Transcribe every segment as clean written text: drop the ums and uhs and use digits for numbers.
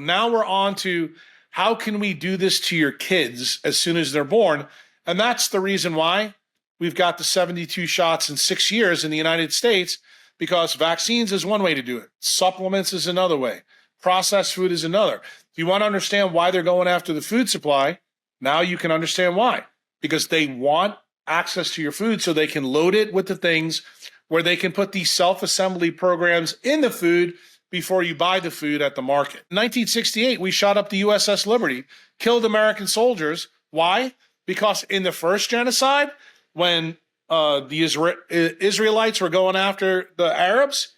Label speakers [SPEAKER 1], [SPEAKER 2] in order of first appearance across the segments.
[SPEAKER 1] now we're on to how can we do this to your kids as soon as they're born? And that's the reason why we've got the 72 shots in 6 years in the United States, because vaccines is one way to do it. Supplements is another way. Processed food is another. If you want to understand why they're going after the food supply, now you can understand why. Because they want access to your food so they can load it with the things where they can put these self-assembly programs in the food before you buy the food at the market. In 1968, we shot up the USS Liberty, killed American soldiers. Why? Because in the first genocide, when the Israelites were going after the Arabs,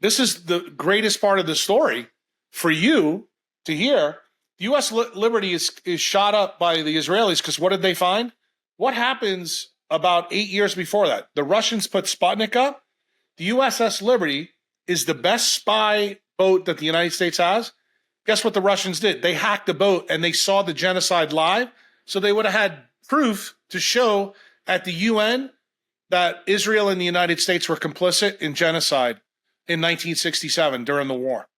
[SPEAKER 1] this is the greatest part of the story for you to hear. The U.S. Liberty is shot up by the Israelis because what did they find? What happens about 8 years before that? The Russians put Sputnik up. The USS Liberty is the best spy boat that the United States has. Guess what the Russians did? They hacked the boat and they saw the genocide live. So they would have had proof to show at the UN that Israel and the United States were complicit in genocide in 1967 during the war.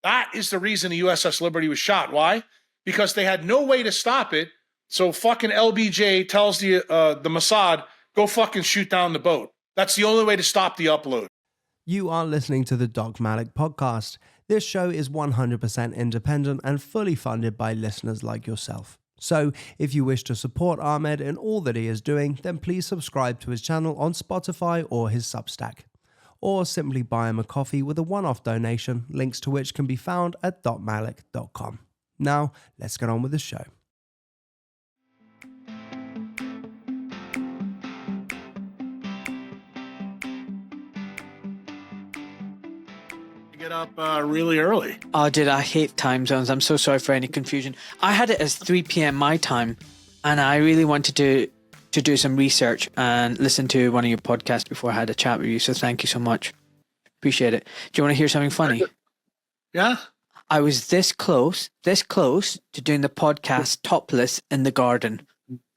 [SPEAKER 1] That is the reason the USS Liberty was shot. Why? Because they had no way to stop it. So fucking LBJ tells the Mossad, go fucking shoot down the boat. That's the only way to stop the upload.
[SPEAKER 2] You are listening to the Dogmatic Podcast. This show is 100% independent and fully funded by listeners like yourself. So, if you wish to support Ahmed in all that he is doing, then please subscribe to his channel on Spotify or his Substack. Or simply buy him a coffee with a one-off donation, links to which can be found at dotmalik.com. Now, let's get on with the show.
[SPEAKER 1] Get up really early.
[SPEAKER 3] Oh, dude, I hate time zones. I'm so sorry for any confusion. I had it as 3 p.m. my time, and I really wanted to do some research and listen to one of your podcasts before I had a chat with you. So thank you so much. Appreciate it. Do you want to hear something funny?
[SPEAKER 1] Yeah.
[SPEAKER 3] I was this close to doing the podcast topless in the garden,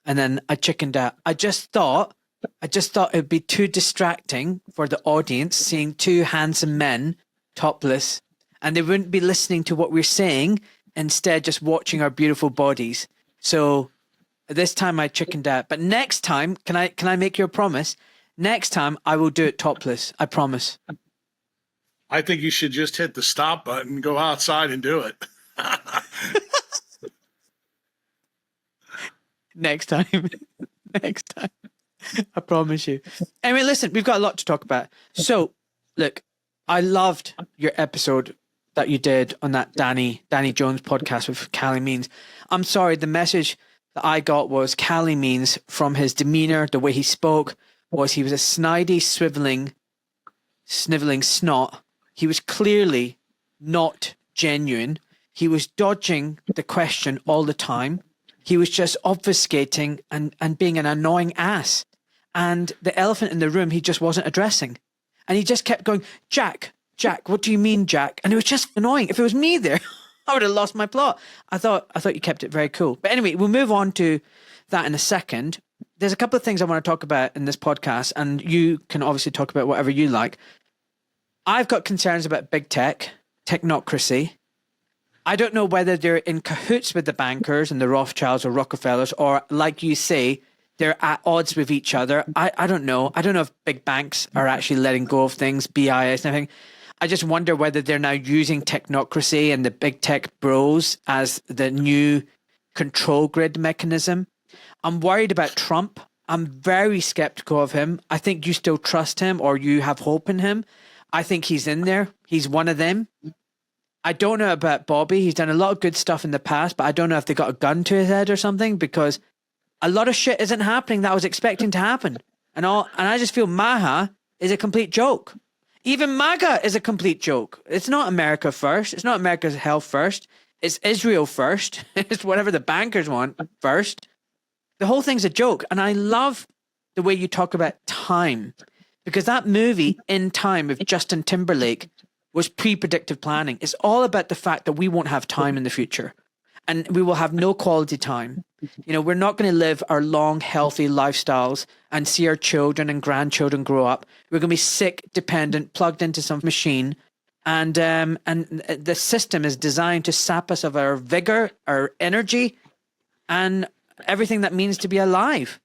[SPEAKER 3] and then I chickened out. I just thought it would be too distracting for the audience seeing two handsome men topless, and they wouldn't be listening to what we're saying, instead just watching our beautiful bodies. So this time I chickened out. But next time, can I make you a promise? Next time I will do it topless. I promise.
[SPEAKER 1] I think you should just hit the stop button, go outside and do it.
[SPEAKER 3] Next time. Next time. I promise you. Anyway, listen, we've got a lot to talk about. So, look, I loved your episode that you did on that Danny Jones podcast with Callie Means. I'm sorry, the message that I got was Callie Means, from his demeanor, the way he spoke, was he was a snidey, sniveling snot. He was clearly not genuine. He was dodging the question all the time. He was just obfuscating and being an annoying ass. And the elephant in the room, he just wasn't addressing. And he just kept going, Jack, what do you mean, Jack? And it was just annoying. If it was me there, I would have lost my plot. I thought you kept it very cool. But anyway, we'll move on to that in a second. There's a couple of things I want to talk about in this podcast, and you can obviously talk about whatever you like. I've got concerns about big tech, technocracy. I don't know whether they're in cahoots with the bankers and the Rothschilds or Rockefellers, or like you say, they're at odds with each other. I don't know. I don't know if big banks are actually letting go of things, BIS and everything. I just wonder whether they're now using technocracy and the big tech bros as the new control grid mechanism. I'm worried about Trump. I'm very skeptical of him. I think you still trust him, or you have hope in him. I think he's in there. He's one of them. I don't know about Bobby. He's done a lot of good stuff in the past, but I don't know if they got a gun to his head or something, because a lot of shit isn't happening that I was expecting to happen. And I just feel Maha is a complete joke. Even MAGA is a complete joke. It's not America first. It's not America's health first. It's Israel first. It's whatever the bankers want first. The whole thing's a joke. And I love the way you talk about time, because that movie, In Time, with Justin Timberlake, was pre-predictive planning. It's all about the fact that we won't have time in the future, and we will have no quality time. You know, we're not going to live our long, healthy lifestyles and see our children and grandchildren grow up. We're going to be sick, dependent, plugged into some machine, and the system is designed to sap us of our vigor, our energy, and everything that means to be alive.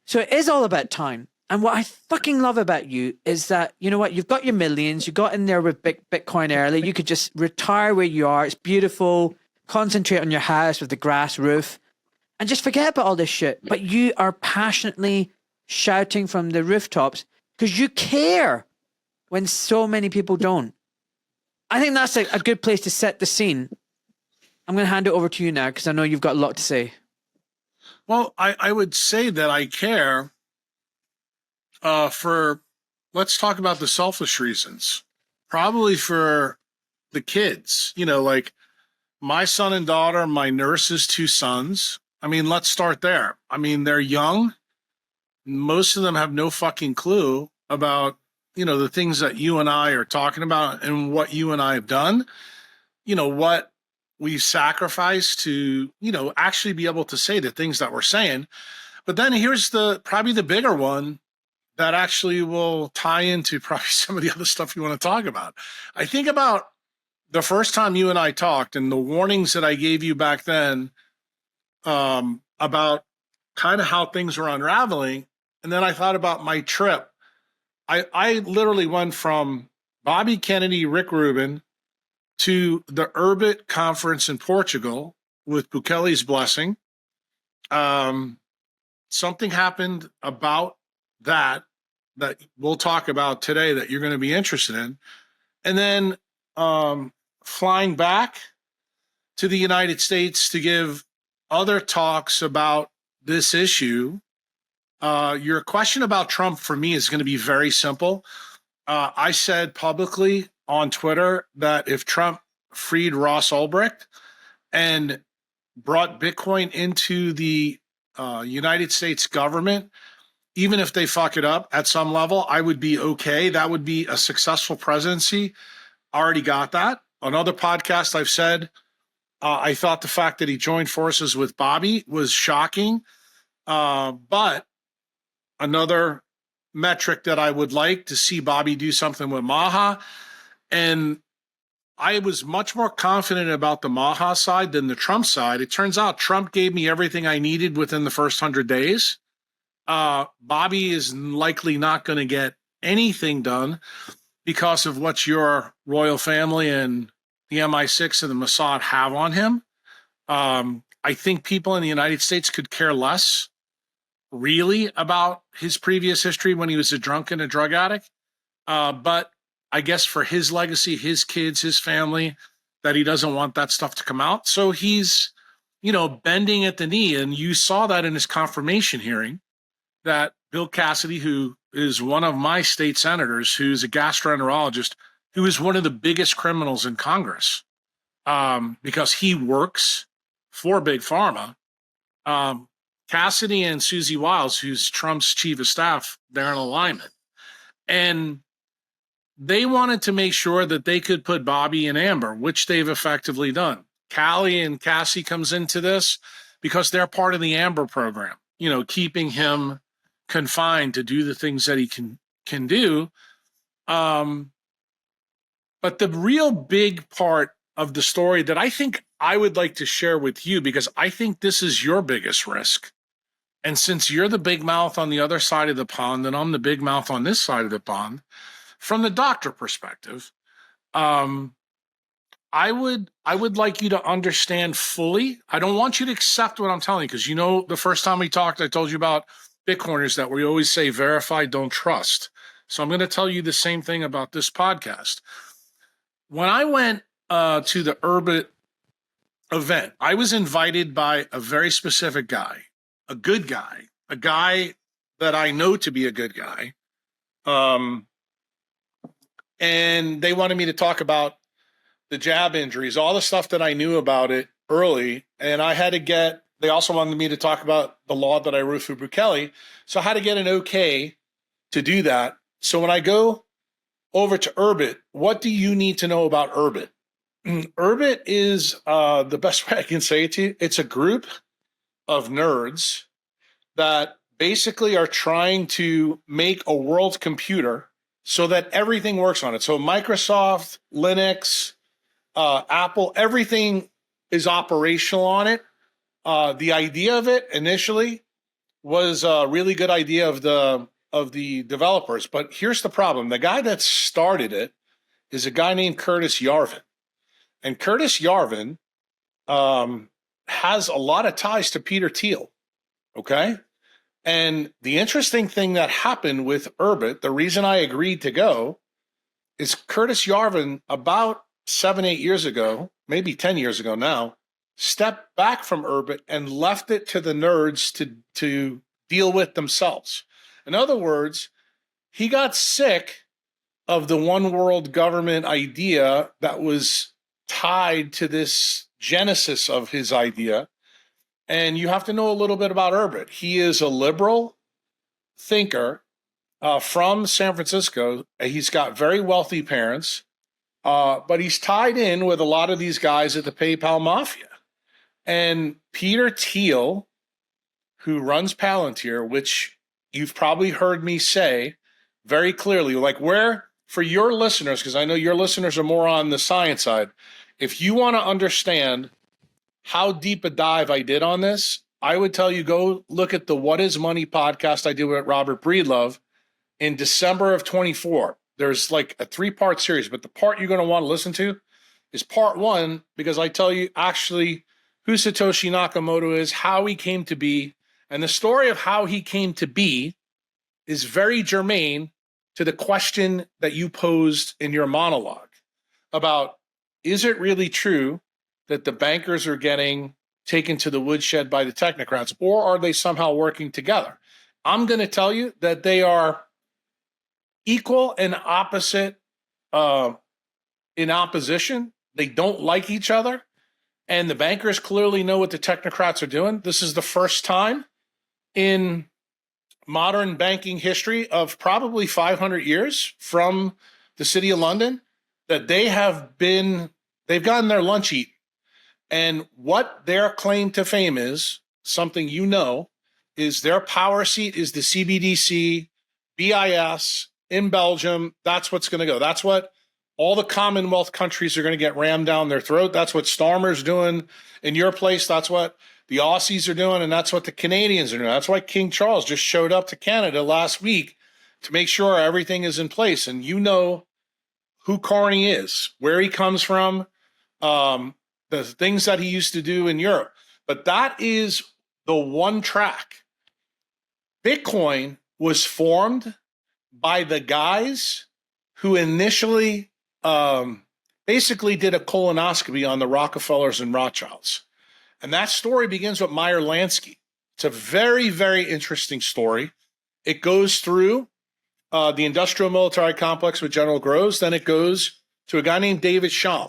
[SPEAKER 3] So it is all about time. And what I fucking love about you is that, you know what, you've got your millions, you got in there with Bitcoin early, you could just retire where you are, it's beautiful, concentrate on your house with the grass roof, and just forget about all this shit. But you are passionately shouting from the rooftops because you care when so many people don't. I think that's a good place to set the scene. I'm going to hand it over to you now because I know you've got a lot to say.
[SPEAKER 1] Well, I would say that I care let's talk about the selfish reasons. Probably for the kids, like my son and daughter, my nurse's two sons. I mean, let's start there. I mean, they're young. Most of them have no fucking clue about, the things that you and I are talking about and what you and I have done, what we've sacrificed to, actually be able to say the things that we're saying. But then here's probably the bigger one that actually will tie into probably some of the other stuff you want to talk about. I think about the first time you and I talked and the warnings that I gave you back then about kind of how things were unraveling. And then I thought about my trip. I literally went from Bobby Kennedy, Rick Rubin, to the Urbit conference in Portugal with Bukele's blessing. Something happened about that we'll talk about today that you're going to be interested in. And then flying back to the United States to give other talks about this issue. Your question about Trump for me is going to be very simple. I said publicly on Twitter that if Trump freed Ross Ulbricht and brought Bitcoin into the United States government, even if they fuck it up at some level, I would be okay. That would be a successful presidency. I already got that. On other podcasts, I've said I thought the fact that he joined forces with Bobby was shocking. But another metric that I would like to see Bobby do something with Maha. And I was much more confident about the Maha side than the Trump side. It turns out Trump gave me everything I needed within the first 100 days. Bobby is likely not going to get anything done because of what your royal family and the MI6 and the Mossad have on him. I think people in the United States could care less really about his previous history when he was a drunk and a drug addict. But I guess for his legacy, his kids, his family, that he doesn't want that stuff to come out. So he's, bending at the knee. And you saw that in his confirmation hearing that Bill Cassidy, who is one of my state senators, who's a gastroenterologist, who is one of the biggest criminals in Congress because he works for Big Pharma. Cassidy and Susie Wiles, who's Trump's chief of staff, they're in alignment. And they wanted to make sure that they could put Bobby in amber, which they've effectively done. Callie and Cassie comes into this because they're part of the amber program, keeping him confined to do the things that he can do. But the real big part of the story that I think I would like to share with you, because I think this is your biggest risk. And since you're the big mouth on the other side of the pond, and I'm the big mouth on this side of the pond, from the doctor perspective, I would like you to understand fully. I don't want you to accept what I'm telling you, because the first time we talked, I told you about Bitcoiners that we always say verify, don't trust. So I'm going to tell you the same thing about this podcast. When I went to the Urbit event, I was invited by a very specific guy, a good guy, a guy that I know to be a good guy. And they wanted me to talk about the jab injuries, all the stuff that I knew about it early. And they also wanted me to talk about the law that I wrote for Bukele. So I had to get an okay to do that. So when I go over to Urbit, what do you need to know about Urbit? Urbit is the best way I can say it to you. It's a group of nerds that basically are trying to make a world computer so that everything works on it. So Microsoft, Linux, Apple, everything is operational on it. The idea of it initially was a really good idea of the developers, but here's the problem: the guy that started it is a guy named Curtis Yarvin, and Curtis Yarvin has a lot of ties to Peter Thiel. Okay, and the interesting thing that happened with Urbit, the reason I agreed to go, is Curtis Yarvin about 7-8 years ago, maybe 10 years ago now, stepped back from Urbit and left it to the nerds to deal with themselves. In other words, he got sick of the one world government idea that was tied to this genesis of his idea. And you have to know a little bit about Urbit. He is a liberal thinker from San Francisco. He's got very wealthy parents, but he's tied in with a lot of these guys at the PayPal Mafia. And Peter Thiel, who runs Palantir, which you've probably heard me say very clearly, like where, for your listeners, because I know your listeners are more on the science side, if you want to understand how deep a dive I did on this, I would tell you go look at the What is Money podcast I did with Robert Breedlove in December of 24. There's like a 3-part series, but the part you're going to want to listen to is part 1, because I tell you actually who Satoshi Nakamoto is, how he came to be, and the story of how he came to be is very germane to the question that you posed in your monologue about, is it really true that the bankers are getting taken to the woodshed by the technocrats, or are they somehow working together? I'm going to tell you that they are equal and opposite in opposition. They don't like each other, and the bankers clearly know what the technocrats are doing. This is the first time in modern banking history of probably 500 years from the city of London that they've gotten their lunch eaten. And what their claim to fame is, something you know, is their power seat is the CBDC, BIS in Belgium. That's what's going to go. That's what all the Commonwealth countries are going to get rammed down their throat. That's what Starmer's doing in your place. That's what the Aussies are doing, and that's what the Canadians are doing. That's why King Charles just showed up to Canada last week to make sure everything is in place. And you know who Carney is, where he comes from, the things that he used to do in Europe. But that is the one track. Bitcoin was formed by the guys who initially basically did a colonoscopy on the Rockefellers and Rothschilds. And that story begins with Meyer Lansky. It's a very, very interesting story. It goes through the industrial military complex with General Groves. Then it goes to a guy named David Sham.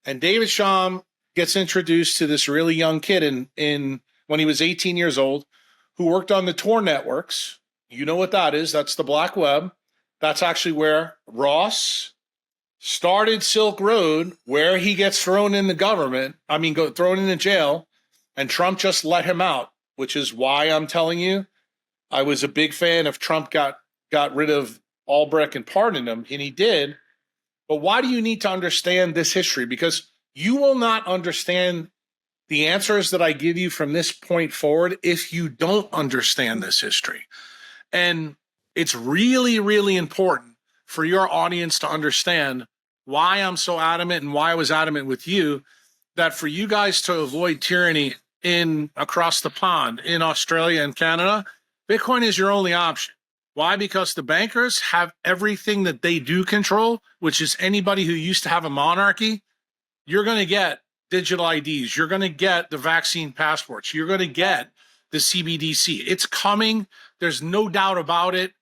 [SPEAKER 1] And David Sham gets introduced to this really young kid in when he was 18 years old, who worked on the Tor networks. You know what that is. That's the black web. That's actually where Ross started Silk Road, where he gets thrown in the government. Thrown in the jail, and Trump just let him out, which is why I'm telling you, I was a big fan of Trump got rid of Albrecht and pardoned him, and he did. But why do you need to understand this history? Because you will not understand the answers that I give you from this point forward if you don't understand this history. And it's really, really important for your audience to understand why I'm so adamant, and why I was adamant with you, that for you guys to avoid tyranny across the pond in Australia and Canada, Bitcoin is your only option. Why? Because the bankers have everything that they do control, which is anybody who used to have a monarchy. You're going to get digital IDs. You're going to get the vaccine passports. You're going to get the CBDC. It's coming. There's no doubt about it.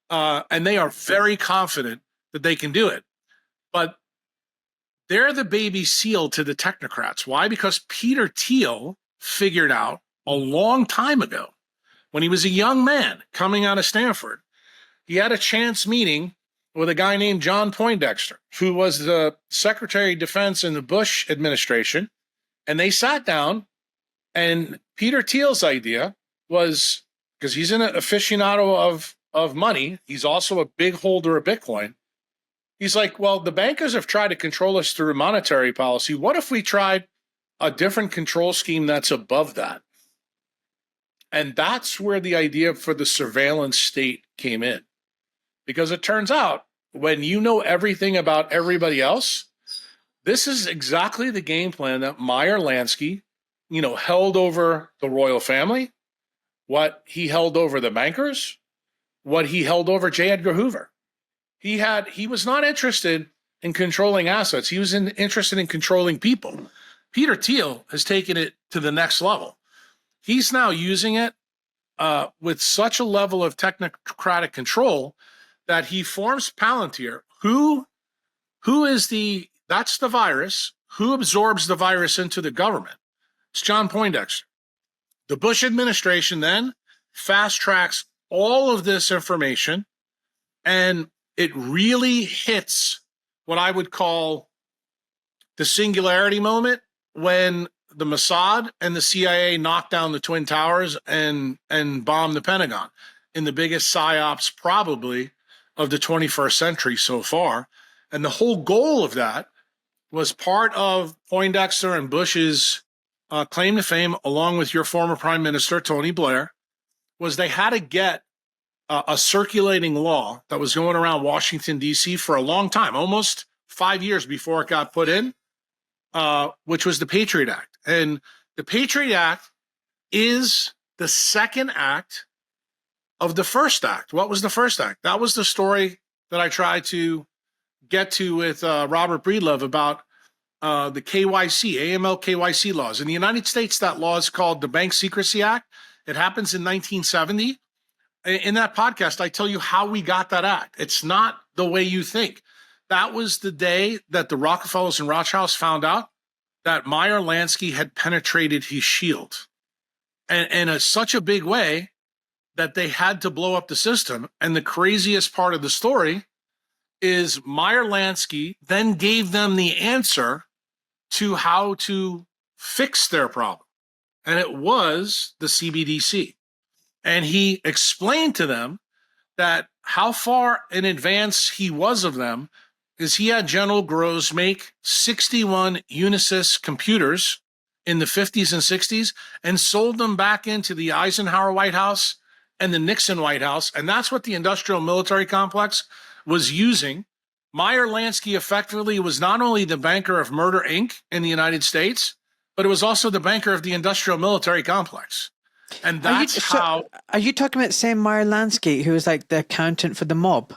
[SPEAKER 1] And they are very confident that they can do it. But they're the baby seal to the technocrats. Why? Because Peter Thiel figured out a long time ago, when he was a young man coming out of Stanford, he had a chance meeting with a guy named John Poindexter, who was the Secretary of Defense in the Bush administration. And they sat down, and Peter Thiel's idea was, because he's an aficionado of money. He's also a big holder of Bitcoin. He's like, well, the bankers have tried to control us through monetary policy. What if we tried a different control scheme that's above that? And that's where the idea for the surveillance state came in. Because it turns out when you know everything about everybody else, this is exactly the game plan that Meyer Lansky, held over the royal family, what he held over the bankers, what he held over J. Edgar Hoover. He was not interested in controlling assets. He was interested in controlling people. Peter Thiel has taken it to the next level. He's now using it with such a level of technocratic control that he forms Palantir. That's the virus. Who absorbs the virus into the government? It's John Poindexter. The Bush administration then fast tracks all of this information, and it really hits what I would call the singularity moment when the Mossad and the CIA knocked down the Twin Towers and bombed the Pentagon in the biggest psyops probably of the 21st century so far. And the whole goal of that was part of Poindexter and Bush's claim to fame, along with your former prime minister, Tony Blair, was they had to get a circulating law that was going around Washington, D.C. for a long time, almost 5 years before it got put in, which was the Patriot Act. And the Patriot Act is the second act of the first act. What was the first act? That was the story that I tried to get to with Robert Breedlove about the KYC, AML KYC laws. In the United States, that law is called the Bank Secrecy Act. It happens in 1970. In that podcast, I tell you how we got that act. It's not the way you think. That was the day that the Rockefellers and Rothschilds found out that Meyer Lansky had penetrated his shield. And in such a big way that they had to blow up the system. And the craziest part of the story is Meyer Lansky then gave them the answer to how to fix their problem. And it was the CBDC. And he explained to them that how far in advance he was of them is he had General Groves make 61 Unisys computers in the 50s and 60s and sold them back into the Eisenhower White House and the Nixon White House. And that's what the industrial military complex was using. Meyer Lansky effectively was not only the banker of Murder, Inc. in the United States, but it was also the banker of the industrial military complex. And that's how...
[SPEAKER 3] Are you talking about the same Meyer Lansky who was like the accountant for the mob?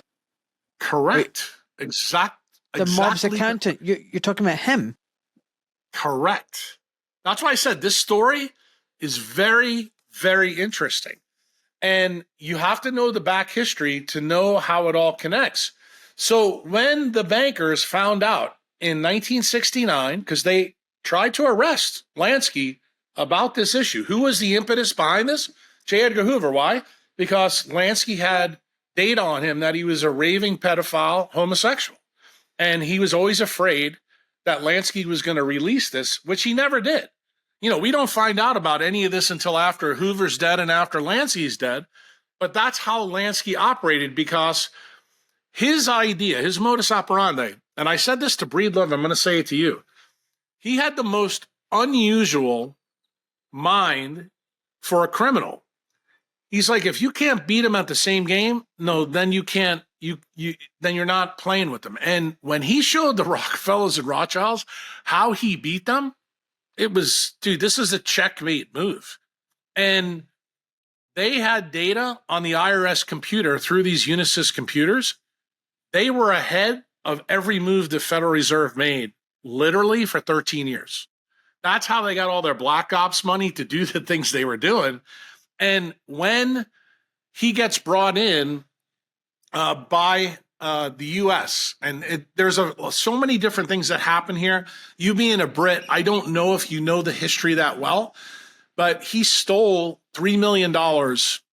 [SPEAKER 1] Correct. Exactly.
[SPEAKER 3] The mob's accountant. You're talking about him.
[SPEAKER 1] Correct. That's why I said this story is very, very interesting. And you have to know the back history to know how it all connects. So when the bankers found out in 1969, because they tried to arrest Lansky about this issue, who was the impetus behind this? J. Edgar Hoover. Why? Because Lansky had data on him that he was a raving pedophile homosexual. And he was always afraid that Lansky was going to release this, which he never did. We don't find out about any of this until after Hoover's dead and after Lansky's dead. But that's how Lansky operated, because his idea, his modus operandi, and I said this to Breedlove, I'm going to say it to you. He had the most unusual mind for a criminal. He's like, if you can't beat him at the same game, no, then you can't, then you're not playing with them. And when he showed the Rockefellers and Rothschilds how he beat them, it was, dude, this is a checkmate move. And they had data on the IRS computer through these Unisys computers. They were ahead of every move the Federal Reserve made, literally for 13 years. That's how they got all their black ops money to do the things they were doing. And when he gets brought in by the U.S., and there's so many different things that happen here. You being a Brit, I don't know if you know the history that well, but he stole $3 million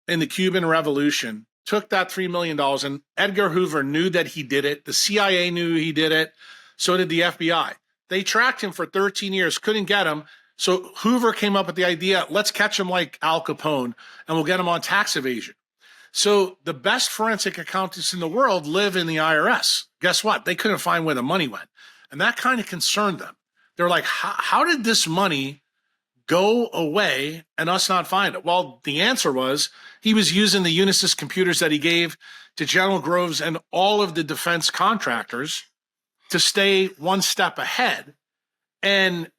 [SPEAKER 1] in the Cuban Revolution, took that $3 million, and Edgar Hoover knew that he did it. The CIA knew he did it. So did the FBI. They tracked him for 13 years, couldn't get him. So Hoover came up with the idea, let's catch him like Al Capone, and we'll get him on tax evasion. So the best forensic accountants in the world live in the IRS. Guess what? They couldn't find where the money went. And that kind of concerned them. They're like, how did this money go away and us not find it? Well, the answer was he was using the Unisys computers that he gave to General Groves and all of the defense contractors to stay one step ahead. And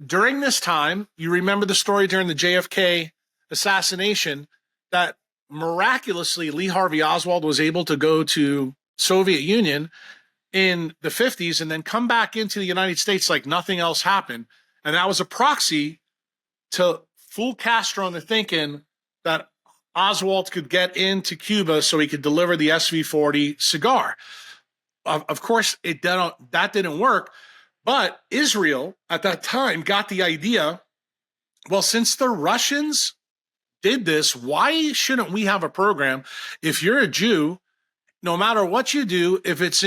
[SPEAKER 1] during this time, you remember the story during the JFK assassination that miraculously Lee Harvey Oswald was able to go to Soviet Union in the 50s and then come back into the United States like nothing else happened. And that was a proxy to fool Castro into thinking that Oswald could get into Cuba so he could deliver the SV-40 cigar. Of course, that didn't work. But Israel at that time got the idea, well, since the Russians did this, why shouldn't we have a program? If you're a Jew, no matter what you do, if it's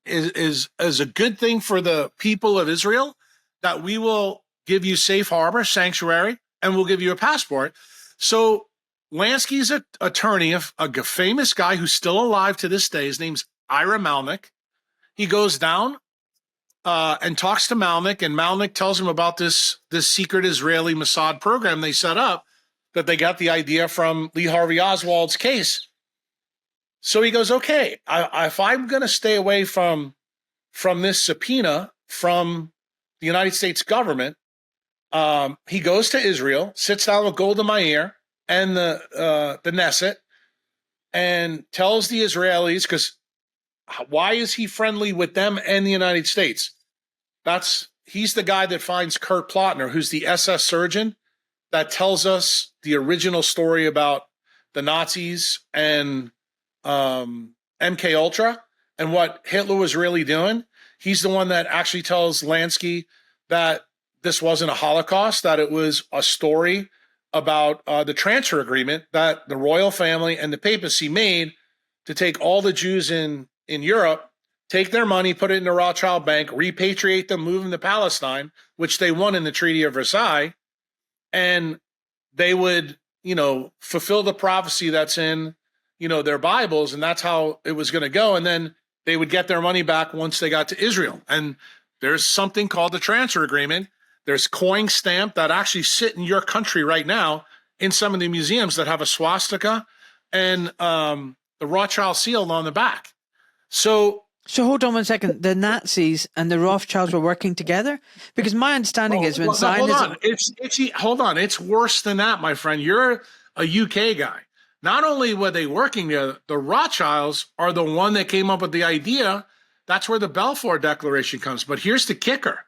[SPEAKER 1] is a good thing for the people of Israel, that we will give you safe harbor, sanctuary, and we'll give you a passport. So Lansky's an attorney, a famous guy who's still alive to this day. His name's Ira Malnick. He goes down and talks to Malnick, and Malnick tells him about this secret Israeli Mossad program they set up that they got the idea from Lee Harvey Oswald's case. So he goes, okay, if I'm going to stay away from this subpoena from the United States government, he goes to Israel, sits down with Golda Meir and the Knesset, and tells the Israelis, because why is he friendly with them and the United States? He's the guy that finds Kurt Plotner, who's the SS surgeon that tells us the original story about the Nazis and MK Ultra and what Hitler was really doing. He's the one that actually tells Lansky that this wasn't a Holocaust, that it was a story about the transfer agreement that the royal family and the papacy made to take all the Jews in Europe, take their money, put it in the Rothschild Bank, repatriate them, move them to Palestine, which they won in the Treaty of Versailles, and they would, fulfill the prophecy that's in, their Bibles, and that's how it was going to go. And then they would get their money back once they got to Israel. And there's something called the transfer agreement. There's coin stamp that actually sit in your country right now in some of the museums that have a swastika and the Rothschild seal on the back. So
[SPEAKER 3] hold on 1 second. The Nazis and the Rothschilds were working together? Because my understanding is when Zionism...
[SPEAKER 1] Hold on. It's worse than that, my friend. You're a UK guy. Not only were they working there, the Rothschilds are the one that came up with the idea. That's where the Balfour Declaration comes. But here's the kicker.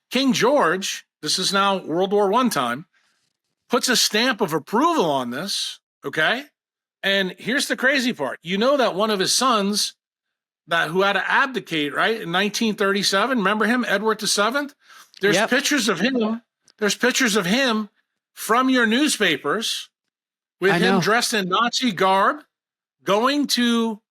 [SPEAKER 1] King George, this is now World War I time, puts a stamp of approval on this, okay? And here's the crazy part. You know that one of his sons who had to abdicate, right, in 1937, remember him, Edward VII? There's pictures of him. There's pictures of him from your newspapers with him dressed in Nazi garb, going to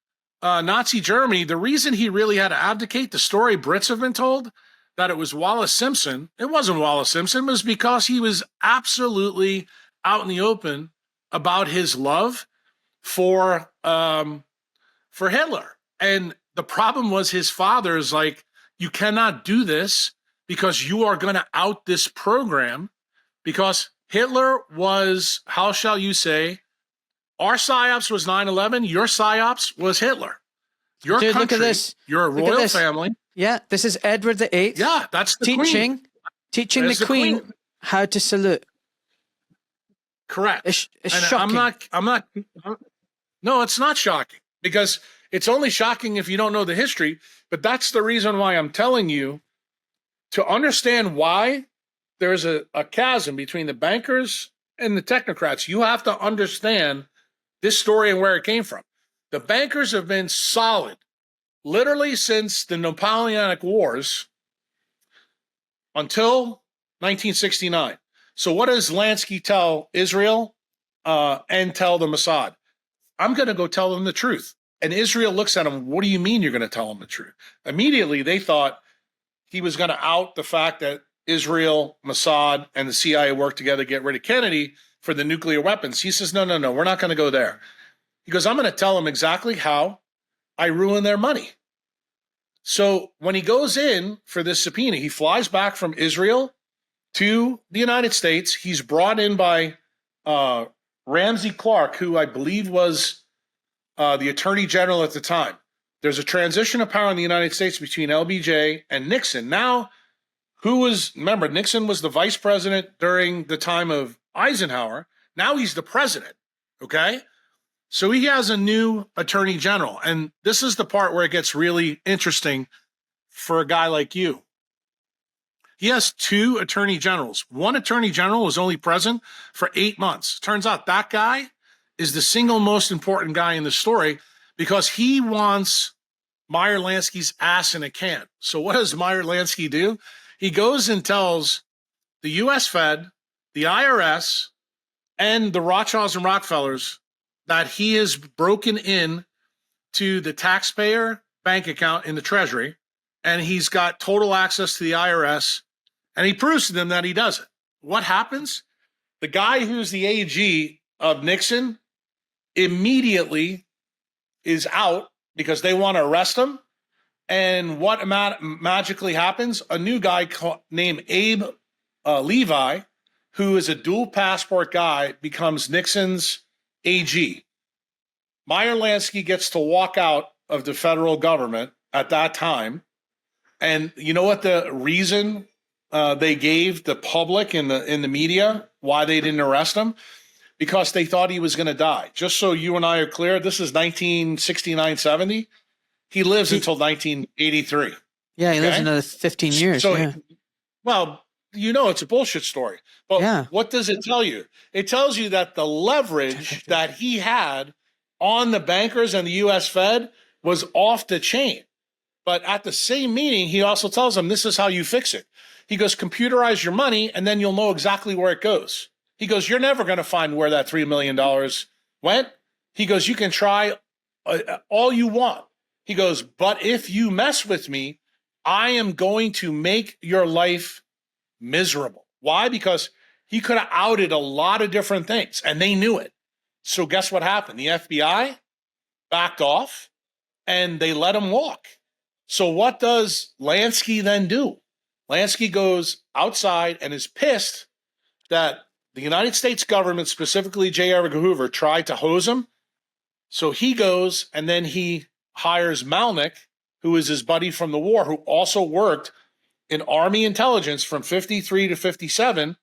[SPEAKER 1] Nazi Germany. The reason he really had to abdicate, the story Brits have been told, that it was Wallace Simpson. It wasn't Wallace Simpson. It was because he was absolutely out in the open about his love for Hitler. And the problem was his father is like, you cannot do this because you are going to out this program, because Hitler was, how shall you say, our PSYOPs was 9/11, your PSYOPs was Hitler. Your
[SPEAKER 3] Dude,
[SPEAKER 1] country,
[SPEAKER 3] look at this.
[SPEAKER 1] You're a royal family.
[SPEAKER 3] Yeah, this is Edward VIII.
[SPEAKER 1] Yeah, that's the Queen.
[SPEAKER 3] Teaching the Queen how to salute.
[SPEAKER 1] Correct.
[SPEAKER 3] It's
[SPEAKER 1] and
[SPEAKER 3] shocking.
[SPEAKER 1] No, it's not shocking, because it's only shocking if you don't know the history. But that's the reason why I'm telling you to understand why there's a chasm between the bankers and the technocrats. You have to understand this story and where it came from. The bankers have been solid literally since the Napoleonic Wars until 1969. So what does Lansky tell Israel and tell the Mossad? I'm going to go tell them the truth. And Israel looks at him, what do you mean you're going to tell them the truth? Immediately, they thought he was going to out the fact that Israel, Mossad, and the CIA worked together to get rid of Kennedy for the nuclear weapons. He says, no, we're not going to go there. He goes, I'm going to tell them exactly how I ruin their money. So when he goes in for this subpoena, he flies back from Israel to the United States. He's brought in by Ramsey Clark, who I believe was the attorney general at the time. There's a transition of power in the United States between LBJ and Nixon. Now, remember, Nixon was the vice president during the time of Eisenhower. Now he's the president, okay? So he has a new attorney general. And this is the part where it gets really interesting for a guy like you. He has two attorney generals. One attorney general was only present for 8 months. Turns out that guy is the single most important guy in the story because he wants Meyer Lansky's ass in a can. So what does Meyer Lansky do? He goes and tells the U.S. Fed, the IRS, and the Rothschilds and Rockefellers that he has broken in to the taxpayer bank account in the Treasury, and he's got total access to the IRS, and he proves to them that he does it. What happens? The guy who's the AG of Nixon immediately is out because they want to arrest him. And what magically happens? A new guy named Abe Levi, who is a dual passport guy, becomes Nixon's AG. Meyer Lansky gets to walk out of the federal government at that time. And you know what the reason they gave the public in the media why they didn't arrest him? Because they thought he was going to die. Just so you and I are clear, this is 1969-70. He lives until 1983.
[SPEAKER 3] Yeah, he lives another 15 years.
[SPEAKER 1] So,
[SPEAKER 3] yeah.
[SPEAKER 1] Well, you know, it's a bullshit story. But
[SPEAKER 3] Yeah.
[SPEAKER 1] What does it tell you? It tells you that the leverage that he had on the bankers and the U.S. Fed was off the chain. But at the same meeting, he also tells them, this is how you fix it. He goes, computerize your money, and then you'll know exactly where it goes. He goes, you're never going to find where that $3 million went. He goes, you can try all you want. He goes, but if you mess with me, I am going to make your life miserable. Why? Because he could have outed a lot of different things, and they knew it. So guess what happened? The FBI backed off, and they let him walk. So what does Lansky then do? Lansky goes outside and is pissed that the United States government, specifically J. Edgar Hoover, tried to hose him. So he goes and then he hires Malnick, who is his buddy from the war, who also worked in Army intelligence from 53 to 57.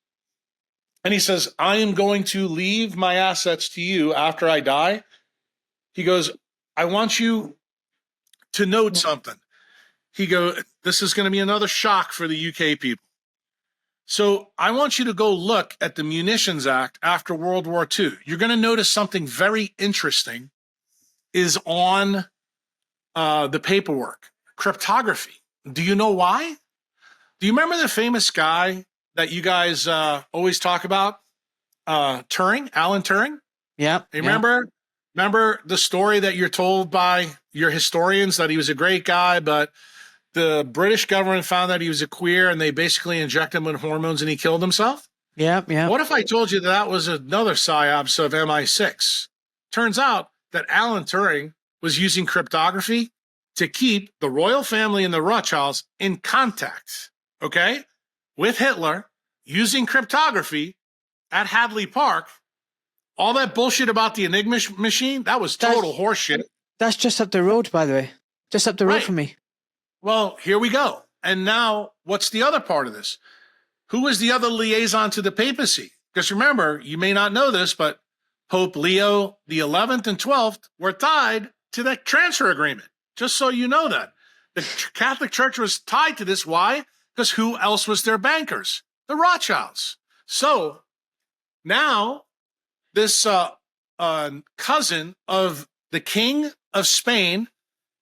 [SPEAKER 1] And he says, I am going to leave my assets to you after I die. He goes, I want you to note something. He goes, this is going to be another shock for the UK people. So I want you to go look at the Munitions Act after World War II. You're going to notice something very interesting is on the paperwork, cryptography. Do you know why? Do you remember the famous guy that you guys always talk about, Turing, Alan Turing?
[SPEAKER 3] Yeah.
[SPEAKER 1] You remember the story that you're told by your historians that he was a great guy, but the British government found that he was a queer and they basically injected him with hormones and he killed himself?
[SPEAKER 3] Yeah.
[SPEAKER 1] What if I told you that was another psyops of MI6? Turns out that Alan Turing was using cryptography to keep the royal family and the Rothschilds in contact, okay, with Hitler using cryptography at Hadley Park. All that bullshit about the Enigma machine, that was total horseshit.
[SPEAKER 3] That's just up the road, by the way. Just up the road from me.
[SPEAKER 1] Well, here we go. And now, what's the other part of this? Who is the other liaison to the papacy? Because remember, you may not know this, but Pope Leo the 11th and 12th were tied to that transfer agreement. Just so you know that. The Catholic Church was tied to this. Why? Because who else was their bankers? The Rothschilds. So now this cousin of the King of Spain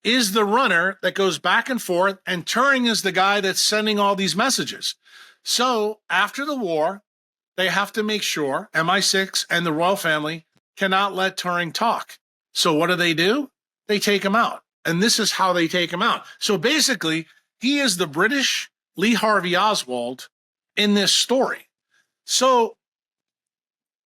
[SPEAKER 1] is the runner that goes back and forth, and Turing is the guy that's sending all these messages. So after the war, they have to make sure MI6 and the royal family cannot let Turing talk. So what do? They take him out. And this is how they take him out. So basically, he is the British Lee Harvey Oswald in this story. So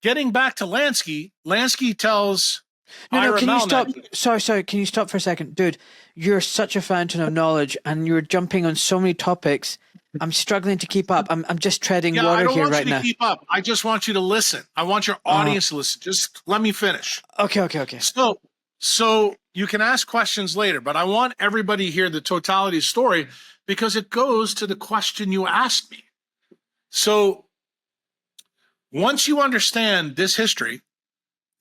[SPEAKER 1] getting back to Lansky, Lansky tells
[SPEAKER 3] No,
[SPEAKER 1] Ira
[SPEAKER 3] can you stop?
[SPEAKER 1] Malnick.
[SPEAKER 3] Sorry, can you stop for a second? Dude, you're such a fountain of knowledge and you're jumping on so many topics. I'm struggling to keep up. I'm just treading
[SPEAKER 1] Yeah, I
[SPEAKER 3] water
[SPEAKER 1] don't
[SPEAKER 3] here
[SPEAKER 1] want
[SPEAKER 3] right
[SPEAKER 1] you to
[SPEAKER 3] now.
[SPEAKER 1] keep up. I just want you to listen. I want your audience to listen. Just let me finish.
[SPEAKER 3] Okay.
[SPEAKER 1] So you can ask questions later, but I want everybody to hear the totality of the story because it goes to the question you asked me. So once you understand this history,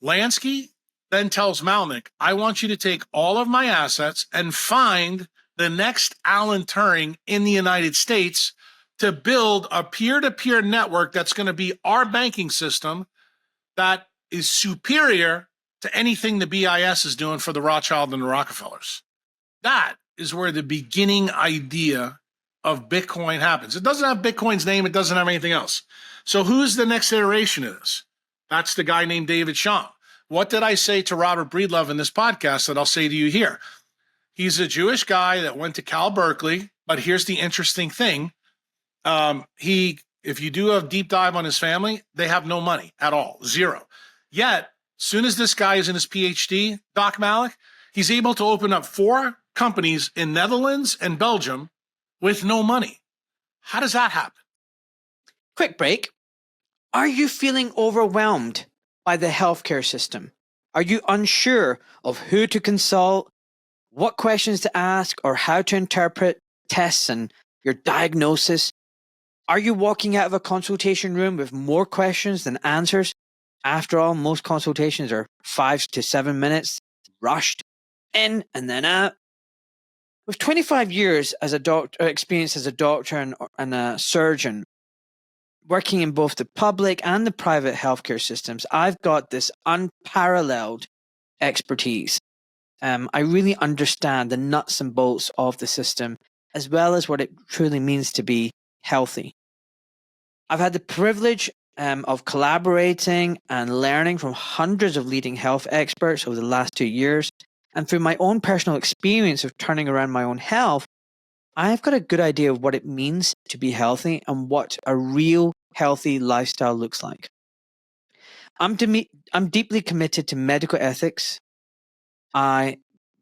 [SPEAKER 1] Lansky then tells Malnick, I want you to take all of my assets and find the next Alan Turing in the United States to build a peer-to-peer network that's going to be our banking system that is superior to anything the BIS is doing for the Rothschild and the Rockefellers. That is where the beginning idea of Bitcoin happens. It doesn't have Bitcoin's name. It doesn't have anything else. So who's the next iteration of this? That's the guy named David Shum. What did I say to Robert Breedlove in this podcast that I'll say to you here? He's a Jewish guy that went to Cal Berkeley, but here's the interesting thing. If you do a deep dive on his family, they have no money at all, zero. Yet, soon as this guy is in his PhD, Doc Malik, he's able to open up 4 companies in Netherlands and Belgium with no money. How does that happen?
[SPEAKER 3] Quick break. Are you feeling overwhelmed by the healthcare system? Are you unsure of who to consult, what questions to ask, or how to interpret tests and your diagnosis? Are you walking out of a consultation room with more questions than answers? After all, most consultations are 5 to 7 minutes, rushed in and then out. With 25 years as a doctor, experience as a doctor and a surgeon, working in both the public and the private healthcare systems, I've got this unparalleled expertise. I really understand the nuts and bolts of the system, as well as what it truly means to be healthy. I've had the privilege of collaborating and learning from hundreds of leading health experts over the last 2 years. And through my own personal experience of turning around my own health, I've got a good idea of what it means to be healthy and what a real healthy lifestyle looks like. I'm deeply committed to medical ethics. I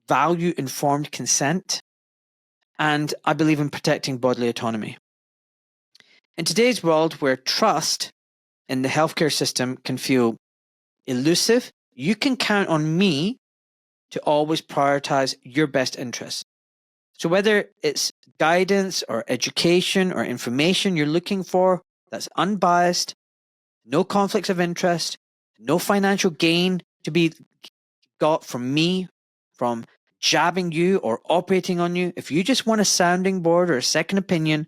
[SPEAKER 3] value informed consent, and I believe in protecting bodily autonomy. In today's world where trust in the healthcare system can feel elusive, you can count on me to always prioritize your best interests. So whether it's guidance or education or information you're looking for that's unbiased, no conflicts of interest, no financial gain to be got from me, from jabbing you or operating on you. If you just want a sounding board or a second opinion,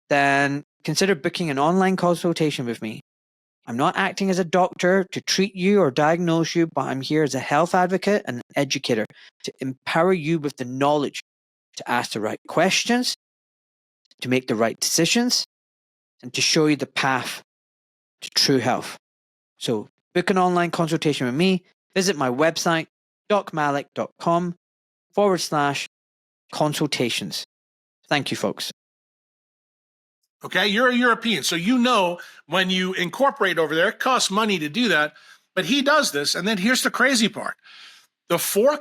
[SPEAKER 3] then consider booking an online consultation with me. I'm not acting as a doctor to treat you or diagnose you, but I'm here as a health advocate and an educator to empower you with the knowledge to ask the right questions, to make the right decisions, and to show you the path to true health. So book an online consultation with me. Visit my website, docmalik.com/consultations. Thank you, folks.
[SPEAKER 1] Okay, you're a European, so you know when you incorporate over there, it costs money to do that, but he does this. And then here's the crazy part. The four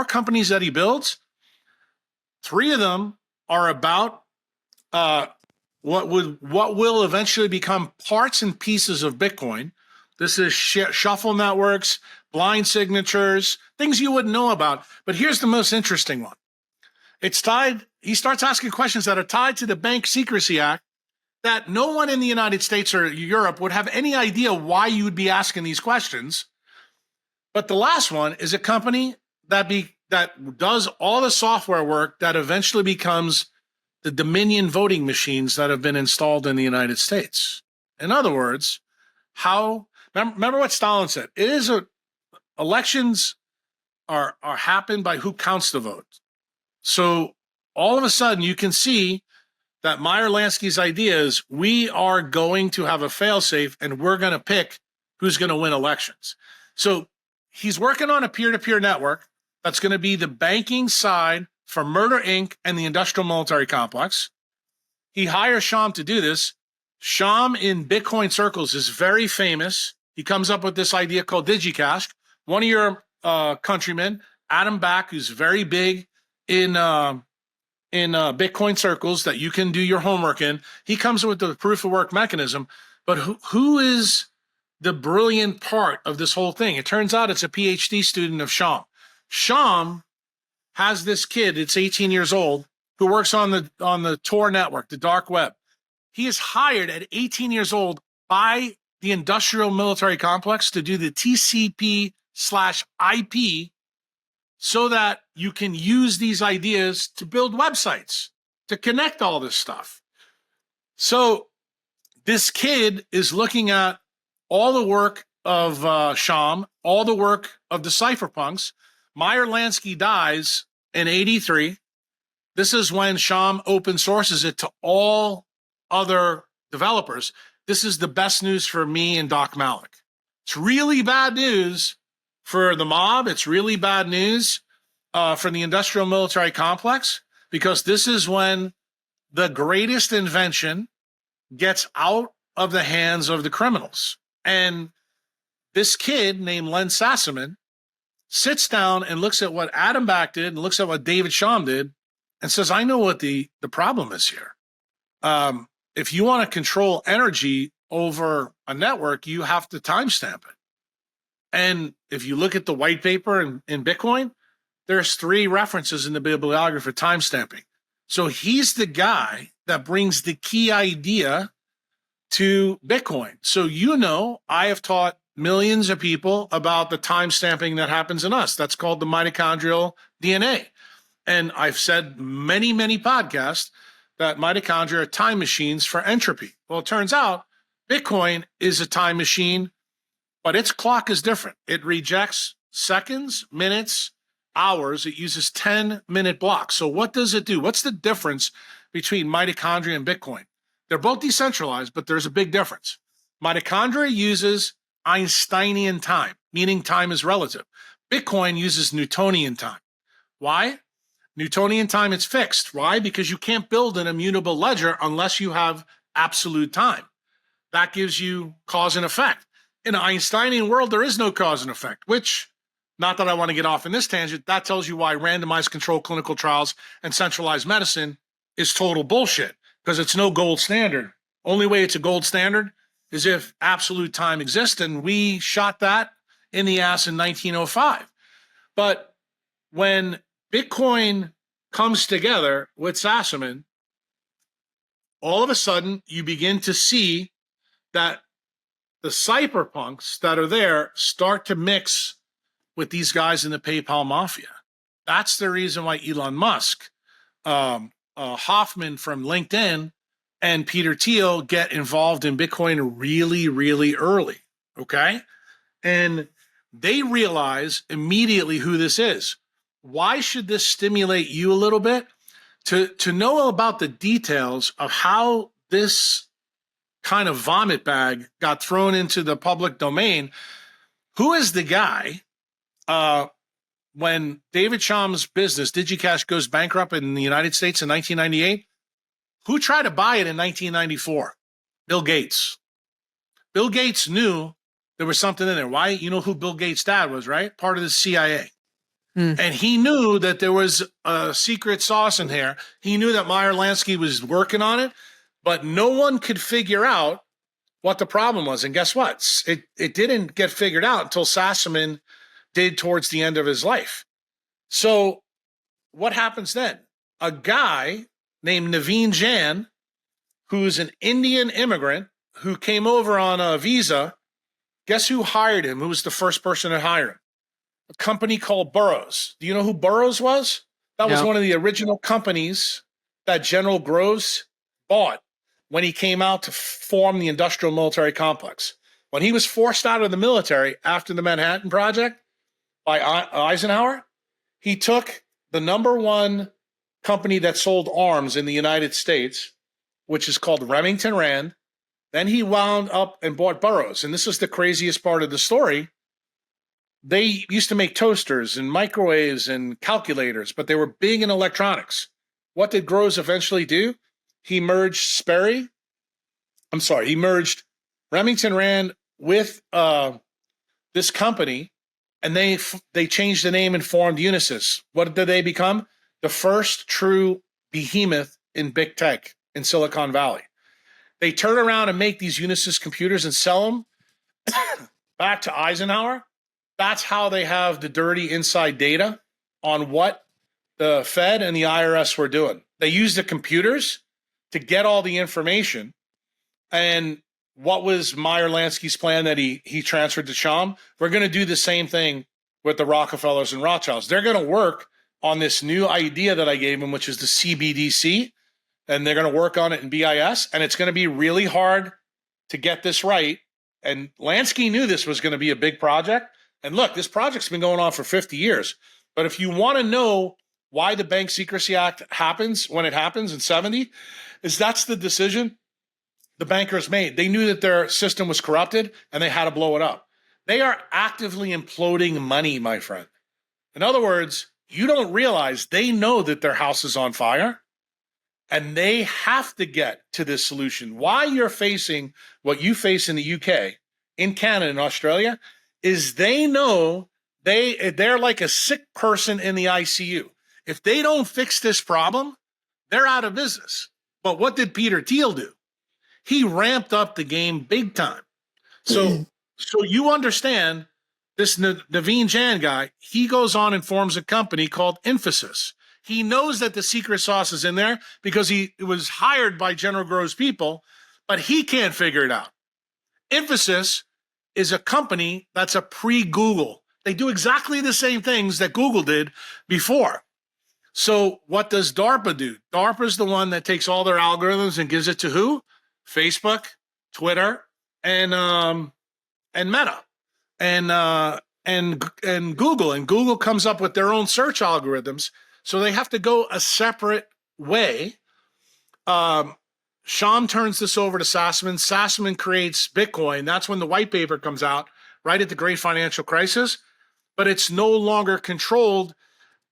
[SPEAKER 1] companies that he builds, 3 of them are about what will eventually become parts and pieces of Bitcoin. This is shuffle networks, blind signatures, things you wouldn't know about. But here's the most interesting one. It's tied. He starts asking questions that are tied to the Bank Secrecy Act that no one in the United States or Europe would have any idea why you would be asking these questions. But the last one is a company that does all the software work that eventually becomes the Dominion voting machines that have been installed in the United States. In other words, remember what Stalin said? Elections are happened by who counts the vote. So all of a sudden you can see that Meyer Lansky's idea is we are going to have a failsafe and we're going to pick who's going to win elections. So he's working on a peer-to-peer network that's going to be the banking side for Murder Inc. and the industrial military complex. He hires Sham to do this. Sham in Bitcoin circles is very famous. He comes up with this idea called DigiCash. one of your countrymen, Adam Back, who's very big in Bitcoin circles that you can do your homework in. He comes with the proof of work mechanism. But who is the brilliant part of this whole thing? It turns out it's a PhD student of Sham. Sham has this kid, it's 18 years old, who works on the Tor network, the dark web. He is hired at 18 years old by the industrial military complex to do the TCP/IP so that you can use these ideas to build websites, to connect all this stuff. So this kid is looking at all the work of Sham, all the work of the cypherpunks. Meyer Lansky dies in 83. This is when Sham open sources it to all other developers. This is the best news for me and Doc Malik. It's really bad news for the mob. It's really bad news for the industrial military complex, because this is when the greatest invention gets out of the hands of the criminals. And this kid named Len Sassaman sits down and looks at what Adam Back did and looks at what David Sham did and says, I know what the problem is here. If you want to control energy over a network, you have to timestamp it. And if you look at the white paper in Bitcoin, there's 3 references in the bibliography for timestamping. So he's the guy that brings the key idea to Bitcoin. So, I have taught millions of people about the timestamping that happens in us. That's called the mitochondrial DNA. And I've said many, many podcasts that mitochondria are time machines for entropy. Well, it turns out Bitcoin is a time machine, but its clock is different. It rejects seconds, minutes, hours. It uses 10-minute blocks. So what does it do? What's the difference between mitochondria and Bitcoin? They're both decentralized, but there's a big difference. Mitochondria uses Einsteinian time, meaning time is relative. Bitcoin uses Newtonian time. Why? Newtonian time, it's fixed. Why? Because you can't build an immutable ledger unless you have absolute time. That gives you cause and effect. In an Einsteinian world, there is no cause and effect, which, not that I want to get off in this tangent, that tells you why randomized controlled clinical trials and centralized medicine is total bullshit, because it's no gold standard. Only way it's a gold standard is if absolute time exists, and we shot that in the ass in 1905. But when Bitcoin comes together with Sassaman, all of a sudden you begin to see that the cypherpunks that are there start to mix with these guys in the PayPal mafia. That's the reason why Elon Musk, Hoffman from LinkedIn, and Peter Thiel get involved in Bitcoin really, really early, okay? And they realize immediately who this is. Why should this stimulate you a little bit? To know about the details of how this kind of vomit bag got thrown into the public domain. Who is the guy when David Sham's business, DigiCash, goes bankrupt in the United States in 1998? Who tried to buy it in 1994? Bill Gates. Bill Gates knew there was something in there. Why? You know who Bill Gates' dad was, right? Part of the CIA. And he knew that there was a secret sauce in here. He knew that Meyer Lansky was working on it, but no one could figure out what the problem was. And guess what? It didn't get figured out until Sassaman did towards the end of his life. So what happens then? A guy named Naveen Jain, who's an Indian immigrant who came over on a visa, guess who hired him? Who was the first person to hire him? A company called Burroughs. Do you know who Burroughs was? That was one of the original companies that General Groves bought when he came out to form the industrial military complex. When he was forced out of the military after the Manhattan Project by Eisenhower, he took the number one company that sold arms in the United States, which is called Remington Rand. Then he wound up and bought Burroughs. And this is the craziest part of the story. They used to make toasters and microwaves and calculators, but they were big in electronics. What did Groves eventually do? He merged Remington Rand with this company and they changed the name and formed Unisys. What did they become? The first true behemoth in big tech in Silicon Valley. They turn around and make these Unisys computers and sell them back to Eisenhower. That's how they have the dirty inside data on what the Fed and the IRS were doing. They used the computers to get all the information. And what was Meyer Lansky's plan that he transferred to Sham? We're going to do the same thing with the Rockefellers and Rothschilds. They're going to work on this new idea that I gave them, which is the CBDC, and they're going to work on it in BIS, and it's going to be really hard to get this right. And Lansky knew this was going to be a big project. And look, this project's been going on for 50 years. But if you want to know why the Bank Secrecy Act happens when it happens in 70, is that's the decision the bankers made. They knew that their system was corrupted and they had to blow it up. They are actively imploding money, my friend. In other words, you don't realize they know that their house is on fire and they have to get to this solution. Why you're facing what you face in the UK, in Canada, and Australia, is they know they're like a sick person in the ICU. If they don't fix this problem, they're out of business. But what did Peter Thiel do? He ramped up the game big time. So you understand this Naveen Jan guy, he goes on and forms a company called Infosys. He knows that the secret sauce is in there because he was hired by General Groves people, but he can't figure it out. Infosys is a company that's a pre-Google. They do exactly the same things that Google did before. So what does DARPA do? DARPA is the one that takes all their algorithms and gives it to who? Facebook, Twitter, and Meta, and Google. And Google comes up with their own search algorithms. So they have to go a separate way. Sham turns this over to Sassman. Sassman creates Bitcoin. That's when the white paper comes out, right at the great financial crisis. But it's no longer controlled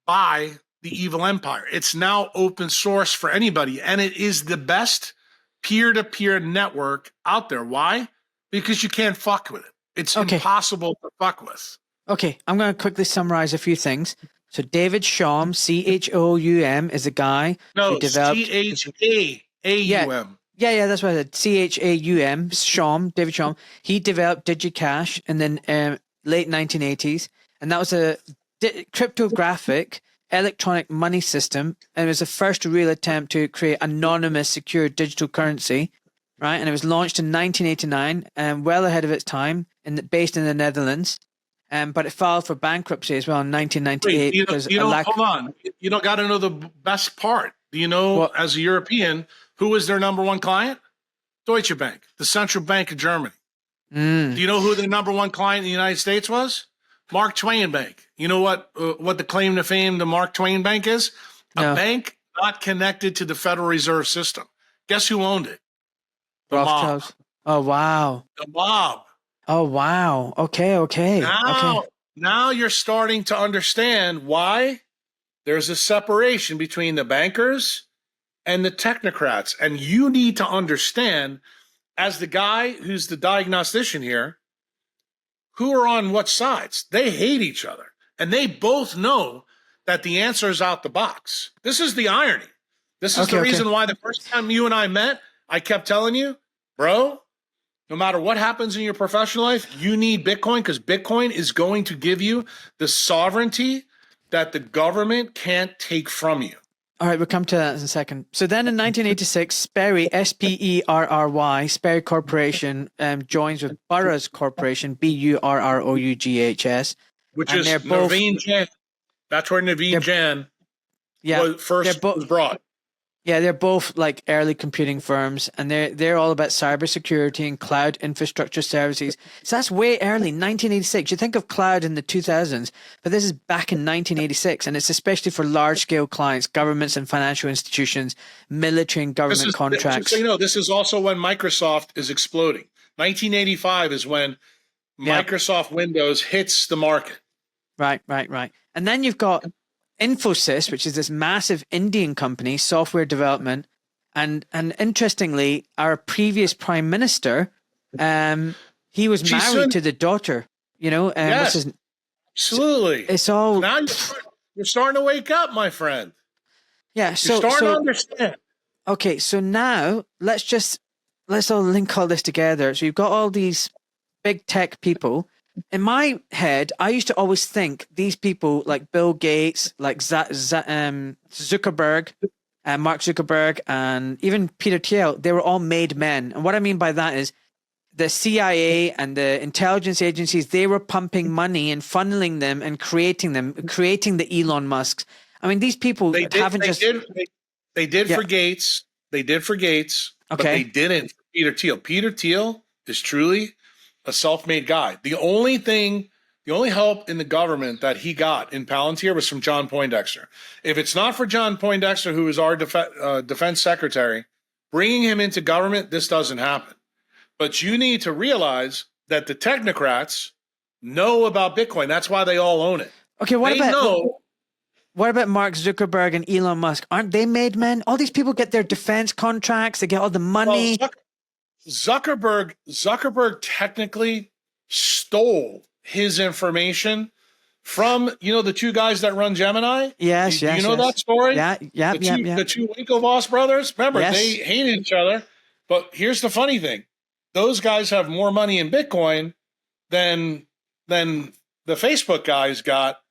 [SPEAKER 1] by the evil empire. It's now open source for anybody. And it is the best peer-to-peer network out there. Why? Because you can't fuck with it. It's impossible to fuck with.
[SPEAKER 3] Okay, I'm going to quickly summarize a few things. So David Chaum, Choum, is a guy who developed...
[SPEAKER 1] Chaum.
[SPEAKER 3] Yeah, that's what I said. Chaum, Chaum, David Chaum. He developed DigiCash in the late 1980s, and that was a cryptographic electronic money system, and it was the first real attempt to create anonymous, secure digital currency, right? And it was launched in 1989, well ahead of its time, based in the Netherlands. But it filed for bankruptcy as well in 1998.
[SPEAKER 1] Hold on. You don't got to know the best part. Do you know, as a European, who was their number one client? Deutsche Bank, the central bank of Germany. Do you know who the number one client in the United States was? Mark Twain Bank. You know what the claim to fame the Mark Twain Bank is? A bank not connected to the Federal Reserve System. Guess who owned it? The mob.
[SPEAKER 3] Oh, wow.
[SPEAKER 1] The mob.
[SPEAKER 3] Oh, wow. Okay.
[SPEAKER 1] Now you're starting to understand why there's a separation between the bankers and the technocrats. And you need to understand, as the guy who's the diagnostician here, who are on what sides. They hate each other. And they both know that the answer is out the box. This is the irony. This is the reason why the first time you and I met, I kept telling you, bro, no matter what happens in your professional life, you need Bitcoin, because Bitcoin is going to give you the sovereignty that the government can't take from you.
[SPEAKER 3] All right, we'll come to that in a second. So then in 1986, Sperry, S-P-E-R-R-Y, Sperry Corporation joins with Burroughs Corporation, B-U-R-R-O-U-G-H-S.
[SPEAKER 1] Which is Naveen Jan. That's where Naveen Jan was brought.
[SPEAKER 3] Yeah, they're both like early computing firms, and they're all about cybersecurity and cloud infrastructure services. So that's way early, 1986. You think of cloud in the 2000s, but this is back in 1986, and it's especially for large-scale clients, governments and financial institutions, military and government contracts.
[SPEAKER 1] So you know, this is also when Microsoft is exploding. 1985 is when Microsoft Windows hits the market.
[SPEAKER 3] Right. And then you've got Infosys, which is this massive Indian company, software development, and interestingly, our previous prime minister, he was married to the daughter. You know,
[SPEAKER 1] Absolutely.
[SPEAKER 3] It's all
[SPEAKER 1] Now you're starting to wake up, my friend.
[SPEAKER 3] yeah.
[SPEAKER 1] You're
[SPEAKER 3] So
[SPEAKER 1] starting to understand.
[SPEAKER 3] okay, so now let's all link all this together. So you've got all these big tech people. In my head, I used to always think these people like Bill Gates, like Zuckerberg, Mark Zuckerberg, and even Peter Thiel, they were all made men. And what I mean by that is the CIA and the intelligence agencies, they were pumping money and funneling them and creating the Elon Musks. I mean, these people haven't just...
[SPEAKER 1] They did
[SPEAKER 3] Yeah.
[SPEAKER 1] for Gates. They did for Gates, but
[SPEAKER 3] Okay.
[SPEAKER 1] they didn't for Peter Thiel. Peter Thiel is truly a self-made guy. The only help in the government that he got in Palantir was from John Poindexter. If it's not for John Poindexter, who is our defense secretary, bringing him into government, this doesn't happen. But you need to realize that the technocrats know about Bitcoin. That's why they all own it.
[SPEAKER 3] Okay,
[SPEAKER 1] What
[SPEAKER 3] about Mark Zuckerberg and Elon Musk? Aren't they made men? All these people get their defense contracts. They get all the money.
[SPEAKER 1] Well, Zuckerberg technically stole his information from, the two guys that run Gemini.
[SPEAKER 3] Yes,
[SPEAKER 1] You know that story?
[SPEAKER 3] Yeah.
[SPEAKER 1] The two Winklevoss brothers. Remember,
[SPEAKER 3] Yes.
[SPEAKER 1] they hated each other. But here's the funny thing. Those guys have more money in Bitcoin than the Facebook guys got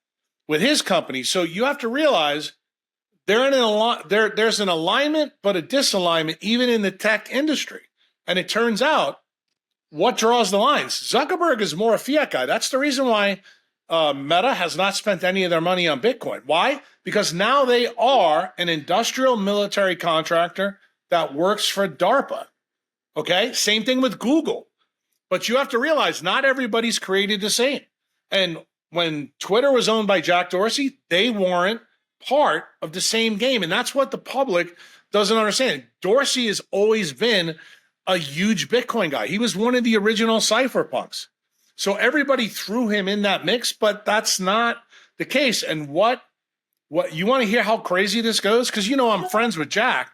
[SPEAKER 1] with his company. So you have to realize there's an alignment, but a disalignment even in the tech industry. And it turns out what draws the lines. Zuckerberg is more a fiat guy. That's the reason why Meta has not spent any of their money on Bitcoin. Why? Because now they are an industrial military contractor that works for DARPA. Okay? Same thing with Google. But you have to realize not everybody's created the same. And when Twitter was owned by Jack Dorsey, they weren't part of the same game. And that's what the public doesn't understand. Dorsey has always been a huge Bitcoin guy. He was one of the original cypherpunks. So everybody threw him in that mix, but that's not the case. And what you want to hear how crazy this goes? Because I'm friends with Jack.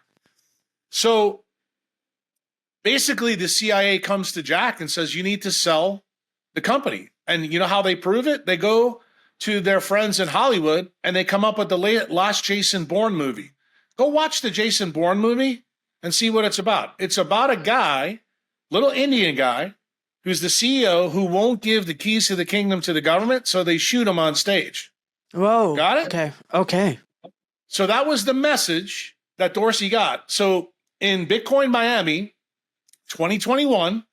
[SPEAKER 1] So basically the CIA comes to Jack and says, you need to sell the company. And you know how they prove it? They go to their friends in Hollywood and they come up with the last Jason Bourne movie. Go watch the Jason Bourne movie and see what it's about. It's about a guy, little Indian guy, who's the CEO who won't give the keys to the kingdom to the government, so they shoot him on stage.
[SPEAKER 3] Whoa.
[SPEAKER 1] Got it?
[SPEAKER 3] Okay.
[SPEAKER 1] So that was the message that Dorsey got. So in Bitcoin Miami 2021,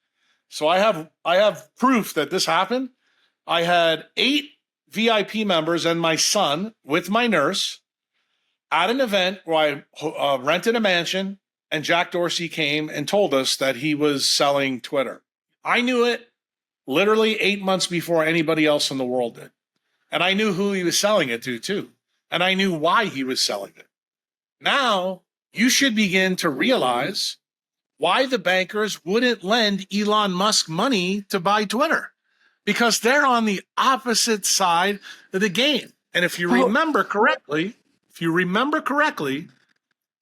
[SPEAKER 1] so I have proof that this happened. I had 8 VIP members and my son with my nurse at an event where I rented a mansion, and Jack Dorsey came and told us that he was selling Twitter. I knew it literally 8 months before anybody else in the world did. And I knew who he was selling it to, too. And I knew why he was selling it. Now, you should begin to realize why the bankers wouldn't lend Elon Musk money to buy Twitter. Because they're on the opposite side of the game. And if you remember correctly,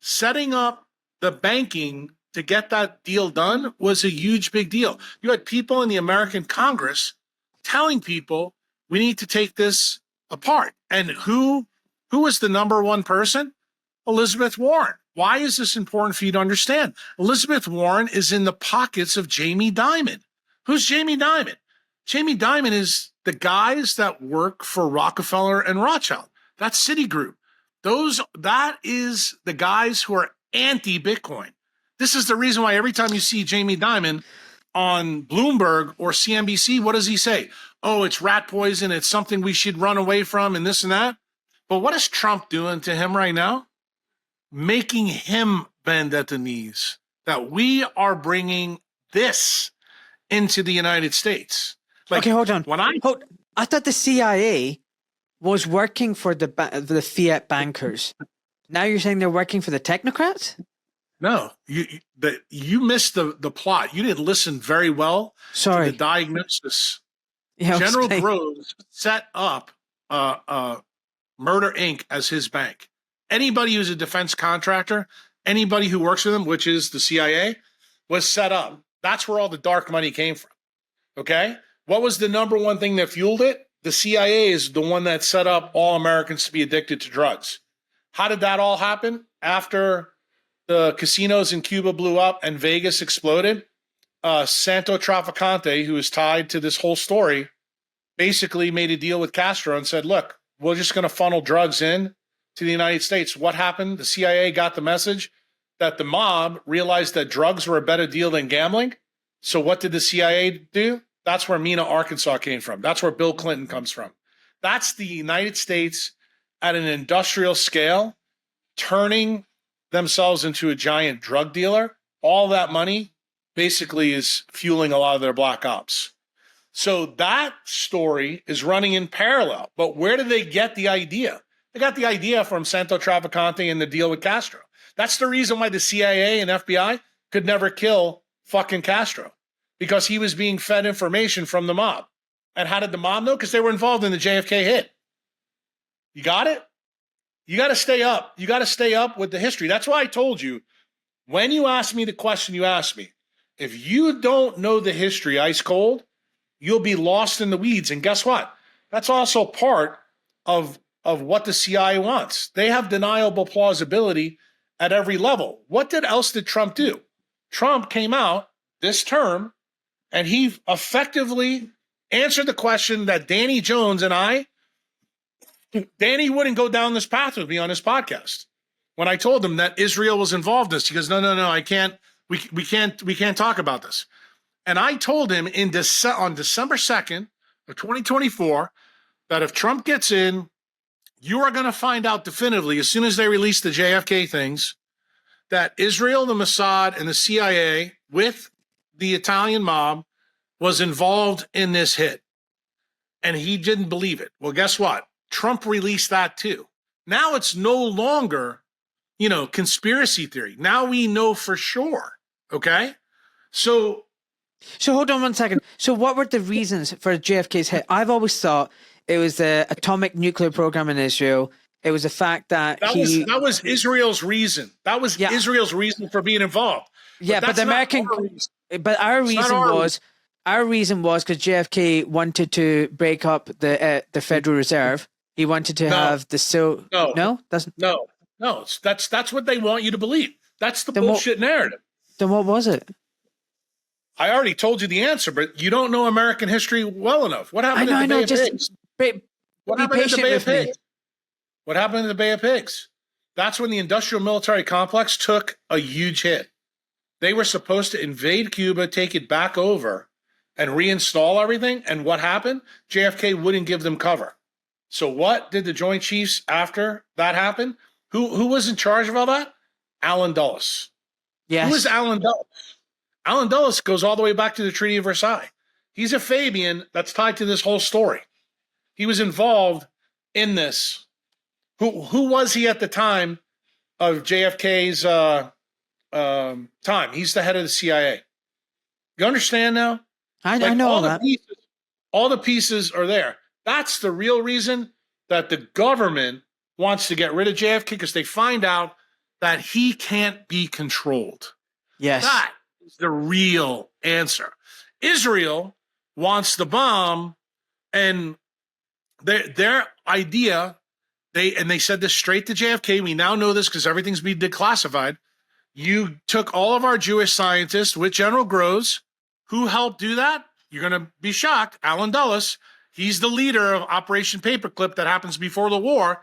[SPEAKER 1] setting up the banking to get that deal done was a huge, big deal. You had people in the American Congress telling people we need to take this apart. And who was the number one person? Elizabeth Warren. Why is this important for you to understand? Elizabeth Warren is in the pockets of Jamie Dimon. Who's Jamie Dimon? Jamie Dimon is the guys that work for Rockefeller and Rothschild. That's Citigroup. That is the guys who are anti-Bitcoin. This is the reason why every time you see Jamie Dimon on Bloomberg or CNBC, what does he say? Oh, it's rat poison. It's something we should run away from and this and that. But what is Trump doing to him right now? Making him bend at the knees. That we are bringing this into the United States.
[SPEAKER 3] Okay, hold on.
[SPEAKER 1] I
[SPEAKER 3] thought the CIA was working for the fiat bankers. Now you're saying they're working for the technocrats?
[SPEAKER 1] No, you missed the plot. You didn't listen very well
[SPEAKER 3] Sorry.
[SPEAKER 1] to the diagnosis.
[SPEAKER 3] Yeah,
[SPEAKER 1] General Groves set up Murder Inc. as his bank. Anybody who's a defense contractor, anybody who works for them, which is the CIA, was set up. That's where all the dark money came from. Okay? What was the number one thing that fueled it? the CIA is the one that set up all Americans to be addicted to drugs. How did that all happen? After the casinos in Cuba blew up and Vegas exploded, Santo Trafficante, who is tied to this whole story, basically made a deal with Castro and said, look, we're just going to funnel drugs in to the United States. What happened? The CIA got the message that the mob realized that drugs were a better deal than gambling. So what did the CIA do? That's where Mena, Arkansas came from. That's where Bill Clinton comes from. That's the United States at an industrial scale, turning themselves into a giant drug dealer. All that money basically is fueling a lot of their black ops. So that story is running in parallel. But where did they get the idea? They got the idea from Santo Trafficante and the deal with Castro. That's the reason why the CIA and FBI could never kill fucking Castro, because he was being fed information from the mob. And how did the mob know? Because they were involved in the JFK hit. You got it? You got to stay up. You got to stay up with the history. That's why I told you, when you ask me the question you asked me, if you don't know the history ice cold, you'll be lost in the weeds. And guess what? That's also part of what the CIA wants. They have deniable plausibility at every level. What else did Trump do? Trump came out this term and he effectively answered the question that Danny Jones and Danny wouldn't go down this path with me on his podcast. When I told him that Israel was involved in this, he goes, no, I can't, we can't talk about this. And I told him on December 2nd of 2024, that if Trump gets in, you are going to find out definitively, as soon as they release the JFK things, that Israel, the Mossad, and the CIA, with the Italian mob, was involved in this hit. And he didn't believe it. Well, guess what? Trump released that too. Now it's no longer, conspiracy theory. Now we know for sure. Okay? So
[SPEAKER 3] hold on one second. So what were the reasons for JFK's hit? I've always thought it was the atomic nuclear program in Israel. It was the fact that
[SPEAKER 1] was Israel's reason. That was Israel's reason for being involved.
[SPEAKER 3] But the American, our reason was because JFK wanted to break up the Federal Reserve. He wanted to have
[SPEAKER 1] that's what they want you to believe. That's the bullshit narrative.
[SPEAKER 3] Then what was it?
[SPEAKER 1] I already told you the answer, but you don't know American history well enough. What happened in the Bay of Pigs? What happened in the Bay of Pigs? What happened in the Bay of Pigs? That's when the industrial military complex took a huge hit. They were supposed to invade Cuba, take it back over, and reinstall everything. And what happened? JFK wouldn't give them cover. So what did the Joint Chiefs after that happened? Who was in charge of all that? Allen Dulles.
[SPEAKER 3] Yes.
[SPEAKER 1] Who is Allen Dulles? Allen Dulles goes all the way back to the Treaty of Versailles. He's a Fabian that's tied to this whole story. He was involved in this. Who was he at the time of JFK's time? He's the head of the CIA. You understand now?
[SPEAKER 3] I know all that.
[SPEAKER 1] All the pieces are there. That's the real reason that the government wants to get rid of JFK, because they find out that he can't be controlled.
[SPEAKER 3] Yes. That
[SPEAKER 1] is the real answer. Israel wants the bomb, and their idea, they said this straight to JFK. We now know this because everything's been declassified. You took all of our Jewish scientists with General Kruse. Who helped do that? You're going to be shocked. Allen Dulles. He's the leader of Operation Paperclip that happens before the war.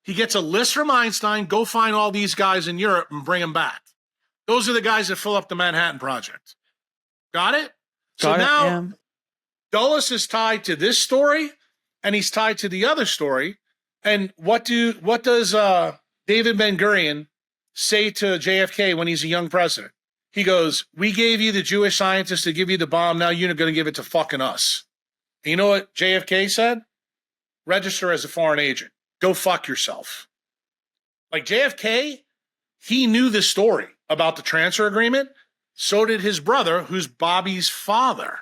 [SPEAKER 1] He gets a list from Einstein. Go find all these guys in Europe and bring them back. Those are the guys that fill up the Manhattan Project. Got it? Dulles is tied to this story, and he's tied to the other story. And what does David Ben-Gurion say to JFK when he's a young president? He goes, we gave you the Jewish scientists to give you the bomb. Now you're going to give it to fucking us. And you know what JFK said? Register as a foreign agent. Go fuck yourself. Like JFK, he knew the story about the transfer agreement. So did his brother, who's Bobby's father.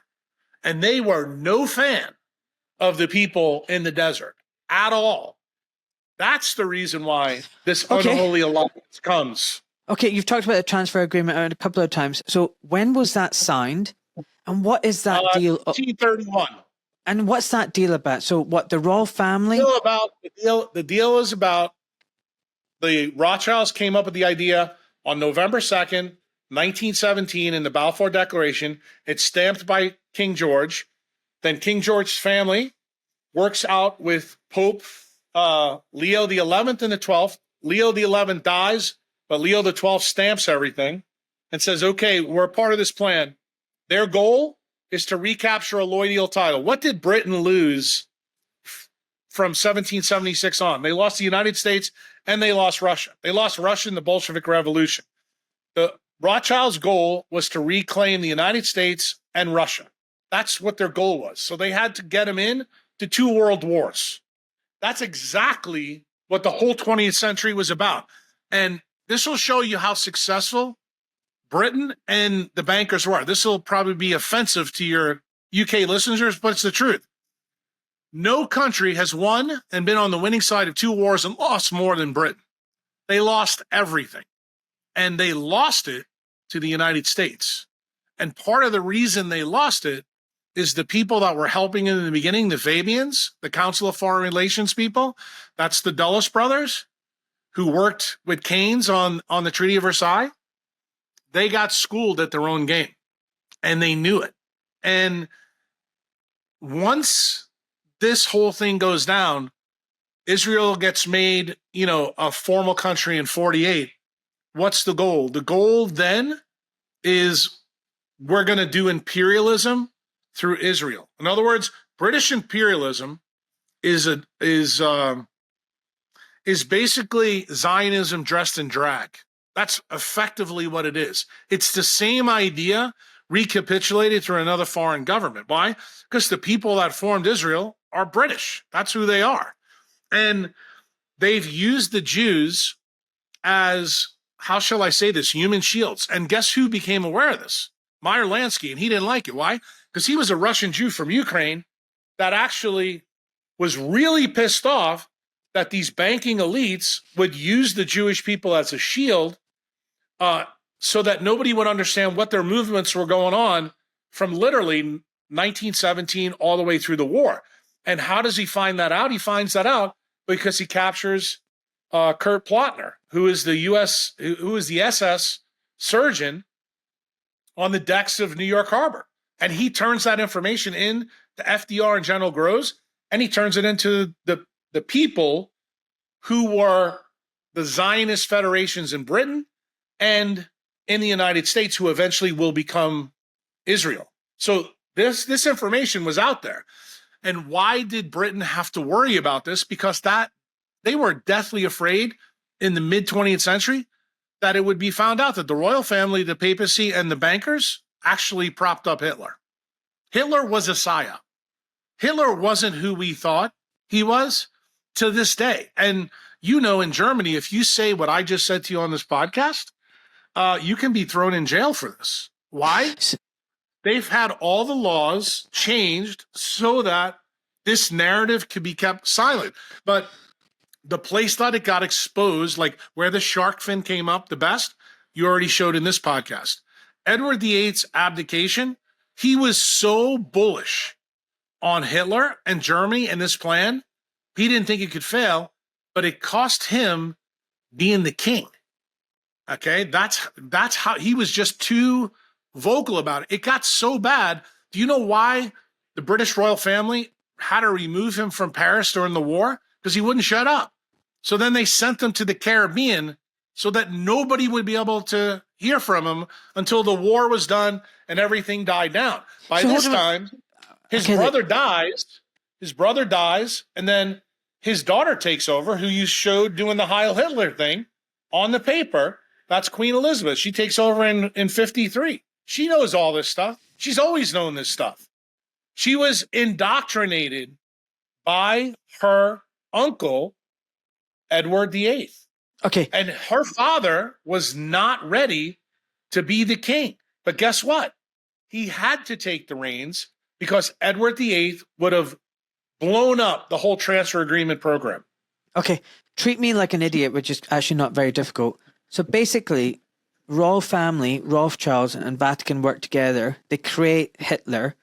[SPEAKER 1] And they were no fan of the people in the desert at all. That's the reason why this unholy alliance comes.
[SPEAKER 3] Okay, you've talked about the transfer agreement a couple of times. So when was that signed? And what is that deal?
[SPEAKER 1] 1931.
[SPEAKER 3] And what's that deal about? So what, the royal family?
[SPEAKER 1] The deal is about the Rothschilds came up with the idea on November 2nd, 1917 in the Balfour Declaration. It's stamped by King George. Then King George's family works out with Pope Leo the 11th and the 12th. Leo the 11th dies, but Leo the 12th stamps everything and says, okay, we're a part of this plan. Their goal is to recapture a lloydial title. What did Britain lose from 1776 on? They lost the United States and they lost Russia. They lost Russia in the Bolshevik Revolution. The Rothschilds' goal was to reclaim the United States and Russia. That's what their goal was. So they had to get them in to 2 world wars. That's exactly what the whole 20th century was about. And this will show you how successful Britain and the bankers were. This will probably be offensive to your UK listeners, but it's the truth. No country has won and been on the winning side of 2 wars and lost more than Britain. They lost everything. And they lost it to the United States. And part of the reason they lost it is the people that were helping in the beginning, the Fabians, the Council of Foreign Relations people. That's the Dulles brothers who worked with Keynes on the Treaty of Versailles. They got schooled at their own game, and they knew it. And once this whole thing goes down, Israel gets made, a formal country in 48. What's the goal? The goal then is we're going to do imperialism through Israel. In other words, British imperialism is basically Zionism dressed in drag. That's effectively what it is. It's the same idea recapitulated through another foreign government. Why? Because the people that formed Israel are British. That's who they are. And they've used the Jews as, how shall I say this, human shields. And guess who became aware of this? Meyer Lansky, and he didn't like it. Why? Because he was a Russian Jew from Ukraine that actually was really pissed off that these banking elites would use the Jewish people as a shield so that nobody would understand what their movements were going on from literally 1917 all the way through the war. And how does he find that out? He finds that out because he captures Kurt Plotner, who is the SS surgeon on the decks of New York Harbor. And he turns that information in to FDR and General Groves, and he turns it into the people who were the Zionist federations in Britain and in the United States, who eventually will become Israel. So this information was out there. And why did Britain have to worry about this? Because they were deathly afraid in the mid-20th century that it would be found out that the royal family, the papacy, and the bankers actually propped up Hitler. Hitler was a psyop. Hitler wasn't who we thought he was to this day. And in Germany, if you say what I just said to you on this podcast, you can be thrown in jail for this. Why? They've had all the laws changed so that this narrative could be kept silent. But the place that it got exposed, like where the shark fin came up the best, you already showed in this podcast. Edward VIII's abdication, he was so bullish on Hitler and Germany and this plan, he didn't think it could fail, but it cost him being the king. Okay, that's how he was just too vocal about it. It got so bad. Do you know why the British royal family had to remove him from Paris during the war? Because he wouldn't shut up. So then they sent him to the Caribbean so that nobody would be able to hear from him until the war was done and everything died down. By this time, his brother dies. His brother dies, and then his daughter takes over, who you showed doing the Heil Hitler thing on the paper. That's Queen Elizabeth. She takes over in 53. She knows all this stuff. She's always known this stuff. She was indoctrinated by her uncle, Edward VIII.
[SPEAKER 3] Okay.
[SPEAKER 1] And her father was not ready to be the king. But guess what? He had to take the reins because Edward VIII would have blown up the whole transfer agreement program.
[SPEAKER 3] Okay. Treat me like an idiot, which is actually not very difficult. So basically, royal family, Rothschilds, and Vatican work together. They create Hitler.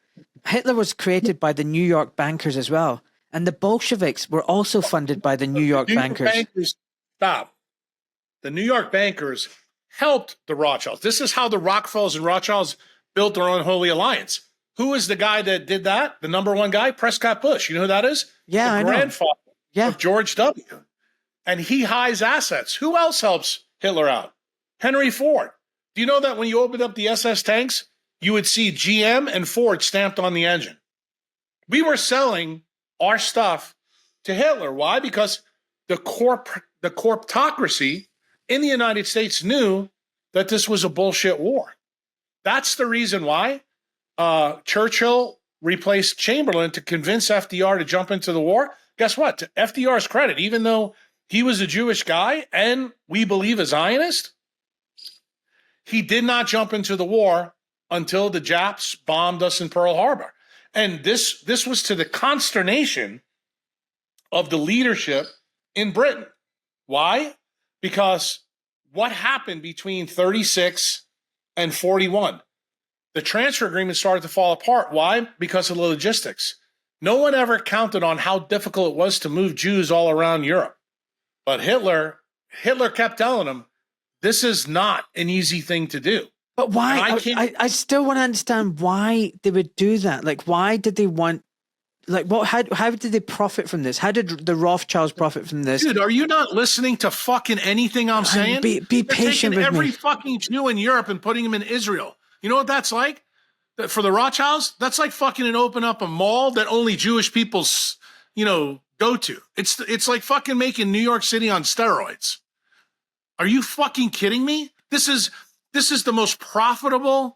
[SPEAKER 3] Hitler was created by the New York bankers as well. And the Bolsheviks were also funded by the New York bankers.
[SPEAKER 1] Stop. The New York bankers helped the Rothschilds. This is how the Rockefellers and Rothschilds built their own holy alliance. Who is the guy that did that? The number one guy? Prescott Bush. You know who that is?
[SPEAKER 3] Yeah, I know.
[SPEAKER 1] The grandfather of George W. And he hides assets. Who else helps Hitler out? Henry Ford. Do you know that when you opened up the SS tanks, you would see GM and Ford stamped on the engine? We were selling our stuff to Hitler. Why? Because the corptocracy in the United States knew that this was a bullshit war. That's the reason why Churchill replaced Chamberlain to convince FDR to jump into the war. Guess what? To FDR's credit, even though he was a Jewish guy and we believe a Zionist, he did not jump into the war until the Japs bombed us in Pearl Harbor. And this was to the consternation of the leadership in Britain. Why? Because what happened between 36 and 41? The transfer agreement started to fall apart. Why? Because of the logistics. No one ever counted on how difficult it was to move Jews all around Europe. But Hitler kept telling them, this is not an easy thing to do.
[SPEAKER 3] But why? I still want to understand why they would do that. Like, why did they want, like, what? How did they profit from this? How did the Rothschilds profit from this?
[SPEAKER 1] Dude, are you not listening to fucking anything I'm saying?
[SPEAKER 3] Be patient with
[SPEAKER 1] every
[SPEAKER 3] me.
[SPEAKER 1] fucking Jew in Europe and putting them in Israel. You know what that's like? For the Rothschilds, that's like fucking open up a mall that only Jewish people, go to. It's like fucking making New York City on steroids. Are you fucking kidding me? This is the most profitable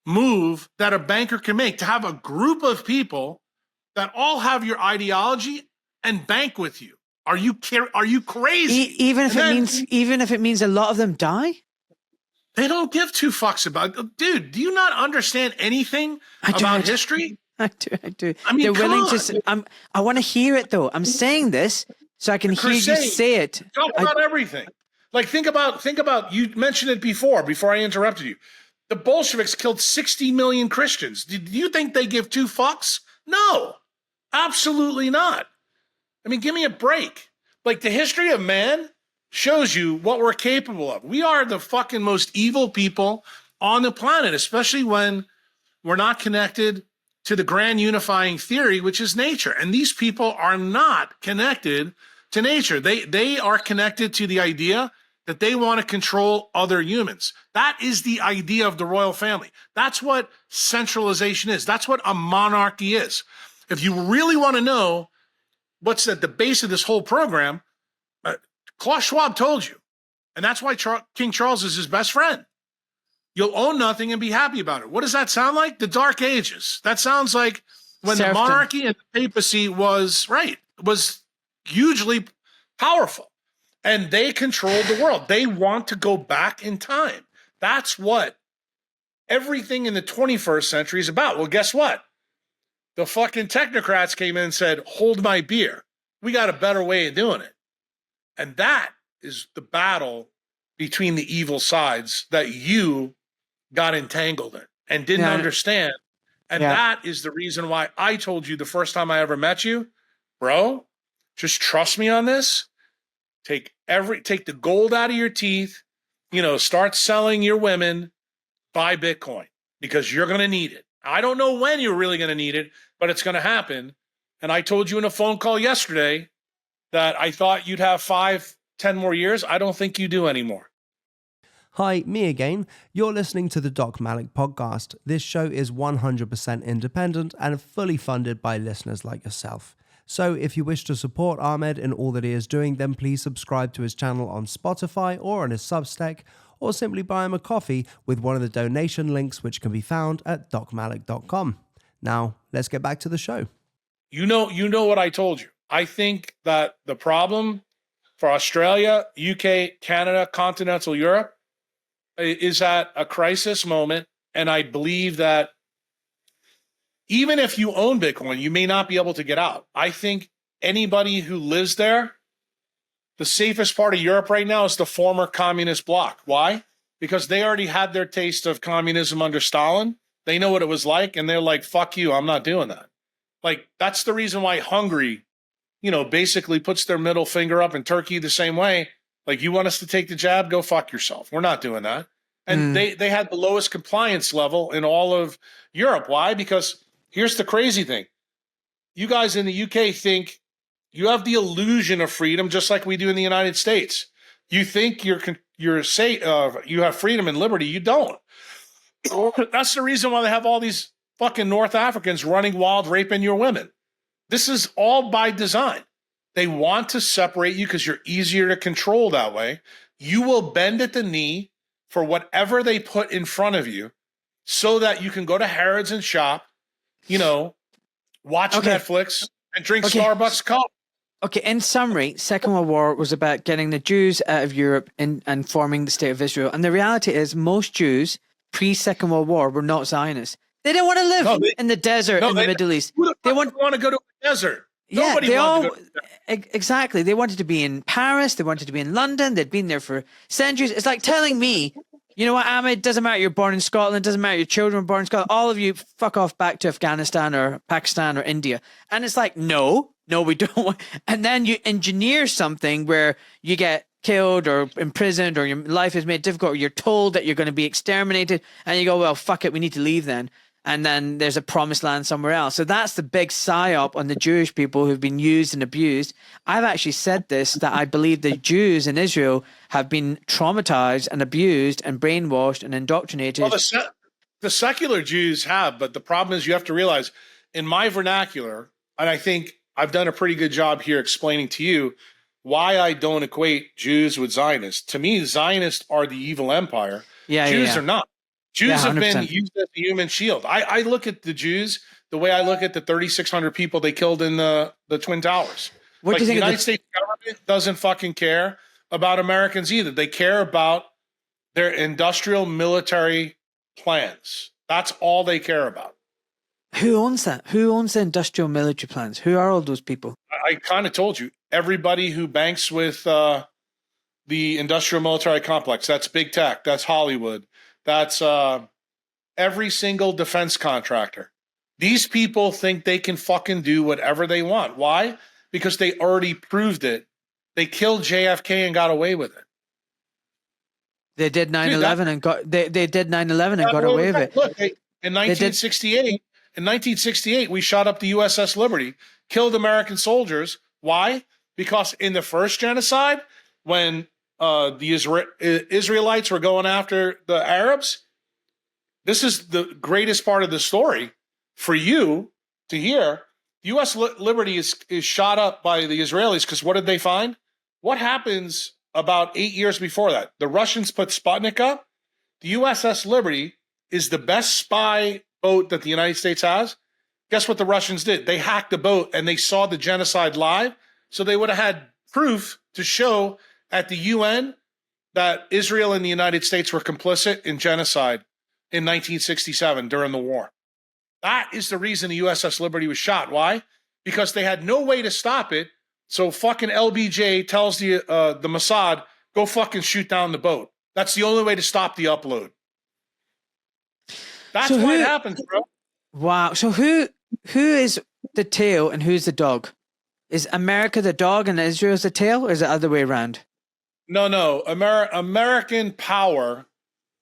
[SPEAKER 1] move that a banker can make, to have a group of people that all have your ideology and bank with you. Are you crazy?
[SPEAKER 3] Even if it means a lot of them die?
[SPEAKER 1] They don't give two fucks about it. Dude, do you not understand anything about history?
[SPEAKER 3] I do.
[SPEAKER 1] I mean,
[SPEAKER 3] they're willing
[SPEAKER 1] on.
[SPEAKER 3] to. I want to hear it though. I'm saying this so I can hear you say it.
[SPEAKER 1] Talk about everything. Like think about. You mentioned it before I interrupted you. The Bolsheviks killed 60 million Christians. Do you think they give two fucks? No, absolutely not. I mean, give me a break. Like, the history of man shows you what we're capable of. We are the fucking most evil people on the planet, especially when we're not connected to the grand unifying theory, which is nature. And these people are not connected to nature. They are connected to the idea that they want to control other humans. That is the idea of the royal family. That's what centralization is. That's what a monarchy is. If you really want to know what's at the base of this whole program, Klaus Schwab told you. And that's why King Charles is his best friend. You'll own nothing and be happy about it. What does that sound like? The Dark Ages. That sounds like when the monarchy and the papacy was hugely powerful. And they controlled the world. They want to go back in time. That's what everything in the 21st century is about. Well, guess what? The fucking technocrats came in and said, hold my beer. We got a better way of doing it. And that is the battle between the evil sides that you got entangled in and didn't understand. And that is the reason why I told you the first time I ever met you, bro, just trust me on this. Take the gold out of your teeth, start selling your women, buy Bitcoin, because you're going to need it. I don't know when you're really going to need it, but it's going to happen. And I told you in a phone call yesterday that I thought you'd have 5-10 more years. I don't think you do anymore.
[SPEAKER 2] Hi, me again. You're listening to the Doc Malik podcast. This show is 100% independent and fully funded by listeners like yourself. So if you wish to support Ahmed in all that he is doing, then please subscribe to his channel on Spotify or on his Substack, or simply buy him a coffee with one of the donation links, which can be found at docmalik.com. Now, let's get back to the show.
[SPEAKER 1] You know what I told you. I think that the problem for Australia, UK, Canada, continental Europe is at a crisis moment. And I believe that even if you own Bitcoin, you may not be able to get out. I think anybody who lives there, the safest part of Europe right now is the former communist bloc. Why? Because they already had their taste of communism under Stalin, They know what it was like, and they're like, fuck you, I'm not doing that. Like, that's the reason why Hungary, basically puts their middle finger up, and Turkey the same way. Like, you want us to take the jab? Go fuck yourself. We're not doing that. And they had the lowest compliance level in all of Europe. Why? Because here's the crazy thing. You guys in the UK think you have the illusion of freedom, just like we do in the United States. You think you have freedom and liberty. You don't. That's the reason why they have all these fucking North Africans running wild, raping your women. This is all by design. They want to separate you because you're easier to control that way. You will bend at the knee for whatever they put in front of you so that you can go to Harrods and shop, watch Netflix and drink Starbucks coffee.
[SPEAKER 3] Okay, in summary, Second World War was about getting the Jews out of Europe and forming the State of Israel. And the reality is most Jews pre-Second World War were not Zionists. They didn't want to live in the desert in the Middle East.
[SPEAKER 1] They want to go to the desert. Nobody wanted to go to the desert.
[SPEAKER 3] Exactly. They wanted to be in Paris. They wanted to be in London. They'd been there for centuries. It's like telling me, you know what, Ahmed, doesn't matter you're born in Scotland, doesn't matter your children were born in Scotland, all of you fuck off back to Afghanistan or Pakistan or India. And it's like, no, we don't want. And then you engineer something where you get killed or imprisoned or your life is made difficult or you're told that you're going to be exterminated and you go, well, fuck it, we need to leave then. And then there's a promised land somewhere else. So that's the big psyop on the Jewish people who've been used and abused. I've actually said this, that I believe the Jews in Israel have been traumatized and abused and brainwashed and indoctrinated.
[SPEAKER 1] Well, the secular Jews have, but the problem is you have to realize in my vernacular, and I think I've done a pretty good job here explaining to you why I don't equate Jews with Zionists. To me, Zionists are the evil empire. Jews are not. Jews have been used as a human shield. I look at the Jews the way I look at the 3,600 people they killed in the Twin Towers.
[SPEAKER 3] What do you think?
[SPEAKER 1] The United States government doesn't fucking care about Americans either. They care about their industrial military plans. That's all they care about.
[SPEAKER 3] Who owns that? Who owns the industrial military plans? Who are all those people?
[SPEAKER 1] I kind of told you. Everybody who banks with the industrial military complex. That's big tech. That's Hollywood. That's every single defense contractor. These people think they can fucking do whatever they want. Why? Because they already proved it. They killed JFK and got away with it.
[SPEAKER 3] They did 9/11 and got they did 9/11 and got away with it.
[SPEAKER 1] Look, in 1968, we shot up the USS Liberty, killed American soldiers. Why? Because in the first genocide, when the Israelites were going after the Arabs, this is the greatest part of the story for you to hear. U.S. Liberty is shot up by the Israelis because what did they find? What happens about 8 years before that? The Russians put Sputnik up. The USS Liberty is the best spy boat that the United States has. Guess what the Russians did? They hacked the boat and they saw the genocide live. So they would have had proof to show at the UN that Israel and the United States were complicit in genocide in 1967 during the war. That is the reason the USS Liberty was shot. Why? Because they had no way to stop it. So fucking LBJ tells the Mossad, go fucking shoot down the boat. That's the only way to stop the upload. That's why it happens, bro.
[SPEAKER 3] Wow. So who is the tail and who's the dog? Is America the dog and Israel's the tail, or is it the other way around?
[SPEAKER 1] No. American power,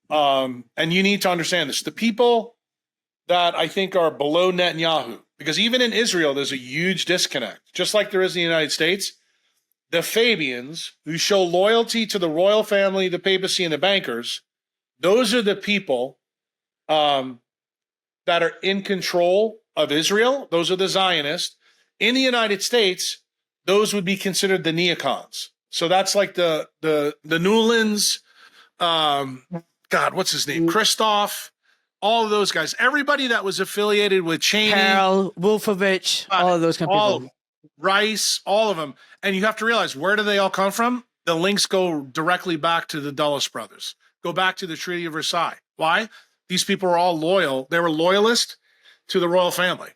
[SPEAKER 1] and you need to understand this. The people that I think are below Netanyahu, because even in Israel, there's a huge disconnect, just like there is in the United States. The Fabians, who show loyalty to the royal family, the papacy, and the bankers, those are the people that are in control of Israel. Those are the Zionists. In the United States, those would be considered the neocons. So that's like the Newlands, God, what's his name? Christoph, all of those guys. Everybody that was affiliated with Cheney.
[SPEAKER 3] Carl, Wolfowitz, all of those kind of people.
[SPEAKER 1] Rice, all of them. And you have to realize, where do they all come from? The links go directly back to the Dulles brothers. Go back to the Treaty of Versailles. Why? These people were all loyal. They were loyalist to the royal family.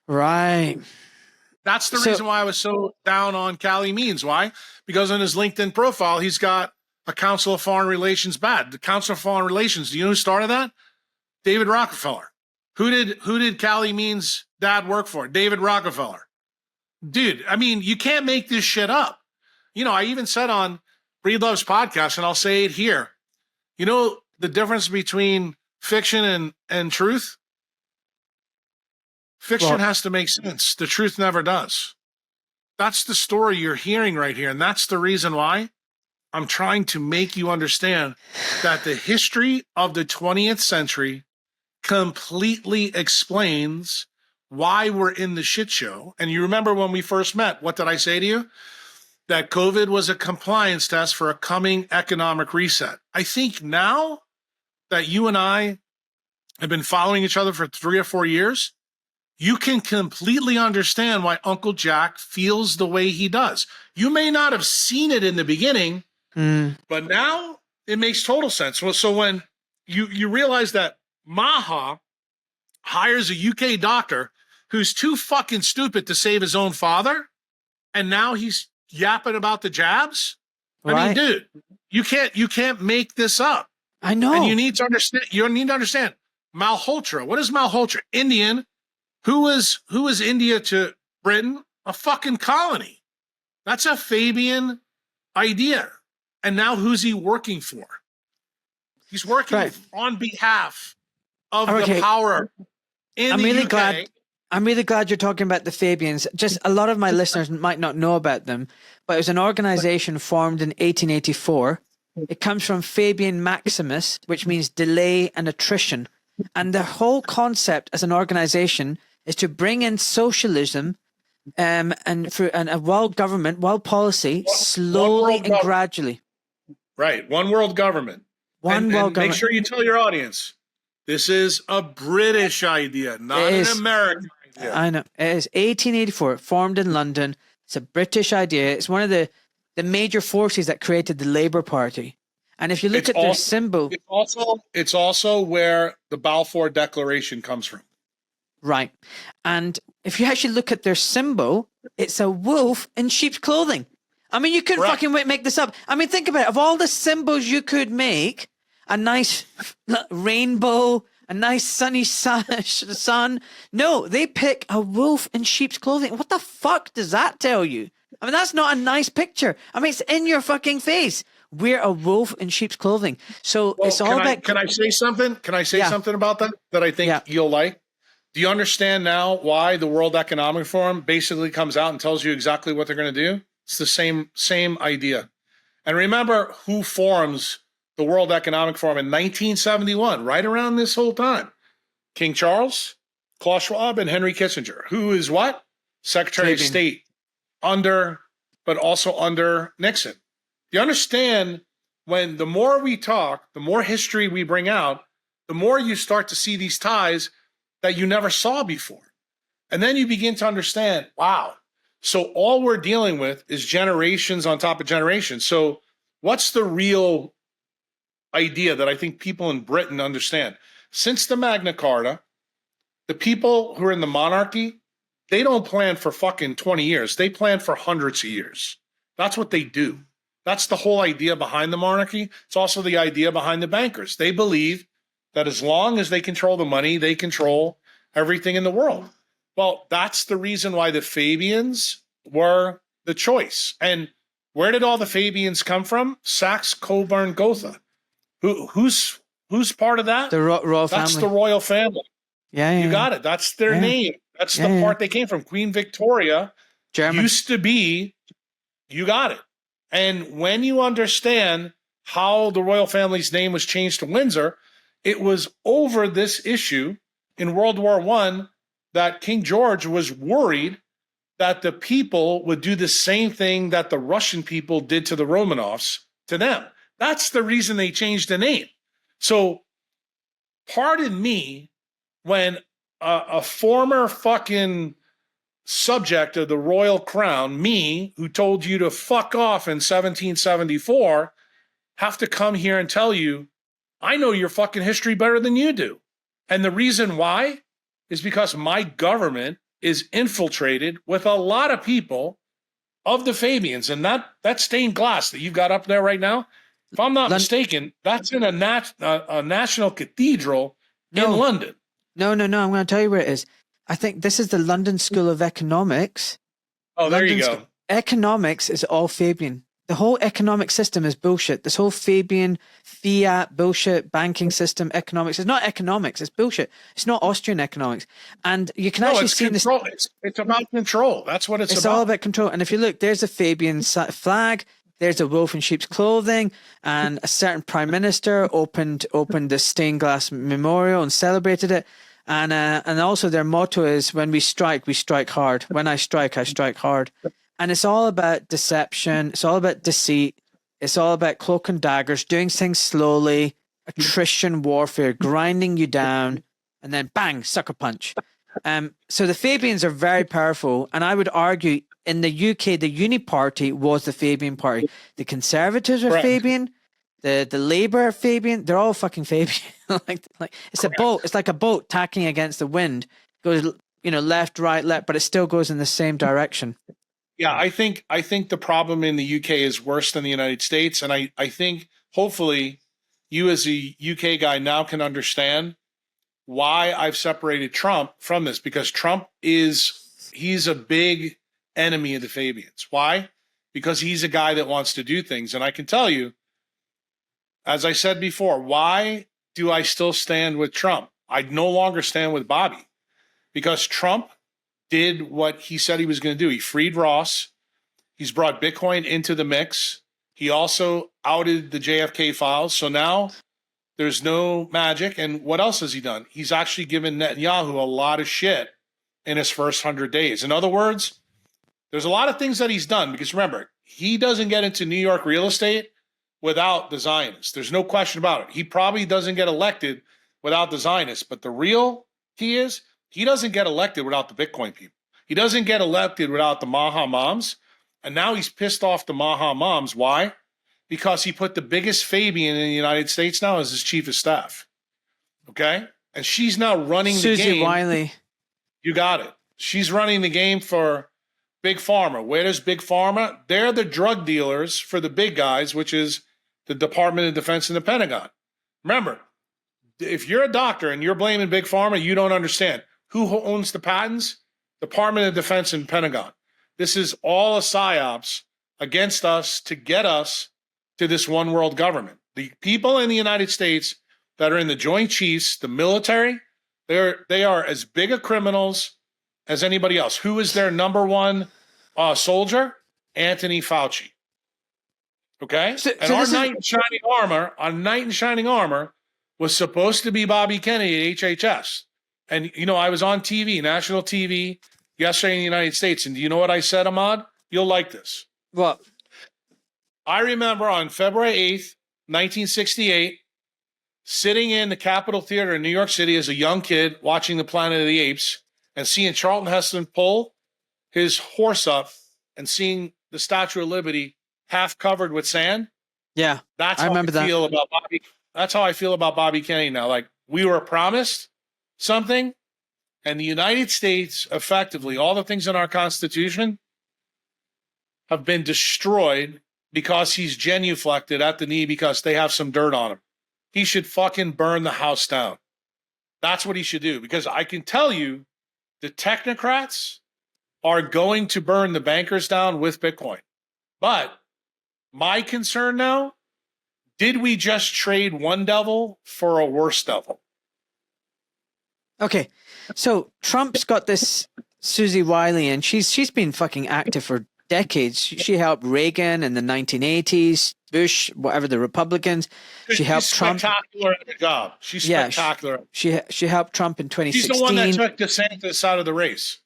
[SPEAKER 3] Right.
[SPEAKER 1] That's the reason why I was so down on Cali Means. Why? Because on his LinkedIn profile, he's got a Council of Foreign Relations bad. The Council of Foreign Relations, do you know who started that? David Rockefeller. Who did Callie Means' dad work for? David Rockefeller. Dude, I mean, you can't make this shit up. You know, I even said on Breed Love's podcast, and I'll say it here. You know the difference between fiction and truth? Fiction has to make sense. The truth never does. That's the story you're hearing right here. And that's the reason why I'm trying to make you understand that the history of the 20th century completely explains why we're in the shit show. And you remember when we first met, what did I say to you? That COVID was a compliance test for a coming economic reset. I think now that you and I have been following each other for 3 or 4 years, you can completely understand why Uncle Jack feels the way he does. You may not have seen it in the beginning, but now it makes total sense. Well, so when you realize that Maha hires a UK doctor who's too fucking stupid to save his own father, and now he's yapping about the jabs. Right. I mean, dude, you can't make this up.
[SPEAKER 3] I know.
[SPEAKER 1] And you need to understand Malhotra. What is Malhotra? Indian. Who is India to Britain? A fucking colony. That's a Fabian idea. And now who's he working for? He's working on behalf of the power in the UK.
[SPEAKER 3] I'm really glad you're talking about the Fabians. Just a lot of my listeners might not know about them, but it was an organization formed in 1884. It comes from Fabian Maximus, which means delay and attrition. And the whole concept as an organization is to bring in socialism and a world government, world policy, slowly and gradually.
[SPEAKER 1] Right. One world government.
[SPEAKER 3] One world government.
[SPEAKER 1] Make sure you tell your audience, this is a British idea, not an American idea.
[SPEAKER 3] I know. It is 1884, formed in London. It's a British idea. It's one of the major forces that created the Labour Party. And if you look at their symbol... It's also where the Balfour Declaration comes from. Right. And if you actually look at their symbol, it's a wolf in sheep's clothing. I mean, you couldn't fucking make this up. I mean, think about it. Of all the symbols you could make, a nice rainbow, a nice sunny sun. No, they pick a wolf in sheep's clothing. What the fuck does that tell you? I mean, that's not a nice picture. I mean, it's in your fucking face. We're a wolf in sheep's clothing. So it's all that.
[SPEAKER 1] Can I say something? Can I say something about that I think you'll like? Do you understand now why the World Economic Forum basically comes out and tells you exactly what they're going to do? It's the same idea. And remember who forms the World Economic Forum in 1971, right around this whole time. King Charles, Klaus Schwab, and Henry Kissinger. Who is what? Secretary of State but also under Nixon. Do you understand when the more we talk, the more history we bring out, the more you start to see these ties that you never saw before. And then you begin to understand, wow, so all we're dealing with is generations on top of generations. So what's the real idea that I think people in Britain understand? Since the Magna Carta, the people who are in the monarchy, they don't plan for fucking 20 years. They plan for hundreds of years. That's what they do. That's the whole idea behind the monarchy. It's also the idea behind the bankers. They believe that as long as they control the money, they control everything in the world. Well, that's the reason why the Fabians were the choice. And where did all the Fabians come from? Saxe, Coburn, Gotha. Who's part of that?
[SPEAKER 3] The royal family.
[SPEAKER 1] That's the royal family.
[SPEAKER 3] Yeah.
[SPEAKER 1] You got it. That's their name. That's the part they came from. Queen Victoria used to be, you got it. And when you understand how the royal family's name was changed to Windsor, it was over this issue in World War I that King George was worried that the people would do the same thing that the Russian people did to the Romanovs to them. That's the reason they changed the name. So pardon me when a former fucking subject of the royal crown, me, who told you to fuck off in 1774, have to come here and tell you, I know your fucking history better than you do. And the reason why is because my government is infiltrated with a lot of people of the Fabians. And that stained glass that you've got up there right now, If I'm not mistaken, that's in a national cathedral in London.
[SPEAKER 3] No. I'm going to tell you where it is. I think this is the London School of Economics.
[SPEAKER 1] Oh, there you go.
[SPEAKER 3] Economics is all Fabian. The whole economic system is bullshit. This whole Fabian, fiat, bullshit, banking system, economics. It's not economics. It's bullshit. It's not Austrian economics. And you can actually see this.
[SPEAKER 1] It's about control. That's what it's about.
[SPEAKER 3] It's all about control. And if you look, there's a Fabian flag. There's a wolf in sheep's clothing, and a certain prime minister opened the stained glass memorial and celebrated it. And also their motto is, when we strike hard. When I strike hard. And it's all about deception. It's all about deceit. It's all about cloak and daggers, doing things slowly, attrition warfare, grinding you down, and then bang, sucker punch. So the Fabians are very powerful. And I would argue in the UK, the Uni Party was the Fabian party. The Conservatives are Fabian. The Labour are Fabian. They're all fucking Fabian. like it's a boat. It's like a boat tacking against the wind. Goes, left, right, left, but it still goes in the same direction.
[SPEAKER 1] Yeah, I think the problem in the UK is worse than the United States. And I think hopefully you as a UK guy now can understand why I've separated Trump from this, because he's a big enemy of the Fabians. Why? Because he's a guy that wants to do things. And I can tell you, as I said before, why do I still stand with Trump? I no longer stand with Bobby, because Trump did what he said he was going to do. He freed Ross. He's brought Bitcoin into the mix. He also outed the JFK files. So now there's no magic. And what else has he done? He's actually given Netanyahu a lot of shit in his first 100 days. In other words, there's a lot of things that he's done, because remember, he doesn't get into New York real estate without the Zionists. There's no question about it. He probably doesn't get elected without the Zionists. But the real key is, he doesn't get elected without the Bitcoin people. He doesn't get elected without the Maha moms. And now he's pissed off the Maha moms. Why? Because he put the biggest Fabian in the United States now as his chief of staff. Okay? And she's now running the game.
[SPEAKER 3] Susie Wiley.
[SPEAKER 1] You got it. She's running the game for Big Pharma. Where does Big Pharma? They're the drug dealers for the big guys, which is the Department of Defense and the Pentagon. Remember, if you're a doctor and you're blaming Big Pharma, you don't understand. Who owns the patents? Department of Defense and Pentagon. This is all a psyops against us to get us to this one world government. The people in the United States that are in the Joint Chiefs, the military, they are as big a criminals as anybody else. Who is their number one soldier? Anthony Fauci. Okay? Our knight in shining armor was supposed to be Bobby Kennedy at HHS. And, I was on TV, national TV, yesterday in the United States. And do you know what I said, Ahmad? You'll like this.
[SPEAKER 3] What?
[SPEAKER 1] I remember on February 8th, 1968, sitting in the Capitol Theater in New York City as a young kid watching the Planet of the Apes and seeing Charlton Heston pull his horse up and seeing the Statue of Liberty half covered with sand.
[SPEAKER 3] Yeah,
[SPEAKER 1] that's how I feel about Bobby. That's how I feel about Bobby Kennedy now. Like, we were promised something, and the United States, effectively, all the things in our Constitution have been destroyed because he's genuflected at the knee because they have some dirt on him. He should fucking burn the house down. That's what he should do, because I can tell you the technocrats are going to burn the bankers down with Bitcoin. But my concern now, did we just trade one devil for a worse devil?
[SPEAKER 3] Okay, so Trump's got this Susie Wiley, and she's been fucking active for decades. She helped Reagan in the 1980s, Bush, whatever, the Republicans. She helped Trump.
[SPEAKER 1] Spectacular at the job. She's spectacular.
[SPEAKER 3] She helped Trump in 2016.
[SPEAKER 1] She's the one that took DeSantis out of the race.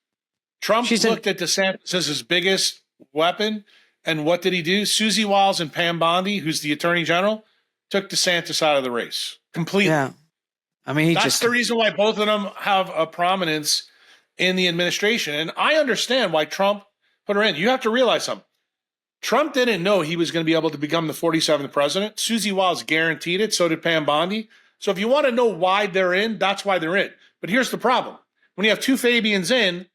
[SPEAKER 1] Trump looked at DeSantis as his biggest weapon, and what did he do? Susie Wiles and Pam Bondi, who's the attorney general, took DeSantis out of the race completely.
[SPEAKER 3] Yeah. I mean,
[SPEAKER 1] that's the reason why both of them have a prominence in the administration. And I understand why Trump put her in. You have to realize something. Trump didn't know he was going to be able to become the 47th president. Susie Wiles guaranteed it. So did Pam Bondi. So if you want to know why they're in, that's why they're in. But here's the problem. When you have two Fabians in,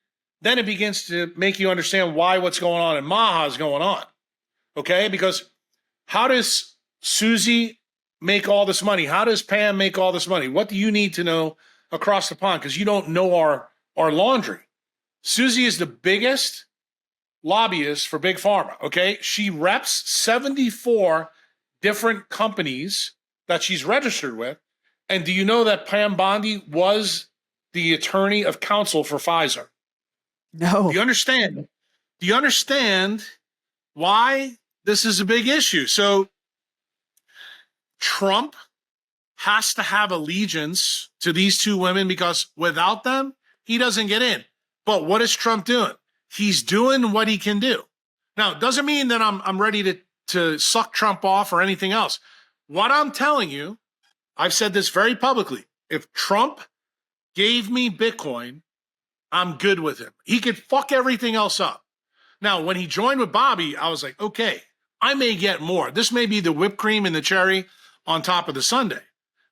[SPEAKER 1] then it begins to make you understand why what's going on in Maha is going on. Okay? Because how does Susie make all this money? How does Pam make all this money? What do you need to know across the pond? Because you don't know our laundry. Susie is the biggest lobbyist for Big Pharma, okay? She reps 74 different companies that she's registered with. And do you know that Pam Bondi was the attorney of counsel for Pfizer?
[SPEAKER 3] No.
[SPEAKER 1] Do you understand? Do you understand why this is a big issue? So Trump has to have allegiance to these two women because without them, he doesn't get in. But what is Trump doing? He's doing what he can do. Now, it doesn't mean that I'm ready to suck Trump off or anything else. What I'm telling you, I've said this very publicly. If Trump gave me Bitcoin, I'm good with him. He could fuck everything else up. Now, when he joined with Bobby, I was like, okay, I may get more. This may be the whipped cream and the cherry on top of the sundae.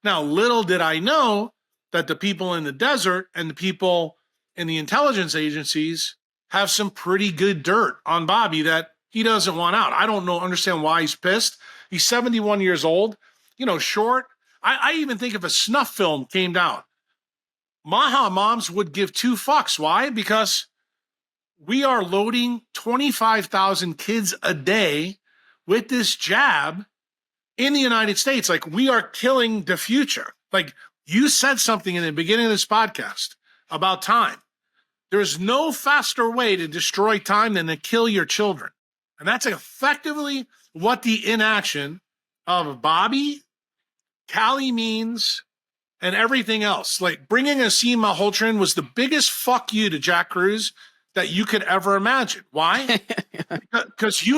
[SPEAKER 1] Now, little did I know that the people in the desert and the people in the intelligence agencies have some pretty good dirt on Bobby that he doesn't want out. I don't understand why he's pissed. He's 71 years old, short. I even think if a snuff film came out, Maha moms would give two fucks. Why? Because we are loading 25,000 kids a day with this jab in the United States. Like, we are killing the future. Like, you said something in the beginning of this podcast about time. There's no faster way to destroy time than to kill your children. And that's effectively what the inaction of Bobby, Callie Means, and everything else. Like, bringing Asim Malhotra was the biggest fuck you to Jack Kruse that you could ever imagine. Why? Because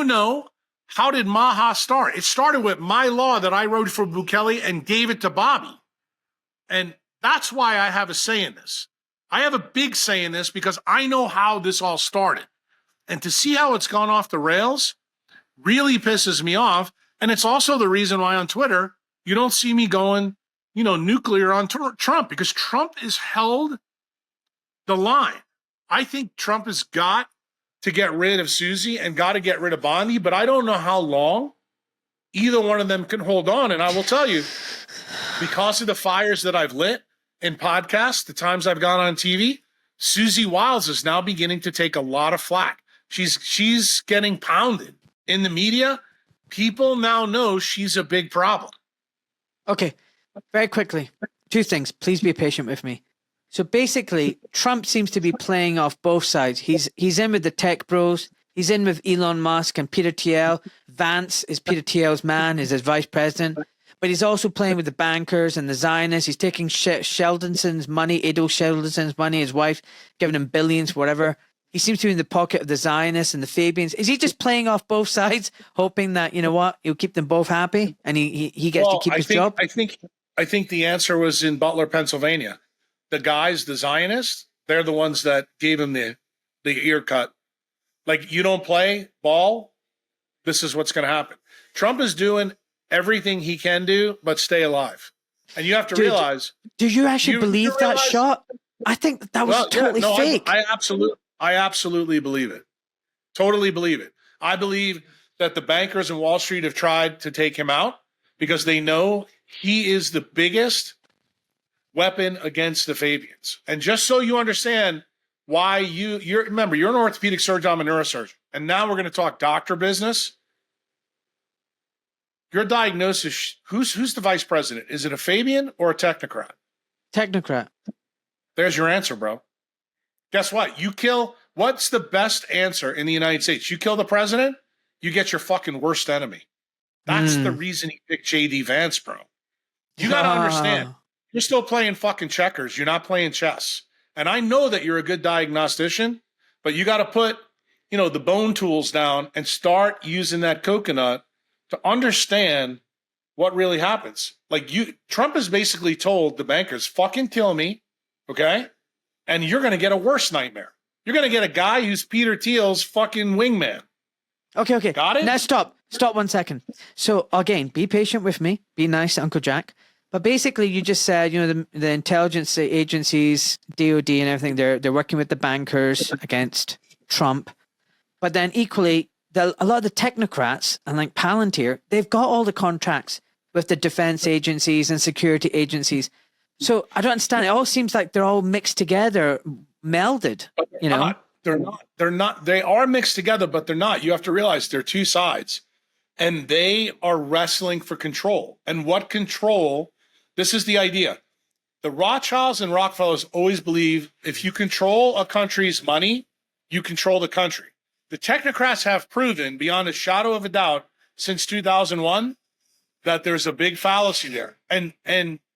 [SPEAKER 1] how did Maha start? It started with my law that I wrote for Bukele and gave it to Bobby. And that's why I have a say in this. I have a big say in this because I know how this all started. And to see how it's gone off the rails really pisses me off. And it's also the reason why on Twitter, you don't see me going, nuclear on Trump, because Trump has held the line. I think Trump has got to get rid of Susie and got to get rid of Bondi, but I don't know how long either one of them can hold on. And I will tell you, because of the fires that I've lit in podcasts, the times I've gone on TV, Susie Wiles is now beginning to take a lot of flack. She's getting pounded in the media. People now know she's a big problem.
[SPEAKER 3] Okay, very quickly. Two things. Please be patient with me. So basically, Trump seems to be playing off both sides. He's in with the tech bros. He's in with Elon Musk and Peter Thiel. Vance is Peter Thiel's man, is his vice president. But he's also playing with the bankers and the Zionists. He's taking Sheldonson's money, Adolf Sheldonson's money, his wife, giving him billions, whatever. He seems to be in the pocket of the Zionists and the Fabians. Is he just playing off both sides, hoping that, he'll keep them both happy and he gets to keep his job?
[SPEAKER 1] I think the answer was in Butler, Pennsylvania. The guys, the Zionists, they're the ones that gave him the ear cut. Like, you don't play ball, this is what's going to happen. Trump is doing everything he can do, but stay alive. And you have to realize. Do
[SPEAKER 3] you actually believe that shot? I think that was totally fake.
[SPEAKER 1] I absolutely believe it. Totally believe it. I believe that the bankers in Wall Street have tried to take him out because they know he is the biggest weapon against the Fabians. And just so you understand why remember, you're an orthopedic surgeon, I'm a neurosurgeon. And now we're going to talk doctor business. Your diagnosis, who's the vice president? Is it a Fabian or a technocrat?
[SPEAKER 3] Technocrat.
[SPEAKER 1] There's your answer, bro. Guess what? What's the best answer in the United States? You kill the president, you get your fucking worst enemy. That's the reason he picked J.D. Vance, bro. You got to understand. You're still playing fucking checkers. You're not playing chess. And I know that you're a good diagnostician, but you got to put, the bone tools down and start using that coconut to understand what really happens. Like, Trump has basically told the bankers, fucking kill me, okay? And you're going to get a worse nightmare. You're going to get a guy who's Peter Thiel's fucking wingman.
[SPEAKER 3] Okay.
[SPEAKER 1] Got it?
[SPEAKER 3] Now stop 1 second. So again, be patient with me. Be nice, Uncle Jack. But basically, you just said, the intelligence agencies, DOD and everything, they're working with the bankers against Trump. But then equally, a lot of the technocrats and like Palantir, they've got all the contracts with the defense agencies and security agencies. So I don't understand. It all seems like they're all mixed together, melded, you know?
[SPEAKER 1] They're not. They are mixed together, but they're not. You have to realize they're two sides, and they are wrestling for control. And what control? This is the idea. The Rothschilds and Rockefellers always believe if you control a country's money, you control the country. The technocrats have proven beyond a shadow of a doubt since 2001 that there's a big fallacy there. And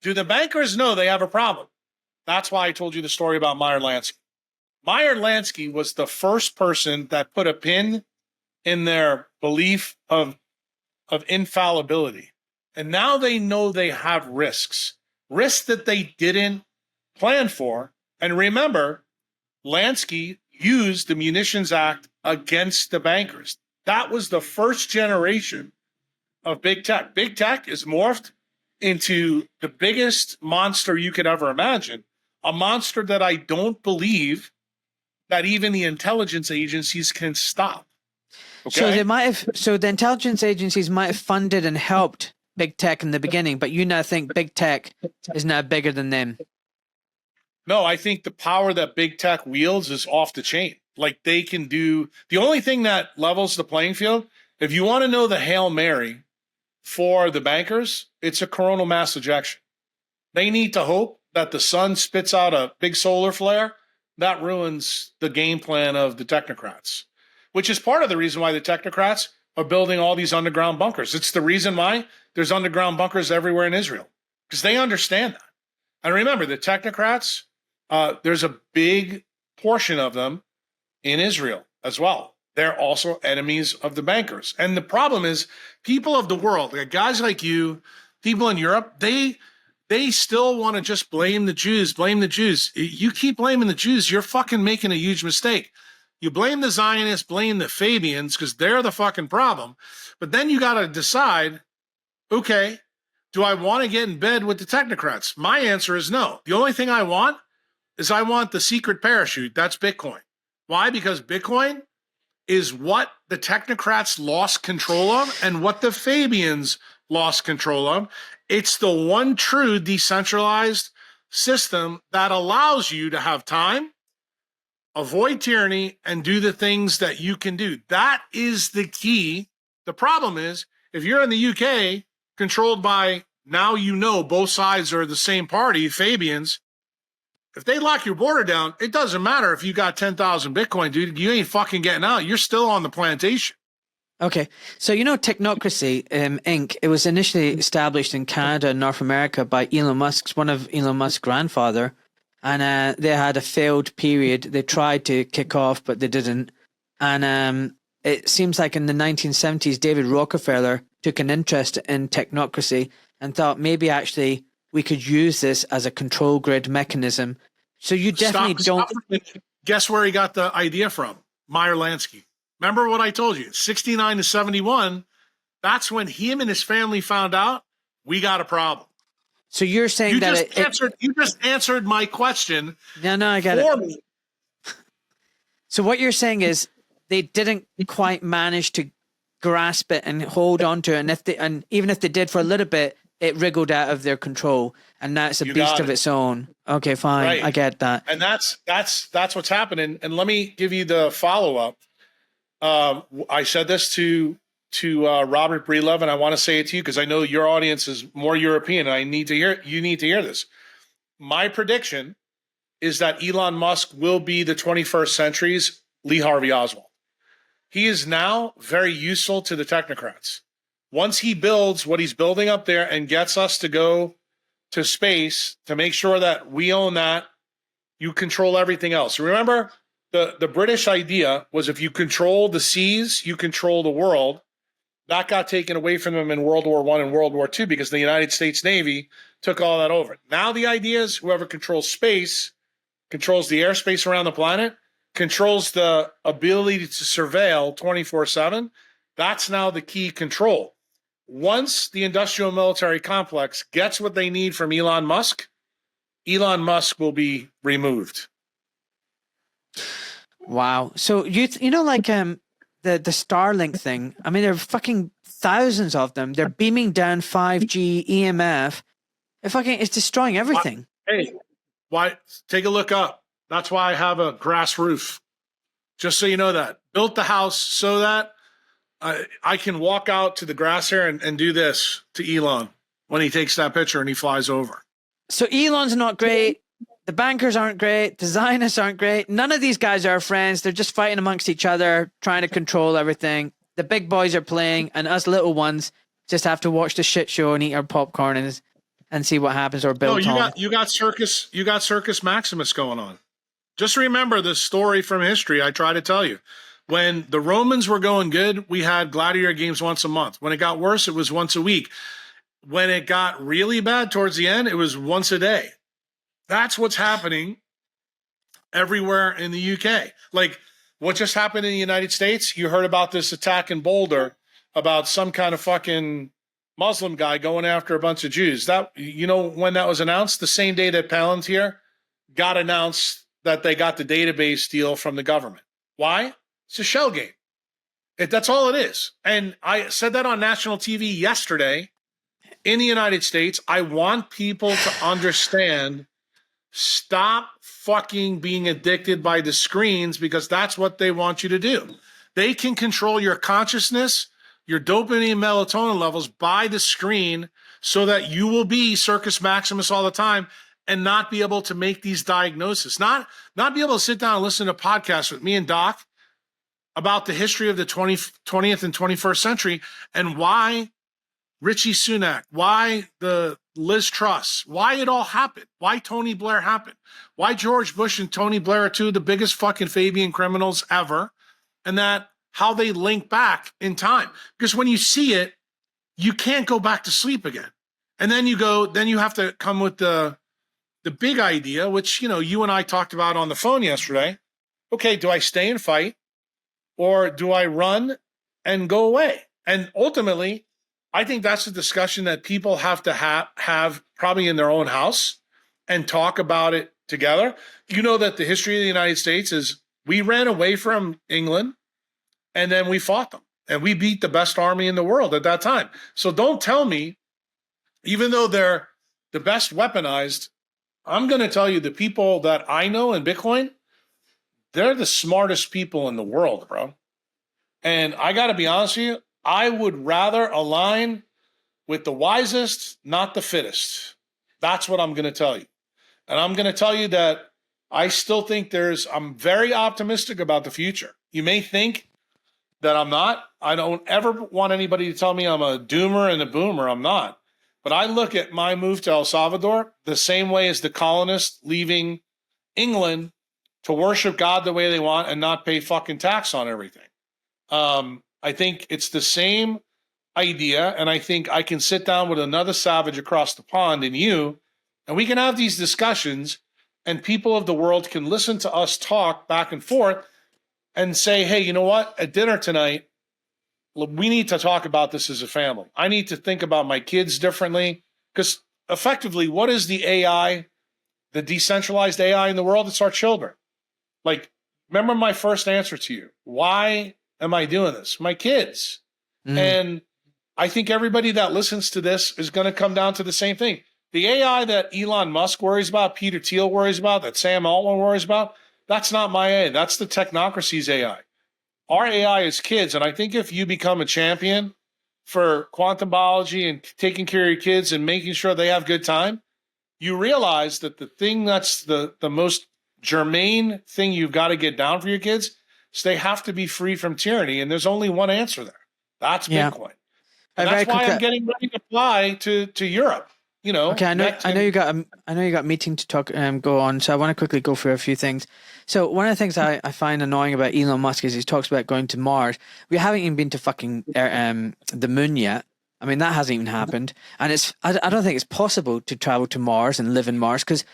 [SPEAKER 1] do the bankers know they have a problem? That's why I told you the story about Meyer Lansky. Meyer Lansky was the first person that put a pin in their belief of infallibility. And now they know they have risks that they didn't plan for. And remember, Lansky used the Munitions Act against the bankers. That was the first generation of big tech. Big tech is morphed into the biggest monster you could ever imagine, a monster that I don't believe that even the intelligence agencies can stop. Okay?
[SPEAKER 3] So the intelligence agencies might have funded and helped big tech in the beginning, but you now think big tech is now bigger than them.
[SPEAKER 1] No, I think the power that big tech wields is off the chain. Like they can do the only thing that levels the playing field. If you want to know the Hail Mary for the bankers, it's a coronal mass ejection. They need to hope that the sun spits out a big solar flare. That ruins the game plan of the technocrats, which is part of the reason why the technocrats are building all these underground bunkers. It's the reason why there's underground bunkers everywhere in Israel, because they understand that. And remember, the technocrats, there's a big portion of them in Israel as well. They're also enemies of the bankers. And the problem is people of the world, like guys like you, people in Europe, they still want to just blame the Jews. You keep blaming the Jews, you're fucking making a huge mistake. You blame the Zionists, blame the Fabians, because they're the fucking problem. But then you got to decide, okay, do I want to get in bed with the technocrats? My answer is no. The only thing I want is I want the secret parachute. That's Bitcoin. Why? Because Bitcoin is what the technocrats lost control of and what the Fabians lost control of. It's the one true decentralized system that allows you to have time, avoid tyranny, and do the things that you can do. That is the key. The problem is, if you're in the UK, controlled by, now you know both sides are the same party, Fabians, if they lock your border down, it doesn't matter if you got 10,000 Bitcoin, dude. You ain't fucking getting out. You're still on the plantation.
[SPEAKER 3] Okay. So, Technocracy, Inc., it was initially established in Canada and North America by Elon Musk's, one of Elon Musk's grandfather. And they had a failed period. They tried to kick off, but they didn't. And it seems like in the 1970s, David Rockefeller took an interest in technocracy and thought maybe actually we could use this as a control grid mechanism. So you definitely don't.
[SPEAKER 1] Guess where he got the idea from? Meyer Lansky. Remember what I told you? 69 to 71. That's when him and his family found out we got a problem.
[SPEAKER 3] So you're saying
[SPEAKER 1] you just answered my question.
[SPEAKER 3] No, I got it. So what you're saying is they didn't quite manage to grasp it and hold on to it, and even if they did for a little bit, it wriggled out of their control, and that's a beast of its own. Okay, fine, right. I get that.
[SPEAKER 1] And that's what's happening. And let me give you the follow up. I said this to Robert Breedlove, and I want to say it to you because I know your audience is more European, and you need to hear this. My prediction is that Elon Musk will be the 21st century's Lee Harvey Oswald. He is now very useful to the technocrats. Once he builds what he's building up there and gets us to go to space to make sure that we own that, you control everything else. Remember, the British idea was if you control the seas, you control the world. That got taken away from them in World War I and World War II because the United States Navy took all that over. Now the idea is whoever controls space, controls the airspace around the planet, controls the ability to surveil 24/7. That's now the key control. Once the industrial military complex gets what they need from Elon Musk will be removed.
[SPEAKER 3] Wow. So the Starlink thing. I mean, there are fucking thousands of them. They're beaming down 5G EMF. It's destroying everything.
[SPEAKER 1] Hey, why? Take a look up. That's why I have a grass roof. Just so you know that. Built the house so that I can walk out to the grass here and do this to Elon when he takes that picture and he flies over.
[SPEAKER 3] So Elon's not great. The bankers aren't great. The Zionists aren't great. None of these guys are friends. They're just fighting amongst each other, trying to control everything. The big boys are playing, and us little ones just have to watch the shit show and eat our popcorn and see what happens or build.
[SPEAKER 1] No, you got Circus Maximus going on. Just remember the story from history I try to tell you. When the Romans were going good, we had gladiator games once a month. When it got worse, it was once a week. When it got really bad towards the end, it was once a day. That's what's happening everywhere in the UK. Like what just happened in the United States, you heard about this attack in Boulder about some kind of fucking Muslim guy going after a bunch of Jews. That, you know, when that was announced, the same day that Palantir got announced that they got the database deal from the government. Why? It's a shell game. That's all it is. And I said that on national TV yesterday in the United States. I want people to understand, stop fucking being addicted by the screens, because that's what they want you to do. They can control your consciousness, your dopamine and melatonin levels by the screen so that you will be Circus Maximus all the time and not be able to make these diagnoses, not be able to sit down and listen to podcasts with me and Doc about the history of the 20th and 21st century and why Richie Sunak, why the Liz Truss, why it all happened, why Tony Blair happened, why George Bush and Tony Blair are two of the biggest fucking Fabian criminals ever, and that how they link back in time. Because when you see it, you can't go back to sleep again. And then you have to come with the big idea, which, you know, you and I talked about on the phone yesterday. Okay, do I stay and fight, or do I run and go away? And ultimately, I think that's a discussion that people have to have probably in their own house and talk about it together. You know that the history of the United States is we ran away from England and then we fought them and we beat the best army in the world at that time. So don't tell me, even though they're the best weaponized, I'm going to tell you the people that I know in Bitcoin, they're the smartest people in the world, bro. And I got to be honest with you, I would rather align with the wisest, not the fittest. That's what I'm going to tell you. And I'm going to tell you that I still think I'm very optimistic about the future. You may think that I'm not. I don't ever want anybody to tell me I'm a doomer and a boomer. I'm not. But I look at my move to El Salvador the same way as the colonists leaving England to worship God the way they want and not pay fucking tax on everything. I think it's the same idea, and I think I can sit down with another savage across the pond and you, and we can have these discussions, and people of the world can listen to us talk back and forth and say, hey, you know what? At dinner tonight, we need to talk about this as a family. I need to think about my kids differently, because effectively, what is the AI, the decentralized AI in the world? It's our children. Like, remember my first answer to you. Why am I doing this? My kids. And I think everybody that listens to this is going to come down to the same thing. The AI that Elon Musk worries about, Peter Thiel worries about, that Sam Altman worries about, that's not my AI. That's the technocracy's AI. Our AI is kids. And I think if you become a champion for quantum biology and taking care of your kids and making sure they have good time, you realize that the thing that's the most germane thing you've got to get down for your kids is they have to be free from tyranny. And there's only one answer there. That's Bitcoin. And that's why I'm getting ready to fly to Europe. You know.
[SPEAKER 3] Okay, I know you got a meeting to talk go on, so I want to quickly go through a few things. So one of the things I find annoying about Elon Musk is he talks about going to Mars. We haven't even been to fucking the moon yet. I mean, that hasn't even happened, and I don't think it's possible to travel to Mars and live in Mars, because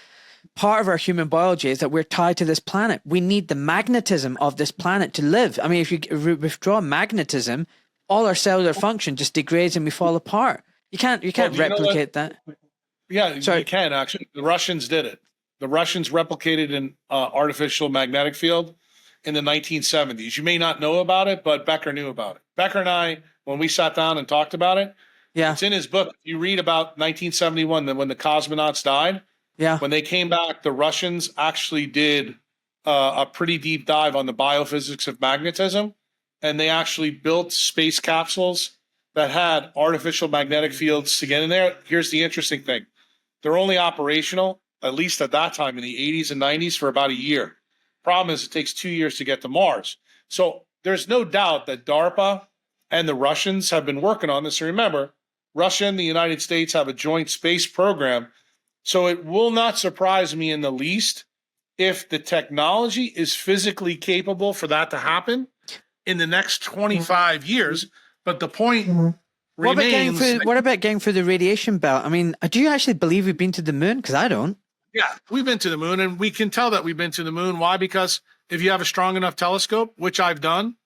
[SPEAKER 3] part of our human biology is that we're tied to this planet. We need the magnetism of this planet to live. I mean, if you withdraw magnetism, all our cellular function just degrades and we fall apart. You can't replicate that.
[SPEAKER 1] Yeah, sorry. You can actually. The Russians did it. The Russians replicated an artificial magnetic field, in the 1970s. You may not know about it, but Becker knew about it. Becker and I, when we sat down and talked about it,
[SPEAKER 3] Yeah.
[SPEAKER 1] it's in his book. You read about 1971, when the cosmonauts died.
[SPEAKER 3] Yeah.
[SPEAKER 1] When they came back, the Russians actually did a pretty deep dive on the biophysics of magnetism, and they actually built space capsules that had artificial magnetic fields to get in there. Here's the interesting thing. They're only operational, at least at that time in the 80s and 90s, for about a year. Problem is, it takes 2 years to get to Mars. So there's no doubt that DARPA and the Russians have been working on this. And remember, Russia and the United States have a joint space program. So it will not surprise me in the least if the technology is physically capable for that to happen in the next 25 years. But the point remains.
[SPEAKER 3] What about getting through the radiation belt? I mean, do you actually believe we've been to the moon? Because I don't.
[SPEAKER 1] Yeah, we've been to the moon, and we can tell that we've been to the moon. Why? Because if you have a strong enough telescope, which I've done,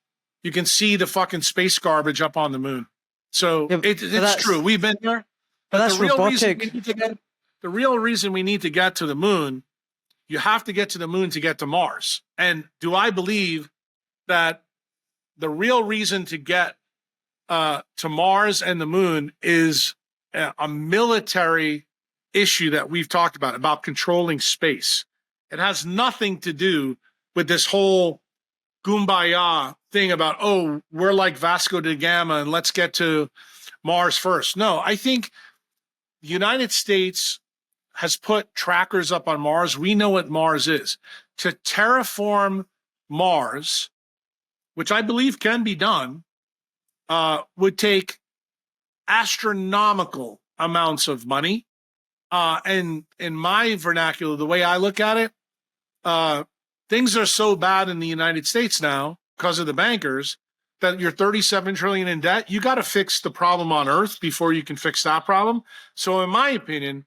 [SPEAKER 1] you can see the fucking space garbage up on the moon. So
[SPEAKER 3] Yeah,
[SPEAKER 1] it's true. We've been there.
[SPEAKER 3] But that's robotic.
[SPEAKER 1] The real reason we need to get to the moon, you have to get to the moon to get to Mars. And do I believe that the real reason to get to Mars and the moon is a military issue that we've talked about controlling space? It has nothing to do with this whole Kumbaya thing about, oh, we're like Vasco da Gama and let's get to Mars first. No, I think the United States has put trackers up on Mars. We know what Mars is. To terraform Mars, which I believe can be done, would take astronomical amounts of money. And in my vernacular, the way I look at it, things are so bad in the United States now because of the bankers that you're 37 trillion in debt. You got to fix the problem on Earth before you can fix that problem. So in my opinion,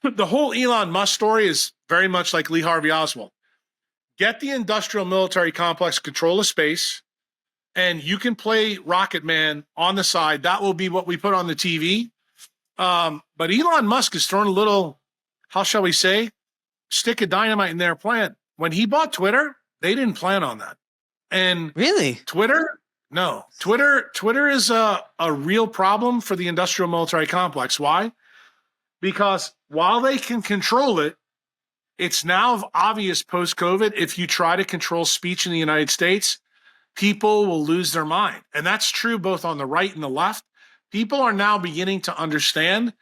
[SPEAKER 1] the whole Elon Musk story is very much like Lee Harvey Oswald. Get the industrial military complex control of space, and you can play Rocket Man on the side. That will be what we put on the TV. But Elon Musk is throwing a little, how shall we say, stick of dynamite in their plan. When he bought Twitter, they didn't plan on that. And
[SPEAKER 3] really,
[SPEAKER 1] Twitter is a real problem for the industrial military complex. Why? Because while they can control it, it's now obvious post-COVID, if you try to control speech in the United States, people will lose their mind. And that's true both on the right and the left. People are now beginning to understand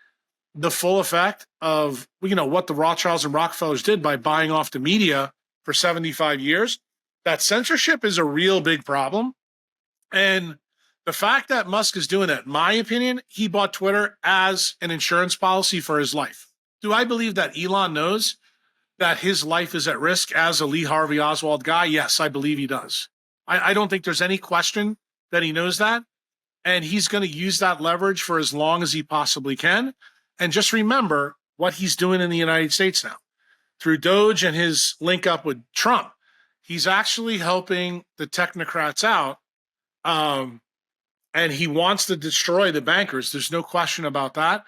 [SPEAKER 1] the full effect of, what the Rothschilds and Rockefellers did by buying off the media for 75 years. That censorship is a real big problem. And the fact that Musk is doing that, in my opinion, he bought Twitter as an insurance policy for his life. Do I believe that Elon knows that his life is at risk as a Lee Harvey Oswald guy? Yes, I believe he does. I don't think there's any question that he knows that. And he's going to use that leverage for as long as he possibly can. And just remember what he's doing in the United States now. Through Doge and his link up with Trump, he's actually helping the technocrats out. And he wants to destroy the bankers. There's no question about that.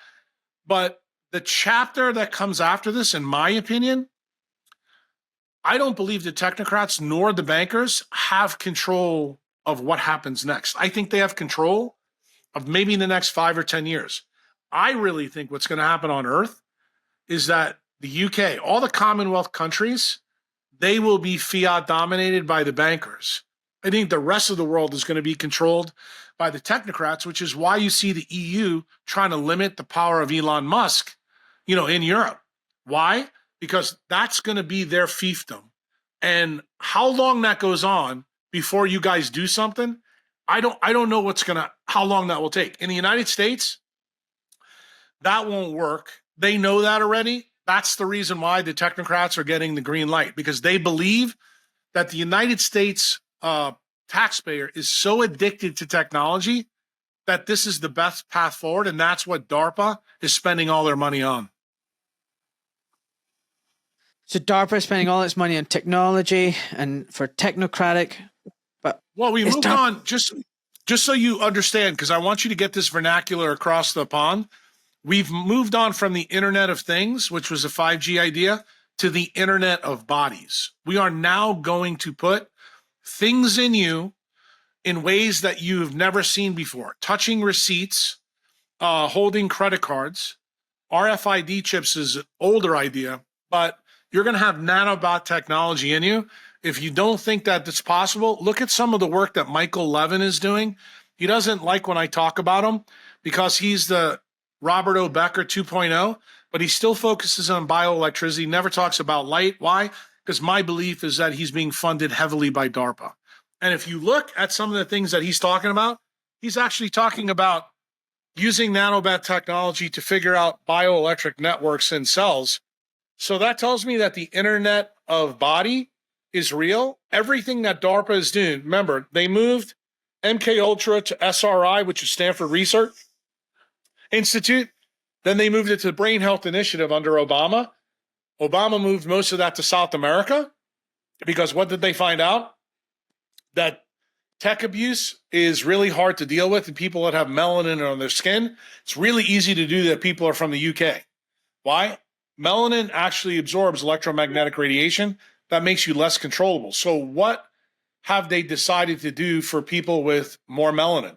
[SPEAKER 1] But the chapter that comes after this, in my opinion, I don't believe the technocrats nor the bankers have control of what happens next. I think they have control of maybe in the next 5 or 10 years. I really think what's going to happen on Earth is that the UK, all the Commonwealth countries, they will be fiat dominated by the bankers. I think the rest of the world is going to be controlled by the technocrats, which is why you see the EU trying to limit the power of Elon Musk, in Europe. Why? Because that's going to be their fiefdom. And how long that goes on before you guys do something, I don't know how long that will take. In the United States, that won't work. They know that already. That's the reason why the technocrats are getting the green light, because they believe that the United States taxpayer is so addicted to technology that this is the best path forward. And that's what DARPA is spending all their money on.
[SPEAKER 3] So DARPA is spending all its money on technology and for technocratic. But
[SPEAKER 1] we moved on, just so you understand, because I want you to get this vernacular across the pond. We've moved on from the Internet of Things, which was a 5G idea, to the Internet of Bodies. We are now going to put things in you in ways that you've never seen before. Touching receipts, holding credit cards. RFID chips is an older idea, but you're going to have nanobot technology in you. If you don't think that it's possible, look at some of the work that Michael Levin is doing. He doesn't like when I talk about him because he's the Robert O. Becker 2.0, but he still focuses on bioelectricity, never talks about light. Why? Because my belief is that he's being funded heavily by DARPA. And if you look at some of the things that he's talking about, he's actually talking about using nanobot technology to figure out bioelectric networks in cells. So that tells me that the Internet of Body is real. Everything that DARPA is doing, remember, they moved MK Ultra to SRI, which is Stanford Research Institute. Then they moved it to the Brain Health Initiative under Obama. Obama moved most of that to South America because what did they find out? That tech abuse is really hard to deal with, and people that have melanin on their skin, it's really easy to do that. People are from the UK. Why? Melanin actually absorbs electromagnetic radiation that makes you less controllable. So what have they decided to do for people with more melanin?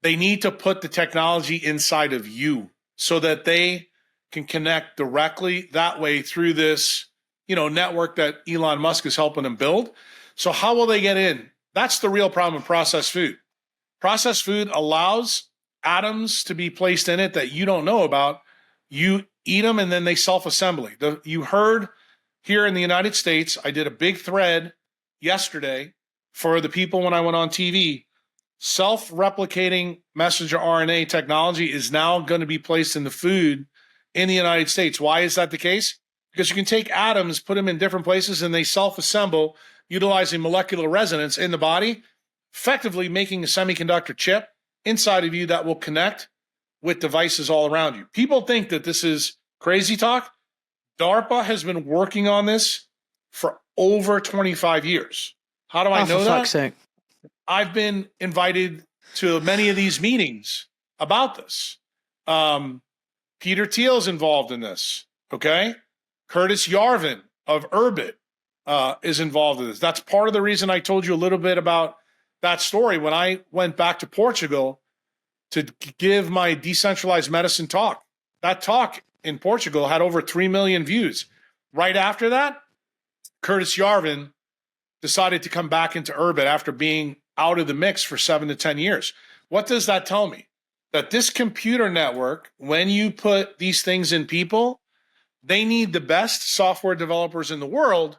[SPEAKER 1] They need to put the technology inside of you so that they can connect directly that way through this, network that Elon Musk is helping them build. So how will they get in? That's the real problem with processed food. Processed food allows atoms to be placed in it that you don't know about. You eat them and then they self-assembly. You heard here in the United States, I did a big thread yesterday for the people when I went on TV. Self-replicating messenger RNA technology is now going to be placed in the food in the United States. Why is that the case? Because you can take atoms, put them in different places, and they self-assemble utilizing molecular resonance in the body, effectively making a semiconductor chip inside of you that will connect with devices all around you. People think that this is crazy talk. DARPA has been working on this for over 25 years. How do I know
[SPEAKER 3] for
[SPEAKER 1] that?
[SPEAKER 3] Fuck's sake.
[SPEAKER 1] I've been invited to many of these meetings about this. Peter Thiel's involved in this, okay? Curtis Yarvin of Urbit is involved in this. That's part of the reason I told you a little bit about that story when I went back to Portugal to give my decentralized medicine talk. That talk in Portugal had over 3 million views. Right after that, Curtis Yarvin decided to come back into Urbit after being out of the mix for 7 to 10 years. What does that tell me? That this computer network, when you put these things in people, they need the best software developers in the world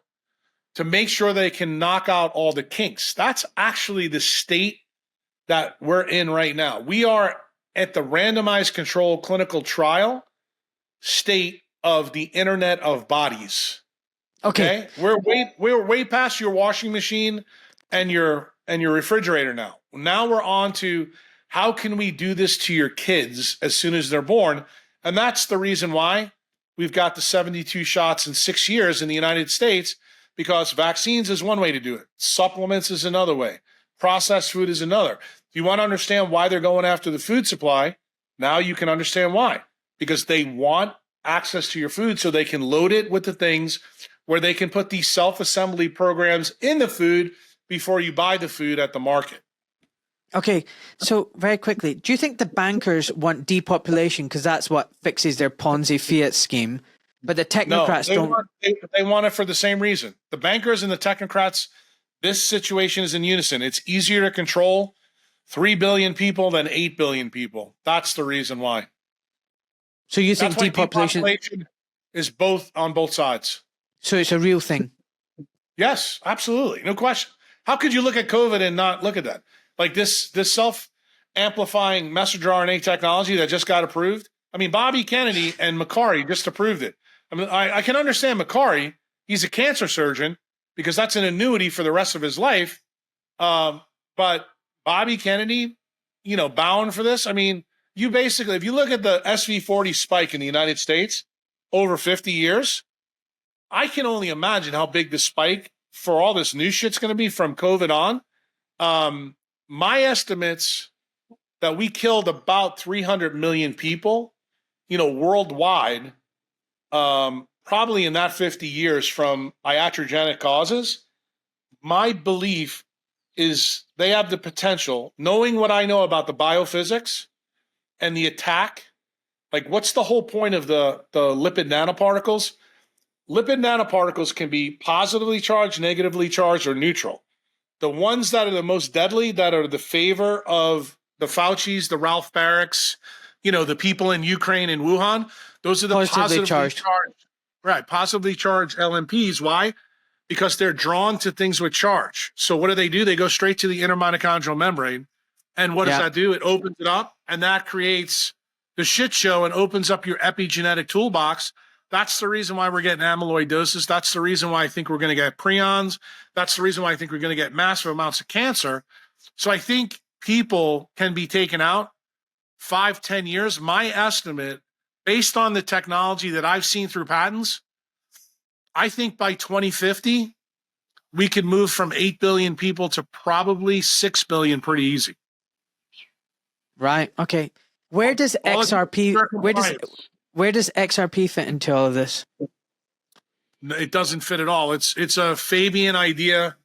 [SPEAKER 1] to make sure they can knock out all the kinks. That's actually the state that we're in right now. We are at the randomized control clinical trial state of the Internet of Bodies. Okay? We're way past your washing machine and your refrigerator now. Now we're on to how can we do this to your kids as soon as they're born? And that's the reason why we've got the 72 shots in 6 years in the United States, because vaccines is one way to do it. Supplements is another way. Processed food is another. If you want to understand why they're going after the food supply, now you can understand why. Because they want access to your food so they can load it with the things where they can put these self-assembly programs in the food before you buy the food at the market.
[SPEAKER 3] Okay, so very quickly, do you think the bankers want depopulation because that's what fixes their Ponzi fiat scheme, but the technocrats
[SPEAKER 1] they want it for the same reason. The bankers and the technocrats, this situation is in unison. It's easier to control 3 billion people than 8 billion people. That's the reason why.
[SPEAKER 3] So you think depopulation
[SPEAKER 1] is both on both sides?
[SPEAKER 3] So it's a real thing?
[SPEAKER 1] Yes, absolutely. No question. How could you look at COVID and not look at that? Like this self-amplifying messenger RNA technology that just got approved. I mean, Bobby Kennedy and Macari just approved it. I mean, I can understand Macari. He's a cancer surgeon because that's an annuity for the rest of his life. But Bobby Kennedy, bound for this. I mean, you basically, if you look at the SV40 spike in the United States over 50 years, I can only imagine how big the spike for all this new shit's going to be from COVID on. My estimates that we killed about 300 million people, worldwide, probably in that 50 years from iatrogenic causes. My belief is they have the potential, knowing what I know about the biophysics and the attack. Like, what's the whole point of the lipid nanoparticles? Lipid nanoparticles can be positively charged, negatively charged, or neutral. The ones that are the most deadly, that are the favor of the Faucis, the Ralph Barracks, the people in Ukraine and Wuhan, those are the positively charged. Right, positively charged LMPs. Why? Because they're drawn to things with charge. So what do? They go straight to the intermitochondrial membrane. And what does that do? It opens it up, and that creates the shit show and opens up your epigenetic toolbox. That's the reason why we're getting amyloidosis. That's the reason why I think we're going to get prions. That's the reason why I think we're going to get massive amounts of cancer. So I think people can be taken out 5-10 years. My estimate, based on the technology that I've seen through patents, I think by 2050, we could move from 8 billion people to probably 6 billion pretty easy.
[SPEAKER 3] Right. Okay. Where does XRP fit into all of this?
[SPEAKER 1] It doesn't fit at all. It's a Fabian idea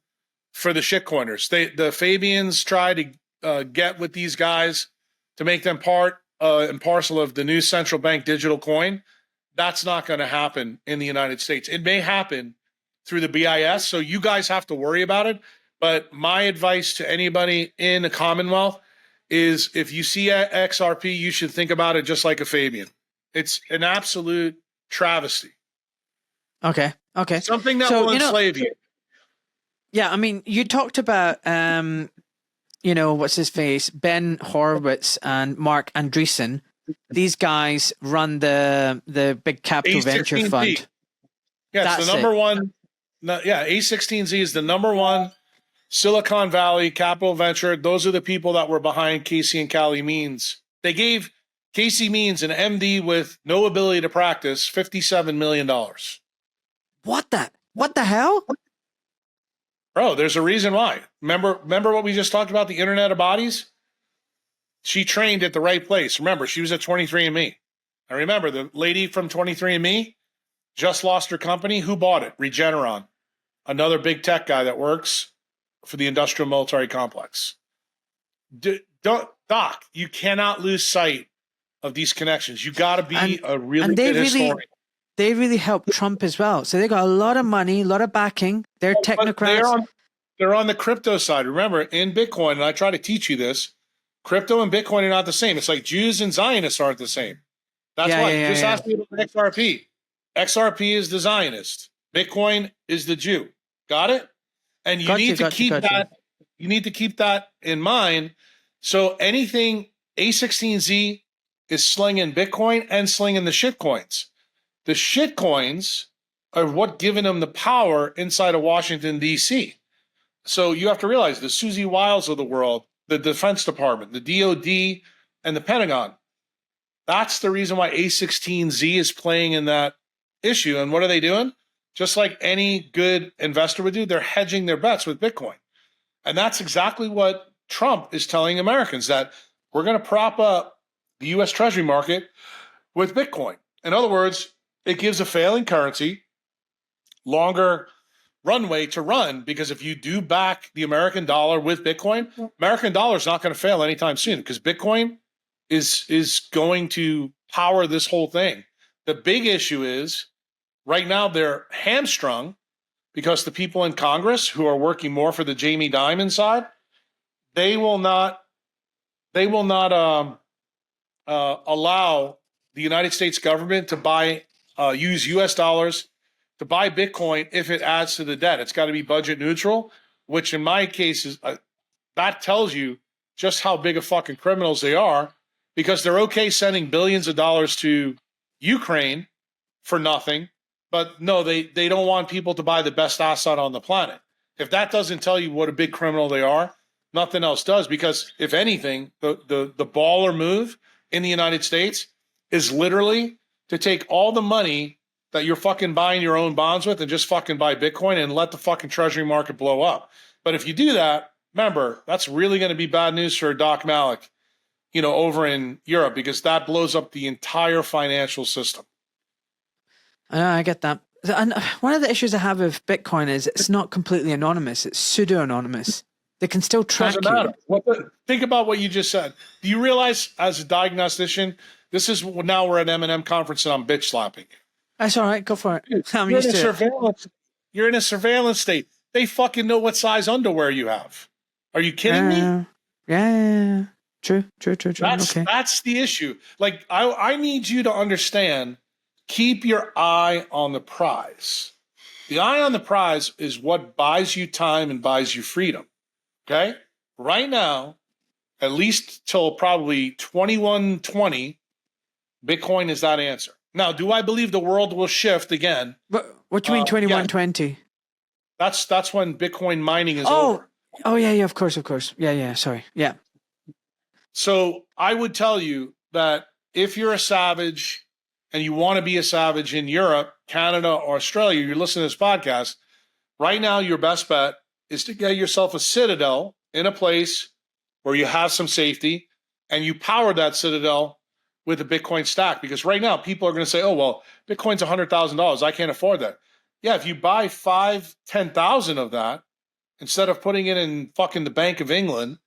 [SPEAKER 1] for the shitcoiners. The Fabians try to get with these guys to make them part and parcel of the new central bank digital coin. That's not going to happen in the United States. It may happen through the BIS, so you guys have to worry about it. But my advice to anybody in the Commonwealth is, if you see XRP, you should think about it just like a Fabian. It's an absolute travesty.
[SPEAKER 3] Okay.
[SPEAKER 1] Something that will enslave you.
[SPEAKER 3] Yeah, I mean, you talked about, what's his face, Ben Horowitz and Mark Andreessen. These guys run the big capital venture fund.
[SPEAKER 1] Yeah, it's the number one. A16Z is the number one Silicon Valley capital venture. Those are the people that were behind Casey and Callie Means. They gave Casey Means, an MD with no ability to practice, $57 million.
[SPEAKER 3] What the hell?
[SPEAKER 1] Bro, there's a reason why. Remember what we just talked about, the Internet of Bodies? She trained at the right place. Remember, she was at 23andMe. And remember, the lady from 23andMe just lost her company. Who bought it? Regeneron, another big tech guy that works for the industrial military complex. Doc, you cannot lose sight of these connections. You got to be a really good historian.
[SPEAKER 3] They really helped Trump as well. So they got a lot of money, a lot of backing. They're technocrats.
[SPEAKER 1] They're on the crypto side. Remember, in Bitcoin, and I try to teach you this, crypto and Bitcoin are not the same. It's like Jews and Zionists aren't the same. That's why. Just ask me about XRP. XRP is the Zionist. Bitcoin is the Jew. Got it? And you need to keep that. You need to keep that in mind. So anything A16Z is slinging Bitcoin and slinging the shitcoins. The shitcoins are what giving them the power inside of Washington, D.C. So you have to realize the Susie Wiles of the world, the Defense Department, the DOD, and the Pentagon. That's the reason why A16Z is playing in that issue. And what are they doing? Just like any good investor would do, they're hedging their bets with Bitcoin. And that's exactly what Trump is telling Americans, that we're going to prop up the U.S. Treasury market with Bitcoin. In other words, it gives a failing currency longer runway to run, because if you do back the American dollar with Bitcoin, American dollar is not going to fail anytime soon, because Bitcoin is going to power this whole thing. The big issue is right now they're hamstrung because the people in Congress who are working more for the Jamie Dimon side, they will not allow the United States government to use U.S. dollars to buy Bitcoin if it adds to the debt. It's got to be budget neutral, which in my case is that tells you just how big of fucking criminals they are, because they're okay sending billions of dollars to Ukraine for nothing, but no, they don't want people to buy the best asset on the planet. If that doesn't tell you what a big criminal they are, nothing else does, because if anything, the baller move in the United States is literally to take all the money that you're fucking buying your own bonds with and just fucking buy Bitcoin and let the fucking treasury market blow up. But if you do that, remember, that's really going to be bad news for Doc Malik, over in Europe, because that blows up the entire financial system.
[SPEAKER 3] I get that. And one of the issues I have with Bitcoin is it's not completely anonymous. It's pseudo-anonymous. They can still track
[SPEAKER 1] Doesn't
[SPEAKER 3] you.
[SPEAKER 1] matter. Think about what you just said. Do you realize, as a diagnostician, this is now we're at M&M conference and I'm bitch slapping.
[SPEAKER 3] That's all right. Go for it. I'm
[SPEAKER 1] You're
[SPEAKER 3] used
[SPEAKER 1] in a
[SPEAKER 3] to it.
[SPEAKER 1] surveillance. You're in a surveillance state. They fucking know what size underwear you have. Are you kidding me?
[SPEAKER 3] Yeah. True. Okay.
[SPEAKER 1] That's the issue. Like I need you to understand. Keep your eye on the prize. The eye on the prize is what buys you time and buys you freedom. Okay? Right now, at least till probably 2120, Bitcoin is that answer. Now, do I believe the world will shift again?
[SPEAKER 3] What do you mean 2120?
[SPEAKER 1] That's when Bitcoin mining is over.
[SPEAKER 3] Oh yeah, of course. Yeah, sorry. Yeah.
[SPEAKER 1] So I would tell you that if you're a savage and you want to be a savage in Europe, Canada, or Australia, you're listening to this podcast, right now your best bet is to get yourself a citadel in a place where you have some safety and you power that citadel with a Bitcoin stack. Because right now people are going to say, oh, well, Bitcoin's $100,000. I can't afford that. Yeah, if you buy 10,000 of that, instead of putting it in fucking the Bank of England,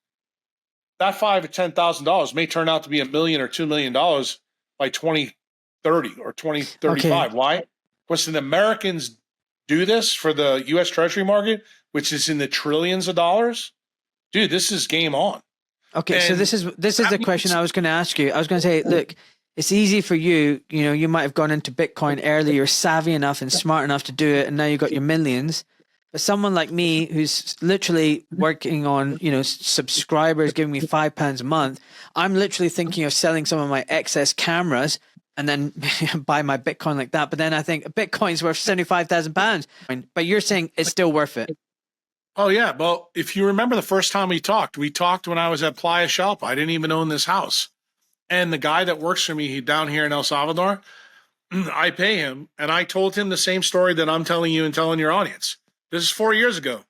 [SPEAKER 1] that $5,000 or $10,000 may turn out to be $1 million or $2 million by 2030 or 2035. Okay. Why? Because the Americans do this for the U.S. Treasury market, which is in the trillions of dollars. Dude, this is game on.
[SPEAKER 3] Okay, so this is the question I was going to ask you. I was going to say, look, it's easy for you. You know, you might have gone into Bitcoin early. You're savvy enough and smart enough to do it, and now you've got your millions. But someone like me, who's literally working on, subscribers giving me £5 a month, I'm literally thinking of selling some of my excess cameras and then buy my Bitcoin like that. But then I think Bitcoin's worth £75,000. But you're saying it's still worth it.
[SPEAKER 1] Oh, yeah. Well, if you remember the first time we talked when I was at Playa Shalpa. I didn't even own this house. And the guy that works for me, he down here in El Salvador, I pay him. And I told him the same story that I'm telling you and telling your audience. This is 4 years ago.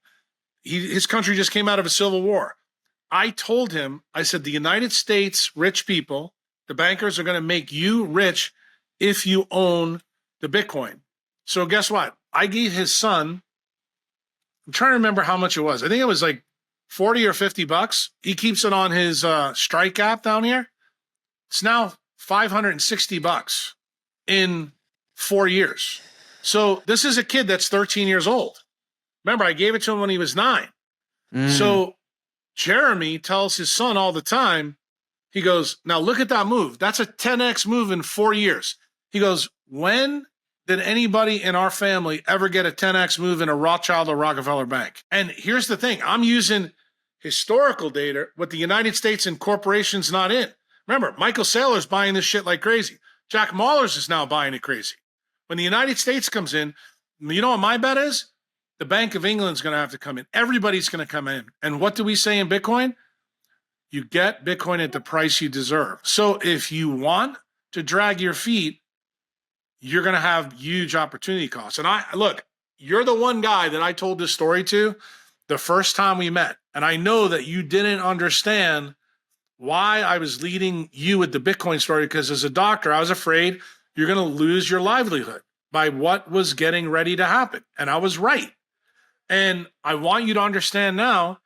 [SPEAKER 1] His country just came out of a civil war. I told him, I said, the United States rich people, the bankers are going to make you rich if you own the Bitcoin. So guess what? I gave his son, I'm trying to remember how much it was. I think it was like 40 or 50 bucks. He keeps it on his Strike app down here. It's now 560 bucks in 4 years. So this is a kid that's 13 years old. Remember, I gave it to him when he was 9. So Jeremy tells his son all the time, he goes, now look at that move. That's a 10x move in 4 years. He goes, when did anybody in our family ever get a 10x move in a Rothschild or Rockefeller bank? And here's the thing. I'm using historical data, what the United States and corporations not in. Remember, Michael Saylor's buying this shit like crazy. Jack Mallers is now buying it crazy. When the United States comes in, you know what my bet is? The Bank of England's going to have to come in. Everybody's going to come in. And what do we say in Bitcoin? You get Bitcoin at the price you deserve. So if you want to drag your feet, you're going to have huge opportunity costs. And look, you're the one guy that I told this story to the first time we met. And I know that you didn't understand why I was leading you with the Bitcoin story, because as a doctor, I was afraid you're going to lose your livelihood by what was getting ready to happen. And I was right. And I want you to understand now,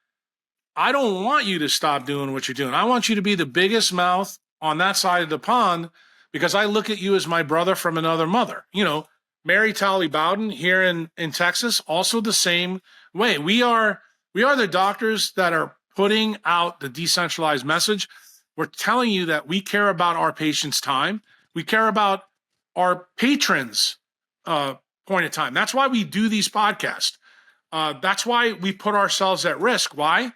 [SPEAKER 1] I don't want you to stop doing what you're doing. I want you to be the biggest mouth on that side of the pond, because I look at you as my brother from another mother. You know, Mary Talley Bowden here in Texas, also the same way. We are the doctors that are putting out the decentralized message. We're telling you that we care about our patients' time. We care about our patrons' point of time. That's why we do these podcasts. That's why we put ourselves at risk. Why?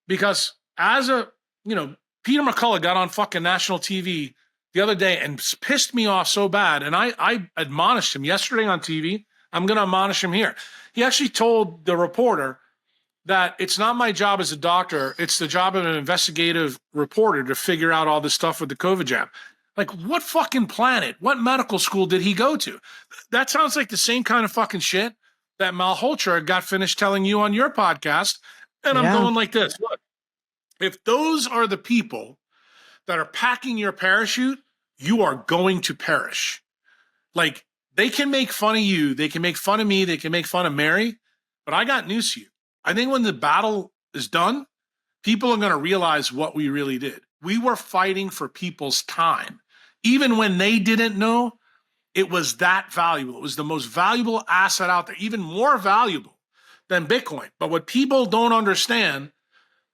[SPEAKER 1] Because Peter McCullough got on fucking national TV the other day and pissed me off so bad. And I admonished him yesterday on TV. I'm going to admonish him here. He actually told the reporter that it's not my job as a doctor. It's the job of an investigative reporter to figure out all this stuff with the COVID jab. Like, what fucking planet, what medical school did he go to? That sounds like the same kind of fucking shit that Malhotra got finished telling you on your podcast. And I'm going like this. Look, if those are the people that are packing your parachute, you are going to perish. Like, They can make fun of you. They can make fun of me. They can make fun of Mary. But I got news for you. I think when the battle is done, people are going to realize what we really did. We were fighting for people's time. Even when they didn't know, it was that valuable. It was the most valuable asset out there, even more valuable than Bitcoin. But what people don't understand,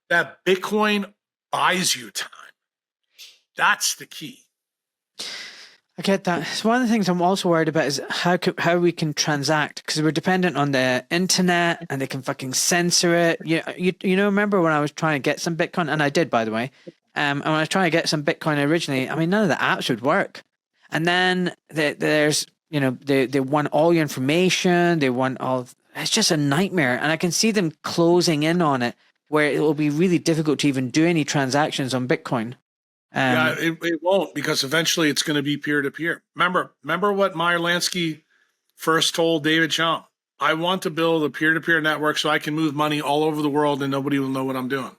[SPEAKER 1] that Bitcoin buys you time. That's the key.
[SPEAKER 3] I get that. So one of the things I'm also worried about is how we can transact, because we're dependent on the internet and they can fucking censor it. You know, remember when I was trying to get some Bitcoin, and I did, by the way. And when I was trying to get some Bitcoin originally, I mean, none of the apps would work. And then there's, you know, they want all your information. They want all. It's just a nightmare, and I can see them closing in on it, where it will be really difficult to even do any transactions on Bitcoin.
[SPEAKER 1] Yeah, it won't, because eventually it's going to be peer-to-peer. Remember what Meyer Lansky first told David Chaum? I want to build a peer-to-peer network so I can move money all over the world and nobody will know what I'm doing.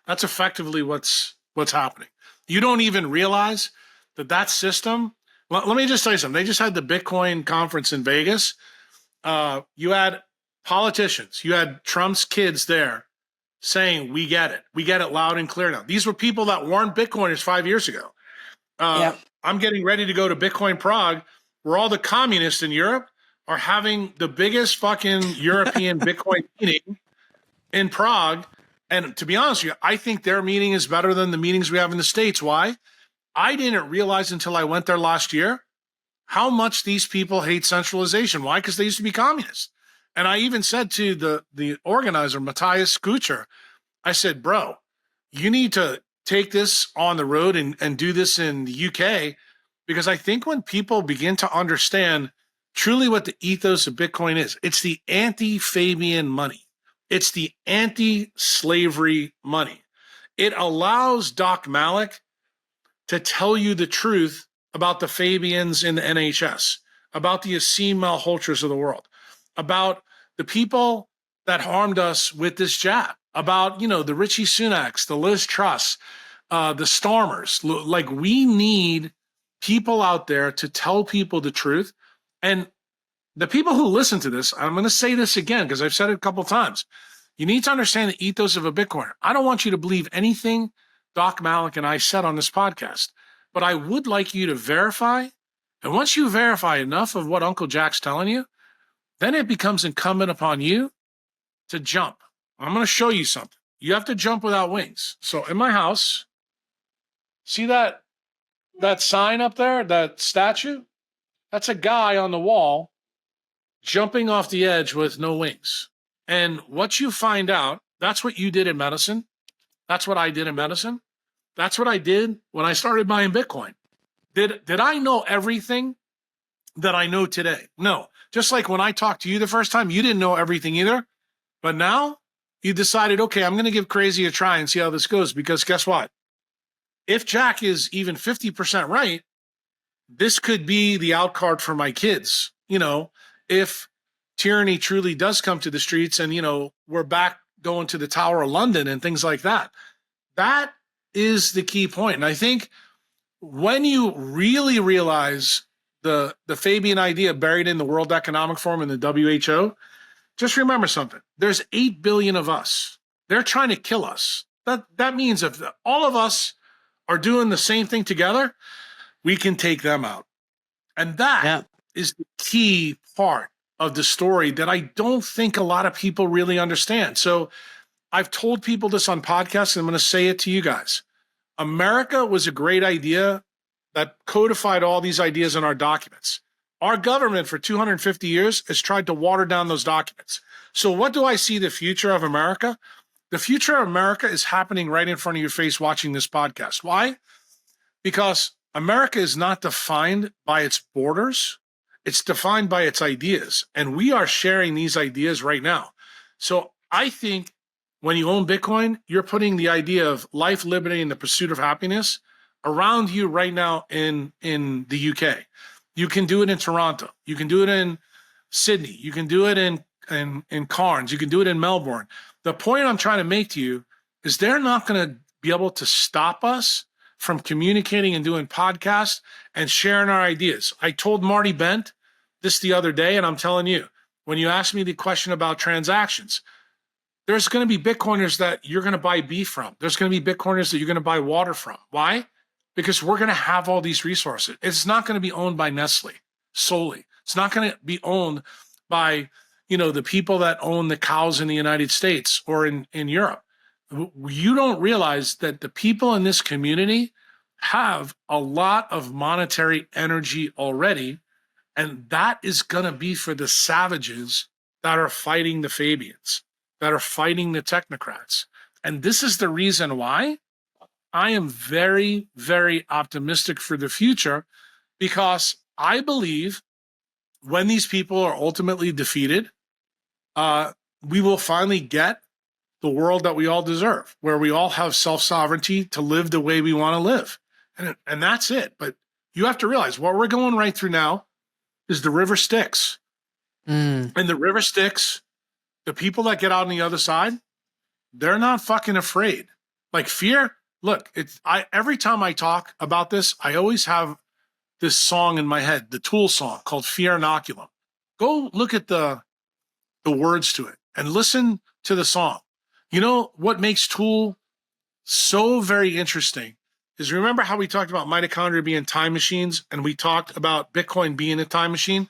[SPEAKER 1] That's effectively what's happening. You don't even realize that system. Let me just tell you something. They just had the Bitcoin conference in Vegas. You had politicians. You had Trump's kids there saying, we get it. We get it loud and clear now. These were people that weren't Bitcoiners 5 years ago. I'm getting ready to go to Bitcoin Prague, where all the communists in Europe are having the biggest fucking European Bitcoin meeting in Prague. And to be honest with you, I think their meeting is better than the meetings we have in the States. Why? I didn't realize until I went there last year how much these people hate centralization. Why? Because they used to be communists. And I even said to the organizer, Matthias Kucher, I said, bro, you need to take this on the road and do this in the UK, because I think when people begin to understand truly what the ethos of Bitcoin is, it's the anti-Fabian money. It's the anti-slavery money. It allows Doc Malik to tell you the truth about the Fabians in the NHS, about the Asim Malholtras of the world, about the people that harmed us with this jab, about, you know, the Richie Sunaks, the Liz Truss, the Starmers. Like, we need people out there to tell people the truth. And the people who listen to this, I'm going to say this again, because I've said it a couple of times. You need to understand the ethos of a Bitcoiner. I don't want you to believe anything Doc Malik and I said on this podcast, but I would like you to verify. And once you verify enough of what Uncle Jack's telling you, then it becomes incumbent upon you to jump. I'm going to show you something. You have to jump without wings. So in my house, see that sign up there, that statue? That's a guy on the wall jumping off the edge with no wings. And what you find out, that's what you did in medicine. That's what I did in medicine. That's what I did when I started buying Bitcoin. Did I know everything that I know today? No. Just like when I talked to you the first time, you didn't know everything either. But now you decided, okay, I'm going to give crazy a try and see how this goes. Because guess what? If Jack is even 50% right, this could be the out card for my kids. You know, if tyranny truly does come to the streets and, you know, we're back going to the Tower of London and things like that. That is the key point. And I think when you really realize the Fabian idea buried in the World Economic Forum and the WHO, just remember something. There's 8 billion of us. They're trying to kill us. That means if all of us are doing the same thing together, we can take them out. And that is the key part of the story that I don't think a lot of people really understand. So I've told people this on podcasts, and I'm going to say it to you guys. America was a great idea that codified all these ideas in our documents. Our government for 250 years has tried to water down those documents. So what do I see the future of America? The future of America is happening right in front of your face watching this podcast. Why? Because America is not defined by its borders. It's defined by its ideas. And we are sharing these ideas right now. So I think when you own Bitcoin, you're putting the idea of life, liberty, and the pursuit of happiness around you right now in the UK. You can do it in Toronto. You can do it in Sydney. You can do it in Cairns. You can do it in Melbourne. The point I'm trying to make to you is they're not going to be able to stop us from communicating and doing podcasts and sharing our ideas. I told Marty Bent this the other day, and I'm telling you, when you ask me the question about transactions, there's going to be Bitcoiners that you're going to buy beef from. There's going to be Bitcoiners that you're going to buy water from. Why? Because we're going to have all these resources. It's not going to be owned by Nestle solely. It's not going to be owned by, the people that own the cows in the United States or in Europe. You don't realize that the people in this community have a lot of monetary energy already, and that is going to be for the savages that are fighting the Fabians, that are fighting the technocrats. And this is the reason why I am very, very optimistic for the future, because I believe when these people are ultimately defeated, we will finally get the world that we all deserve, where we all have self-sovereignty to live the way we want to live. And that's it. But you have to realize what we're going right through now is the river Styx. And the river Styx, the people that get out on the other side, they're not fucking afraid. Like fear, look, every time I talk about this, I always have this song in my head, the Tool song called Fear Inoculum. Go look at the words to it and listen to the song. You know what makes Tool so very interesting is, remember how we talked about mitochondria being time machines, and we talked about Bitcoin being a time machine?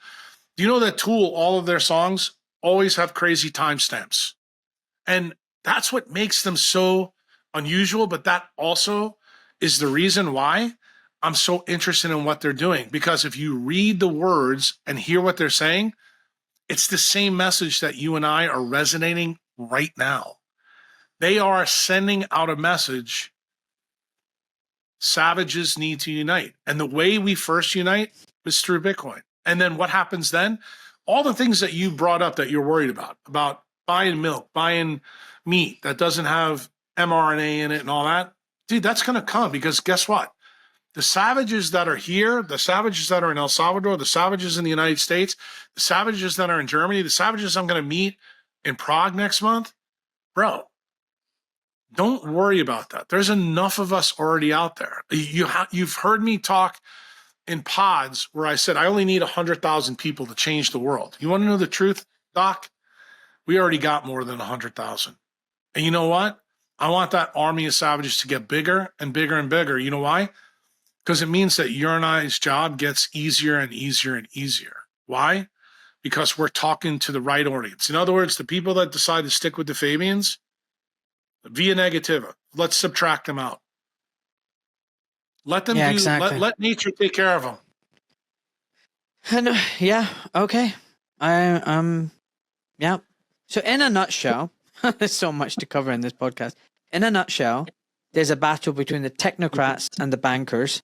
[SPEAKER 1] Do you know that Tool, all of their songs always have crazy timestamps? And that's what makes them so unusual, but that also is the reason why I'm so interested in what they're doing. Because if you read the words and hear what they're saying, it's the same message that you and I are resonating right now. They are sending out a message. Savages need to unite. And the way we first unite is through Bitcoin. And then what happens then? All the things that you brought up that you're worried about buying milk, buying meat that doesn't have mRNA in it and all that, dude, that's going to come, because guess what? The savages that are here, the savages that are in El Salvador, the savages in the United States, the savages that are in Germany, the savages I'm going to meet in Prague next month, bro, don't worry about that. There's enough of us already out there. You've heard me talk in pods where I said I only need 100,000 people to change the world. You want to know the truth, Doc? We already got more than 100,000. And you know what? I want that army of savages to get bigger and bigger and bigger. You know why? Because it means that your and I's job gets easier and easier and easier. Why? Because we're talking to the right audience. In other words, the people that decide to stick with the Fabians, via negativa, let's subtract them out. Let them
[SPEAKER 3] exactly.
[SPEAKER 1] let nature take care of them.
[SPEAKER 3] And yeah, okay. Yeah. So in a nutshell, there's so much to cover in this podcast. In a nutshell, there's a battle between the technocrats and the bankers.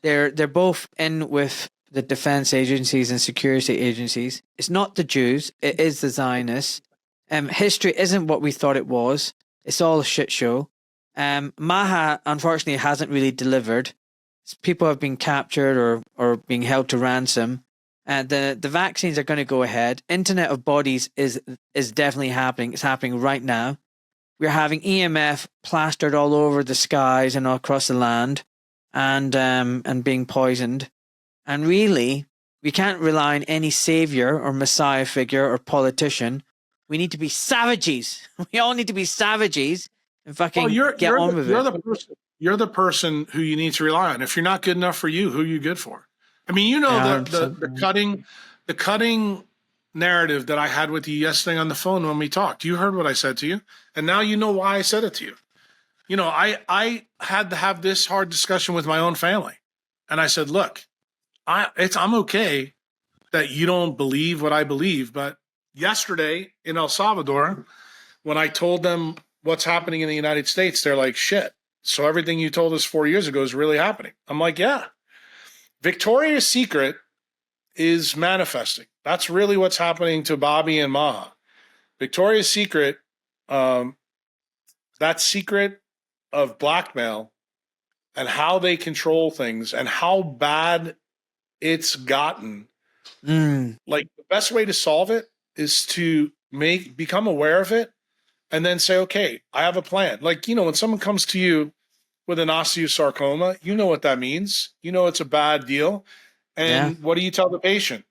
[SPEAKER 3] They're both in with the defense agencies and security agencies. It's not the Jews, it is the Zionists. History isn't what we thought it was. It's all a shit show. Maha, unfortunately, hasn't really delivered. People have been captured or being held to ransom. The vaccines are going to go ahead. Internet of Bodies is definitely happening. It's happening right now. We're having EMF plastered all over the skies and all across the land, and being poisoned. And really, we can't rely on any savior or messiah figure or politician. We need to be savages. We all need to be savages and fucking get on with it.
[SPEAKER 1] You're the person who you need to rely on. If you're not good enough for you, who are you good for? I mean, you know, the cutting narrative that I had with you yesterday on the phone when we talked. You heard what I said to you, and now you know why I said it to you. You know, I had to have this hard discussion with my own family, and I said, look, I'm okay that you don't believe what I believe, but yesterday in El Salvador, when I told them what's happening in the United States, they're like, shit. So everything you told us 4 years ago is really happening. I'm like, yeah. Victoria's Secret is manifesting. That's really what's happening to Bobby and Maha. Victoria's Secret, that secret of blackmail and how they control things and how bad it's gotten. Like, the best way to solve it is to become aware of it and then say, okay, I have a plan. Like, you know, when someone comes to you with an osteosarcoma, you know what that means. You know it's a bad deal. And what do you tell the patient?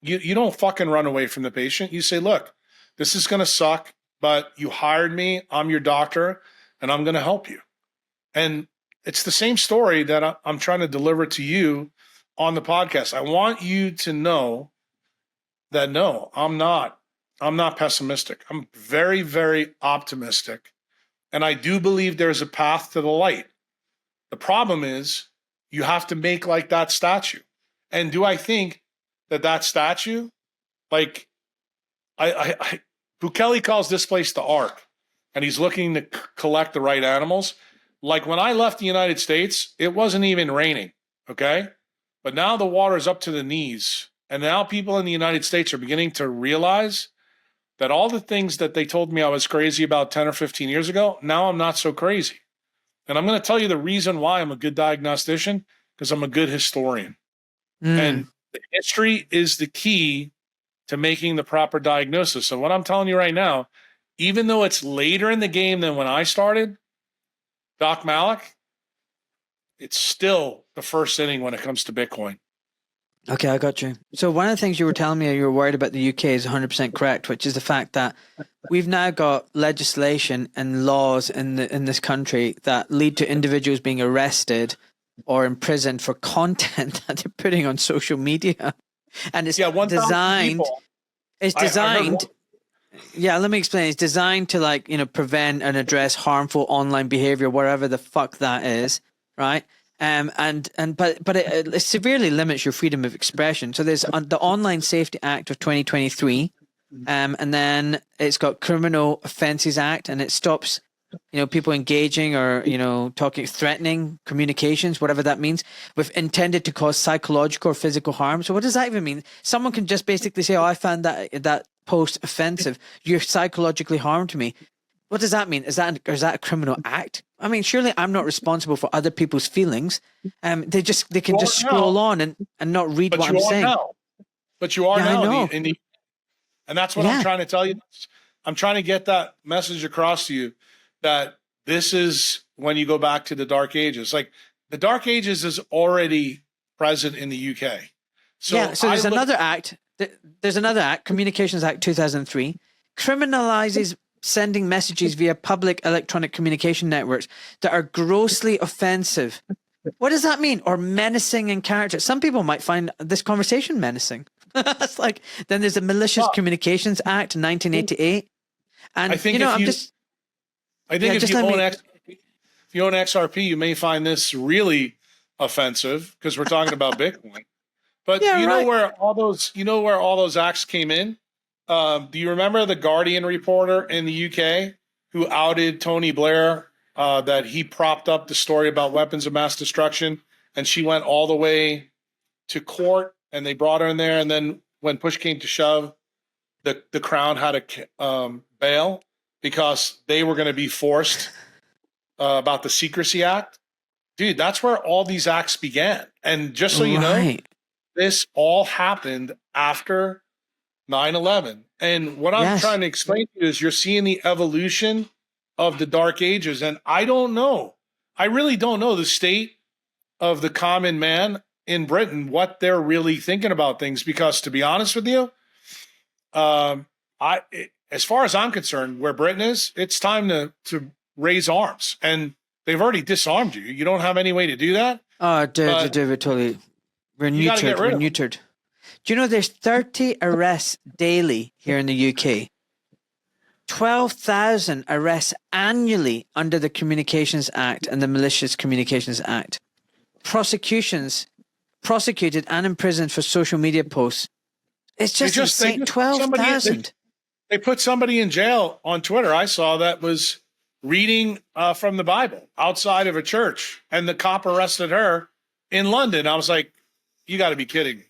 [SPEAKER 1] You don't fucking run away from the patient. You say, look, this is going to suck, but you hired me. I'm your doctor, and I'm going to help you. And it's the same story that I'm trying to deliver to you on the podcast. I want you to know that no, I'm not. I'm not pessimistic. I'm very, very optimistic. And I do believe there's a path to the light. The problem is you have to make like that statue. And do I think that statue, like Bukele calls this place the Ark, and he's looking to collect the right animals. Like when I left the United States, it wasn't even raining, okay? But now the water is up to the knees. And now people in the United States are beginning to realize that all the things that they told me I was crazy about 10 or 15 years ago, now I'm not so crazy. And I'm going to tell you the reason why I'm a good diagnostician, because I'm a good historian. And the history is the key to making the proper diagnosis. So what I'm telling you right now, even though it's later in the game than when I started, Doc Malik, it's still the first inning when it comes to Bitcoin.
[SPEAKER 3] Okay, I got you. So one of the things you were telling me you were worried about the UK is 100% correct, which is the fact that we've now got legislation and laws in this country that lead to individuals being arrested or imprisoned for content that they're putting on social media. And it's designed. It's designed. Yeah, let me explain. It's designed to, like, prevent and address harmful online behavior, whatever the fuck that is, right? But it severely limits your freedom of expression. So there's the Online Safety Act of 2023, and then it's got Criminal Offences Act, and it stops people engaging or talking, threatening communications, whatever that means, with intended to cause psychological or physical harm. So what does that even mean? Someone can just basically say, "Oh, I found that post offensive. You're psychologically harmed me." What does that mean? Is that a criminal act? I mean, surely I'm not responsible for other people's feelings. They can just scroll on and not read what I'm saying.
[SPEAKER 1] Now. But you are now.
[SPEAKER 3] I know.
[SPEAKER 1] And that's what I'm trying to tell you. I'm trying to get that message across to you that this is when you go back to the Dark Ages. Like the Dark Ages is already present in the UK. So
[SPEAKER 3] there's another act. There's another act, Communications Act 2003, criminalizes sending messages via public electronic communication networks that are grossly offensive. What does that mean? Or menacing in character. Some people might find this conversation menacing. That's like, then there's the Malicious Communications Act in 1988. And
[SPEAKER 1] I think if you own XRP, you may find this really offensive because we're talking about Bitcoin. But where all those acts came in? Do you remember the Guardian reporter in the UK who outed Tony Blair that he propped up the story about weapons of mass destruction, and she went all the way to court and they brought her in there, and then when push came to shove, the Crown had to bail because they were going to be forced about the Secrecy Act. Dude, that's where all these acts began. And just so you know, this all happened after 9/11. And what I'm trying to explain to you is you're seeing the evolution of the Dark Ages. And I don't know. I really don't know the state of the common man in Britain, what they're really thinking about things. Because to be honest with you, as far as I'm concerned, where Britain is, it's time to raise arms. And they've already disarmed you. You don't have any way to do that.
[SPEAKER 3] Oh, dude, totally. We're neutered. Do you know there's 30 arrests daily here in the UK? 12,000 arrests annually under the Communications Act and the Malicious Communications Act. Prosecuted and imprisoned for social media posts. It's just insane. 12,000.
[SPEAKER 1] They put somebody in jail on Twitter. I saw that was reading from the Bible outside of a church, and the cop arrested her in London. I was like, you got to be kidding me.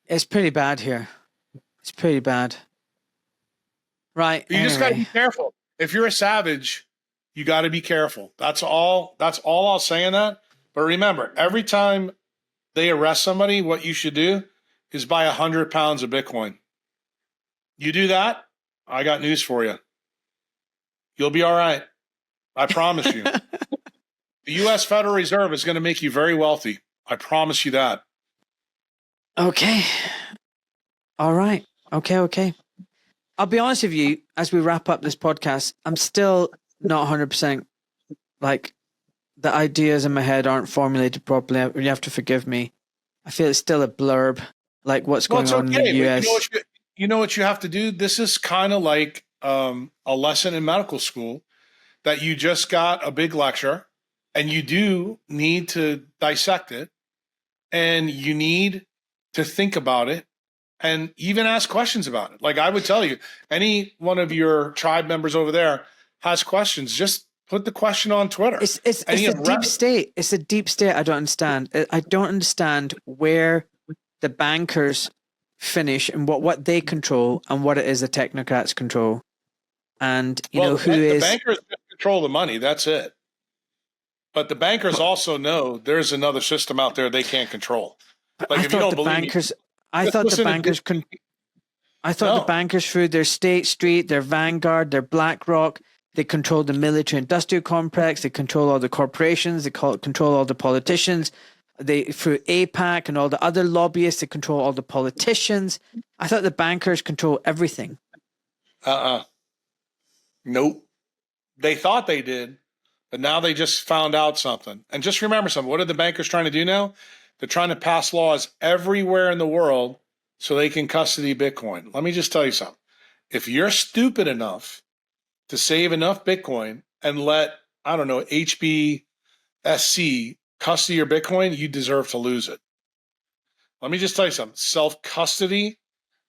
[SPEAKER 3] It's pretty bad here. It's pretty bad. Right.
[SPEAKER 1] You just got to be careful. If you're a savage, you got to be careful. That's all I'll say in that. But remember, every time they arrest somebody, what you should do is buy 100 pounds of Bitcoin. You do that, I got news for you. You'll be all right. I promise you. The U.S. Federal Reserve is going to make you very wealthy. I promise you that.
[SPEAKER 3] Okay. All right. Okay. I'll be honest with you, as we wrap up this podcast, I'm still not 100% like the ideas in my head aren't formulated properly. You have to forgive me. I feel it's still a blurb, like what's
[SPEAKER 1] Well,
[SPEAKER 3] going
[SPEAKER 1] it's
[SPEAKER 3] on in the
[SPEAKER 1] okay, but
[SPEAKER 3] US.
[SPEAKER 1] you know what you have to do. This is kind of like a lesson in medical school that you just got a big lecture, and you do need to dissect it, and you need to think about it, and even ask questions about it. Like I would tell you, any one of your tribe members over there has questions, just put the question on Twitter.
[SPEAKER 3] It's
[SPEAKER 1] Any
[SPEAKER 3] a
[SPEAKER 1] of
[SPEAKER 3] deep state. It's a deep state. I don't understand. I don't understand where the bankers finish and what they control and what it is the technocrats control. And you know who
[SPEAKER 1] the
[SPEAKER 3] is.
[SPEAKER 1] bankers control the money. That's it. But the bankers also know there's another system out there they can't control. Like
[SPEAKER 3] I
[SPEAKER 1] if you
[SPEAKER 3] thought
[SPEAKER 1] don't
[SPEAKER 3] the
[SPEAKER 1] believe
[SPEAKER 3] bankers.
[SPEAKER 1] me,
[SPEAKER 3] I
[SPEAKER 1] just
[SPEAKER 3] thought the
[SPEAKER 1] listen to
[SPEAKER 3] bankers. I thought the
[SPEAKER 1] no.
[SPEAKER 3] bankers through their State Street, their Vanguard, their BlackRock, they control the military industrial complex, they control all the corporations, they control all the politicians, they through APAC and all the other lobbyists, they control all the politicians. I thought the bankers control everything.
[SPEAKER 1] Nope. They thought they did, but now they just found out something. And just remember something. What are the bankers trying to do now? They're trying to pass laws everywhere in the world so they can custody Bitcoin. Let me just tell you something. If you're stupid enough to save enough Bitcoin and let, I don't know, HBSC custody your Bitcoin, you deserve to lose it. Let me just tell you something. Self custody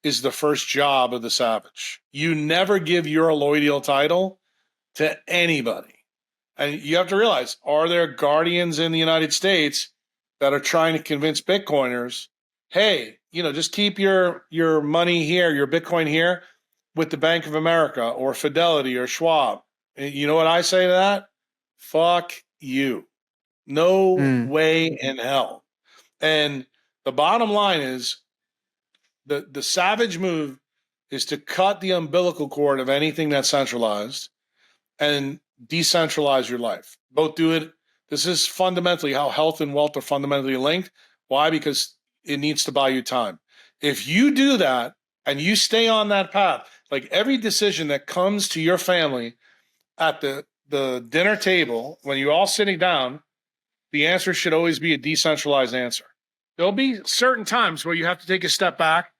[SPEAKER 1] is the first job of the savage. You never give your allodial title to anybody. And you have to realize, are there guardians in the United States that are trying to convince Bitcoiners, hey, just keep your money here, your Bitcoin here with the Bank of America or Fidelity or Schwab? And you know what I say to that? Fuck you. No way in hell. And the bottom line is the savage move is to cut the umbilical cord of anything that's centralized and decentralize your life. Both do it. This is fundamentally how health and wealth are fundamentally linked. Why? Because it needs to buy you time. If you do that and you stay on that path, like every decision that comes to your family at the dinner table, when you're all sitting down, the answer should always be a decentralized answer. There'll be certain times where you have to take a step back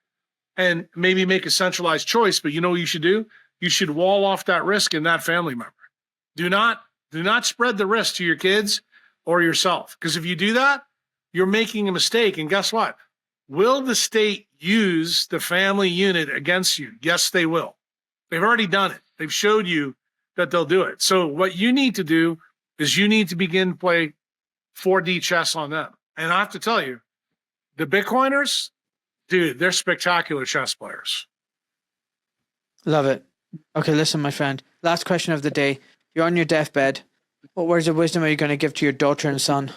[SPEAKER 1] and maybe make a centralized choice, but you know what you should do? You should wall off that risk in that family member. Do not spread the risk to your kids or yourself. Because if you do that, you're making a mistake. And guess what? Will the state use the family unit against you? Yes, they will. They've already done it. They've showed you that they'll do it. So what you need to do is you need to begin to play 4D chess on them. And I have to tell you, the Bitcoiners, dude, they're spectacular chess players.
[SPEAKER 3] Love it. Okay, listen, my friend. Last question of the day. You're on your deathbed. What words of wisdom are you going to give to your daughter and son?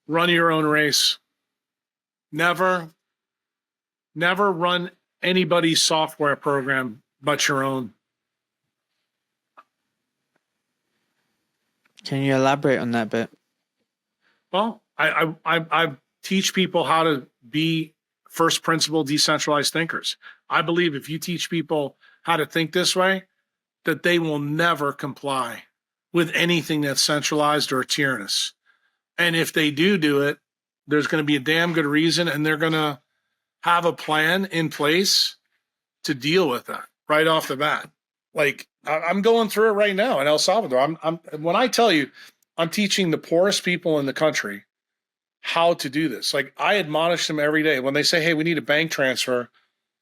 [SPEAKER 1] Run your own race. Never run anybody's software program but your own.
[SPEAKER 3] Can you elaborate on that bit?
[SPEAKER 1] Well, I teach people how to be first principle decentralized thinkers. I believe if you teach people how to think this way, that they will never comply with anything that's centralized or tyrannous. And if they do it, there's going to be a damn good reason, and they're going to have a plan in place to deal with that right off the bat. Like I'm going through it right now in El Salvador. I'm when I tell you, I'm teaching the poorest people in the country how to do this. Like I admonish them every day when they say, "Hey, we need a bank transfer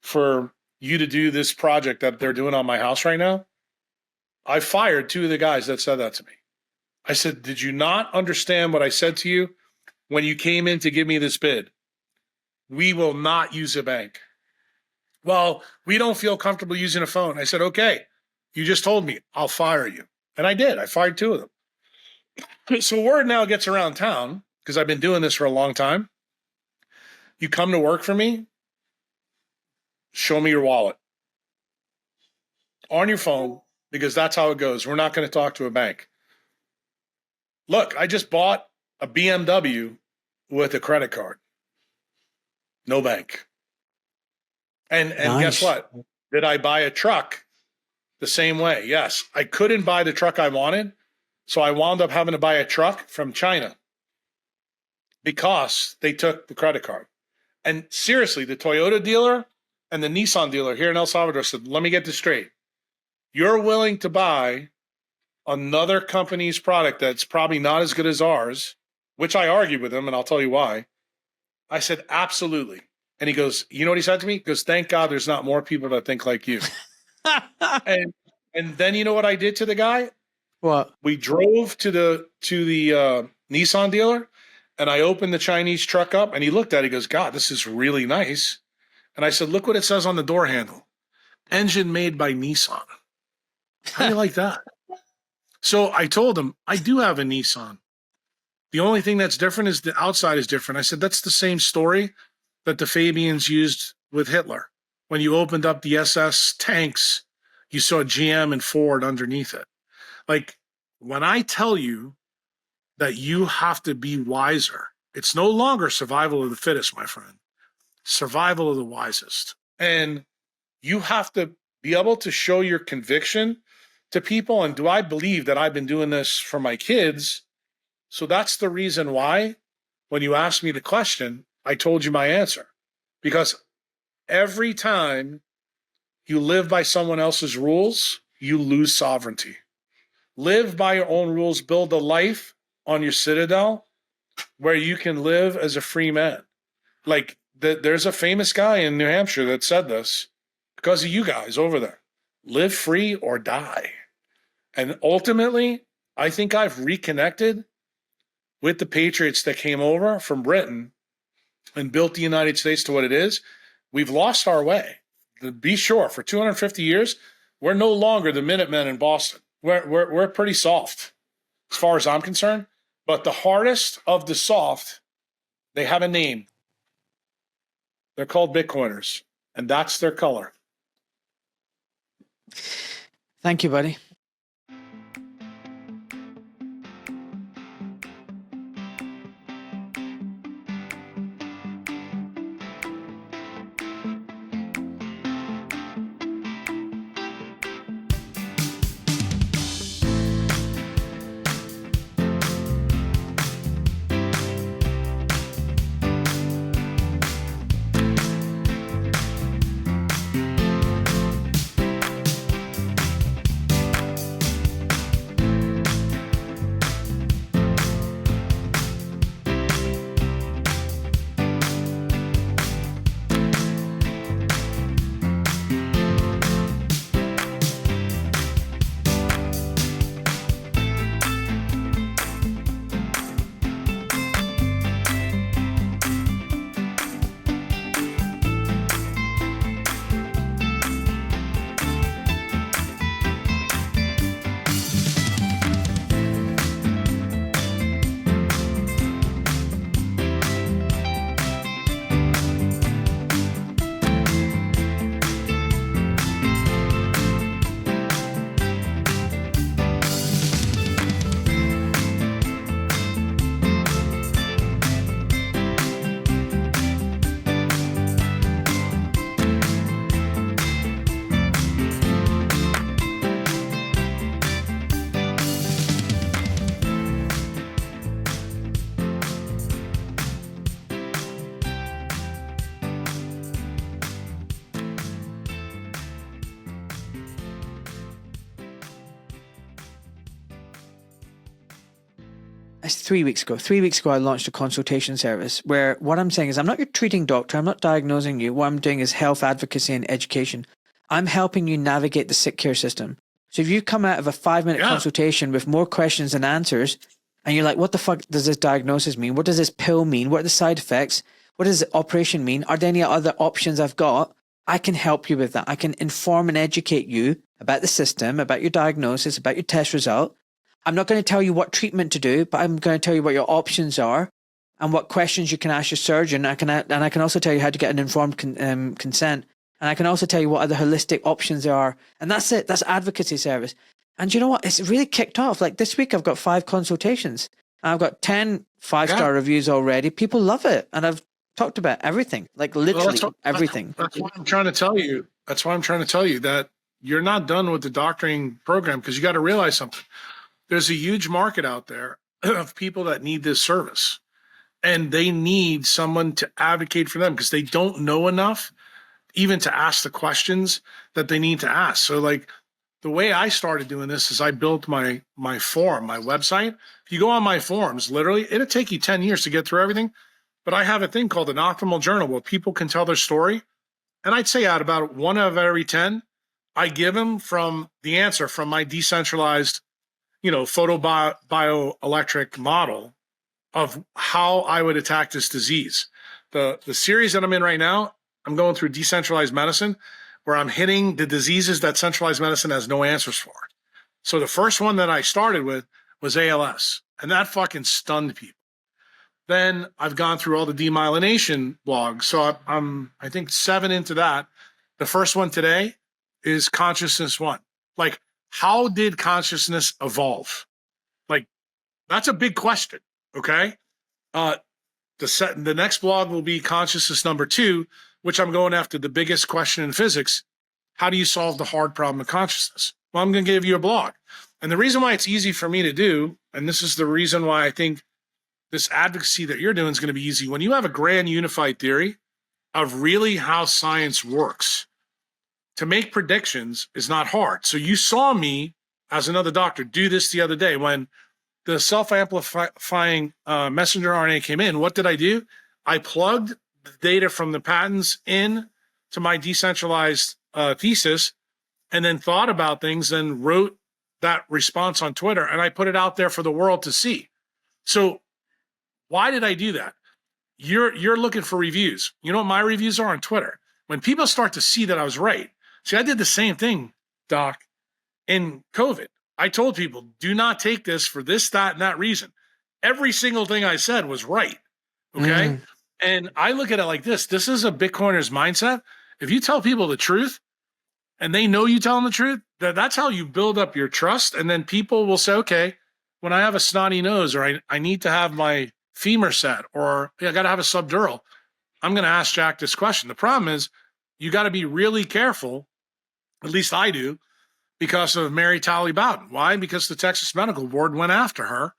[SPEAKER 1] for you to do this project that they're doing on my house right now." I fired two of the guys that said that to me. I said, "Did you not understand what I said to you when you came in to give me this bid? We will not use a bank." Well, we don't feel comfortable using a phone. I said, "Okay, you just told me, I'll fire you." And I did. I fired two of them. So word now gets around town, because I've been doing this for a long time. You come to work for me, show me your wallet on your phone. because that's how it goes. We're not going to talk to a bank. Look, I just bought a BMW with a credit card. No bank. And
[SPEAKER 3] Nice.
[SPEAKER 1] Guess what? Did I buy a truck the same way? Yes. I couldn't buy the truck I wanted, so I wound up having to buy a truck from China because they took the credit card. And seriously, the Toyota dealer and the Nissan dealer here in El Salvador said, let me get this straight. You're willing to buy another company's product that's probably not as good as ours, which I argued with him, and I'll tell you why. I said, absolutely. And he goes, you know what he said to me? He goes, thank God there's not more people that think like you. and then you know what I did to the guy?
[SPEAKER 3] What?
[SPEAKER 1] We drove to the Nissan dealer, and I opened the Chinese truck up, and he looked at it. He goes, God, this is really nice. And I said, look what it says on the door handle. Engine made by Nissan. How do you like that? So I told him, I do have a Nissan. The only thing that's different is the outside is different. I said, that's the same story that the Fabians used with Hitler. When you opened up the SS tanks, you saw GM and Ford underneath it. Like, when I tell you that you have to be wiser, it's no longer survival of the fittest, my friend. Survival of the wisest. And you have to be able to show your conviction to people. And do I believe that I've been doing this for my kids? So that's the reason why when you asked me the question, I told you my answer. Because every time you live by someone else's rules, you lose sovereignty. Live by your own rules, build a life on your citadel where you can live as a free man. Like, there's a famous guy in New Hampshire that said this because of you guys over there. Live free or die. And ultimately, I think I've reconnected with the patriots that came over from Britain and built the United States to what it is. We've lost our way. Be sure, for 250 years, we're no longer the Minutemen in Boston. We're pretty soft as far as I'm concerned. But the hardest of the soft, they have a name. They're called Bitcoiners, and that's their color.
[SPEAKER 3] Thank you, buddy. It's 3 weeks ago. 3 weeks ago, I launched a consultation service where what I'm saying is I'm not your treating doctor. I'm not diagnosing you. What I'm doing is health advocacy and education. I'm helping you navigate the sick care system. So if you come out of a 5-minute consultation with more questions than answers, and you're like, what the fuck does this diagnosis mean? What does this pill mean? What are the side effects? What does the operation mean? Are there any other options I've got? I can help you with that. I can inform and educate you about the system, about your diagnosis, about your test result. I'm not going to tell you what treatment to do, but I'm going to tell you what your options are and what questions you can ask your surgeon. And I can also tell you how to get an informed consent. And I can also tell you what other holistic options there are. And that's it. That's advocacy service. And you know what? It's really kicked off. Like this week, I've got 5 consultations. I've got 10 5-star reviews already. People love it. And I've talked about everything, like literally everything.
[SPEAKER 1] That's what I'm trying to tell you. That's why I'm trying to tell you that you're not done with the doctoring program, because you got to realize something. There's a huge market out there of people that need this service, and they need someone to advocate for them because they don't know enough even to ask the questions that they need to ask. So like the way I started doing this is I built my forum, my website. If you go on my forums, literally, it'll take you 10 years to get through everything. But I have a thing called an optimal journal where people can tell their story. And I'd say out about 1 out of every 10, I give them from the answer from my decentralized, bioelectric model of how I would attack this disease. The series that I'm in right now, I'm going through decentralized medicine, where I'm hitting the diseases that centralized medicine has no answers for. So the first one that I started with was ALS, and that fucking stunned people. Then I've gone through all the demyelination blogs. So I think 7 into that. The first one today is Consciousness 1. Like, how did consciousness evolve? Like, that's a big question. Okay. The next blog will be Consciousness number 2, which I'm going after the biggest question in physics. How do you solve the hard problem of consciousness? Well, I'm going to give you a blog. And the reason why it's easy for me to do, and this is the reason why I think this advocacy that you're doing is going to be easy. When you have a grand unified theory of really how science works, to make predictions is not hard. So you saw me as another doctor do this the other day when the self-amplifying messenger RNA came in. What did I do? I plugged the data from the patents in to my decentralized thesis, and then thought about things and wrote that response on Twitter, and I put it out there for the world to see. So why did I do that? You're looking for reviews. You know what my reviews are on Twitter? When people start to see that I was right. See, I did the same thing, Doc, in COVID. I told people, do not take this for this, that, and that reason. Every single thing I said was right. Okay. And I look at it like this. This is a Bitcoiner's mindset. If you tell people the truth and they know you tell them the truth, that's how you build up your trust. And then people will say, okay, when I have a snotty nose, or I need to have my femur set, or I got to have a subdural, I'm going to ask Jack this question. The problem is you got to be really careful. At least I do, because of Mary Talley Bowden. Why? Because the Texas Medical Board went after her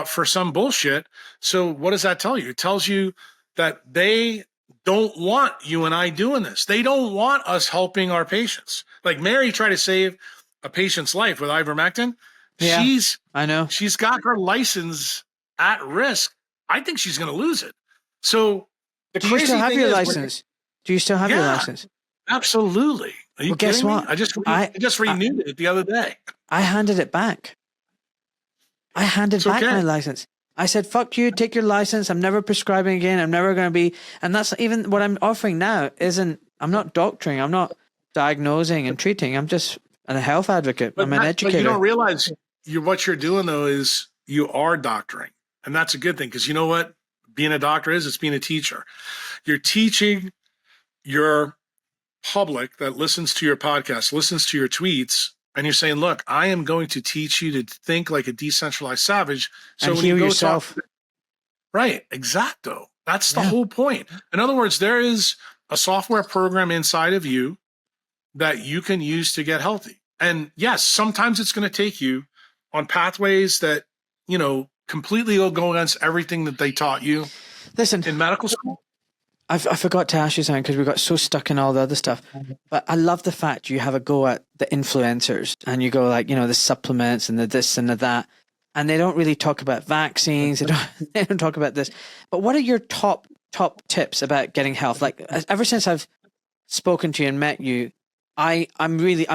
[SPEAKER 1] for some bullshit. So what does that tell you? It tells you that they don't want you and I doing this. They don't want us helping our patients. Like Mary tried to save a patient's life with ivermectin.
[SPEAKER 3] Yeah, I know.
[SPEAKER 1] She's got her license at risk. I think she's going to lose it. So the
[SPEAKER 3] Do you
[SPEAKER 1] crazy
[SPEAKER 3] still have
[SPEAKER 1] thing
[SPEAKER 3] your
[SPEAKER 1] is,
[SPEAKER 3] license? Do you still have your license?
[SPEAKER 1] Absolutely. Are you
[SPEAKER 3] Well, guess
[SPEAKER 1] kidding me?
[SPEAKER 3] what?
[SPEAKER 1] I just renewed it the other day.
[SPEAKER 3] I handed it back. I handed back
[SPEAKER 1] okay.
[SPEAKER 3] my license. I said, fuck you, take your license. I'm never prescribing again. I'm never going to be. And that's even what I'm offering now I'm not doctoring. I'm not diagnosing and treating. I'm just a health advocate. I'm an educator.
[SPEAKER 1] But you don't realize what you're doing, though, is you are doctoring. And that's a good thing, because you know what being a doctor is? It's being a teacher. You're teaching your public that listens to your podcast, listens to your tweets, and you're saying, look, I am going to teach you to think like a decentralized savage. So
[SPEAKER 3] and
[SPEAKER 1] when
[SPEAKER 3] heal
[SPEAKER 1] you go
[SPEAKER 3] yourself.
[SPEAKER 1] Right, exacto. That's the whole point. In other words, there is a software program inside of you that you can use to get healthy. And yes, sometimes it's going to take you on pathways that, completely go against everything that they taught you.
[SPEAKER 3] Listen,
[SPEAKER 1] in medical school.
[SPEAKER 3] I forgot to ask you something because we got so stuck in all the other stuff. But I love the fact you have a go at the influencers and you go like, the supplements and the this and the that. And they don't really talk about vaccines. They don't talk about this. But what are your top tips about getting health? Like ever since I've spoken to you and met you, I'm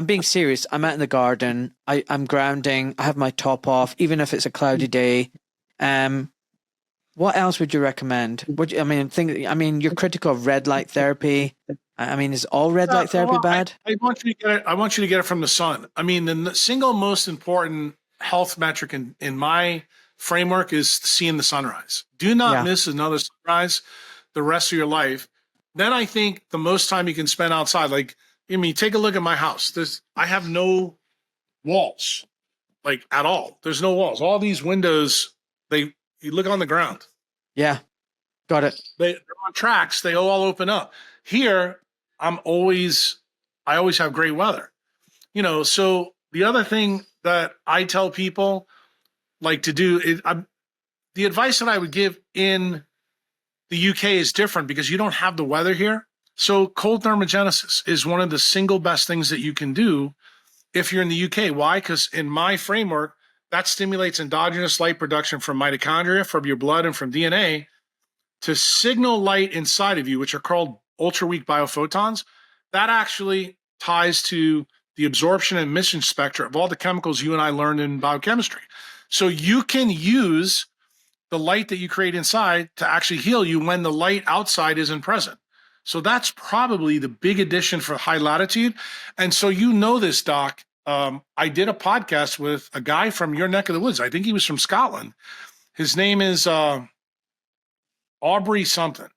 [SPEAKER 3] being serious. I'm out in the garden. I'm grounding. I have my top off, even if it's a cloudy day. What else would you recommend? You're critical of red light therapy. Is all red light therapy bad?
[SPEAKER 1] I want you to get it. I want you to get it from the sun. The single most important health metric in my framework is seeing the sunrise. Do not miss another sunrise the rest of your life. then I think the most time you can spend outside, like, I mean, take a look at my house. I have no walls, like at all. There's no walls. All these windows, you look on the ground.
[SPEAKER 3] Yeah. Got it.
[SPEAKER 1] They're on tracks. They all open up. Here, I always have great weather. So the other thing that I tell people like to do is the advice that I would give in the UK is different because you don't have the weather here. So cold thermogenesis is one of the single best things that you can do if you're in the UK. Why? Because in my framework, that stimulates endogenous light production from mitochondria, from your blood, and from DNA to signal light inside of you, which are called ultra-weak biophotons. That actually ties to the absorption and emission spectra of all the chemicals you and I learned in biochemistry. So you can use the light that you create inside to actually heal you when the light outside isn't present. So that's probably the big addition for high latitude. And so this, Doc. I did a podcast with a guy from your neck of the woods. I think he was from Scotland. His name is Aubrey something.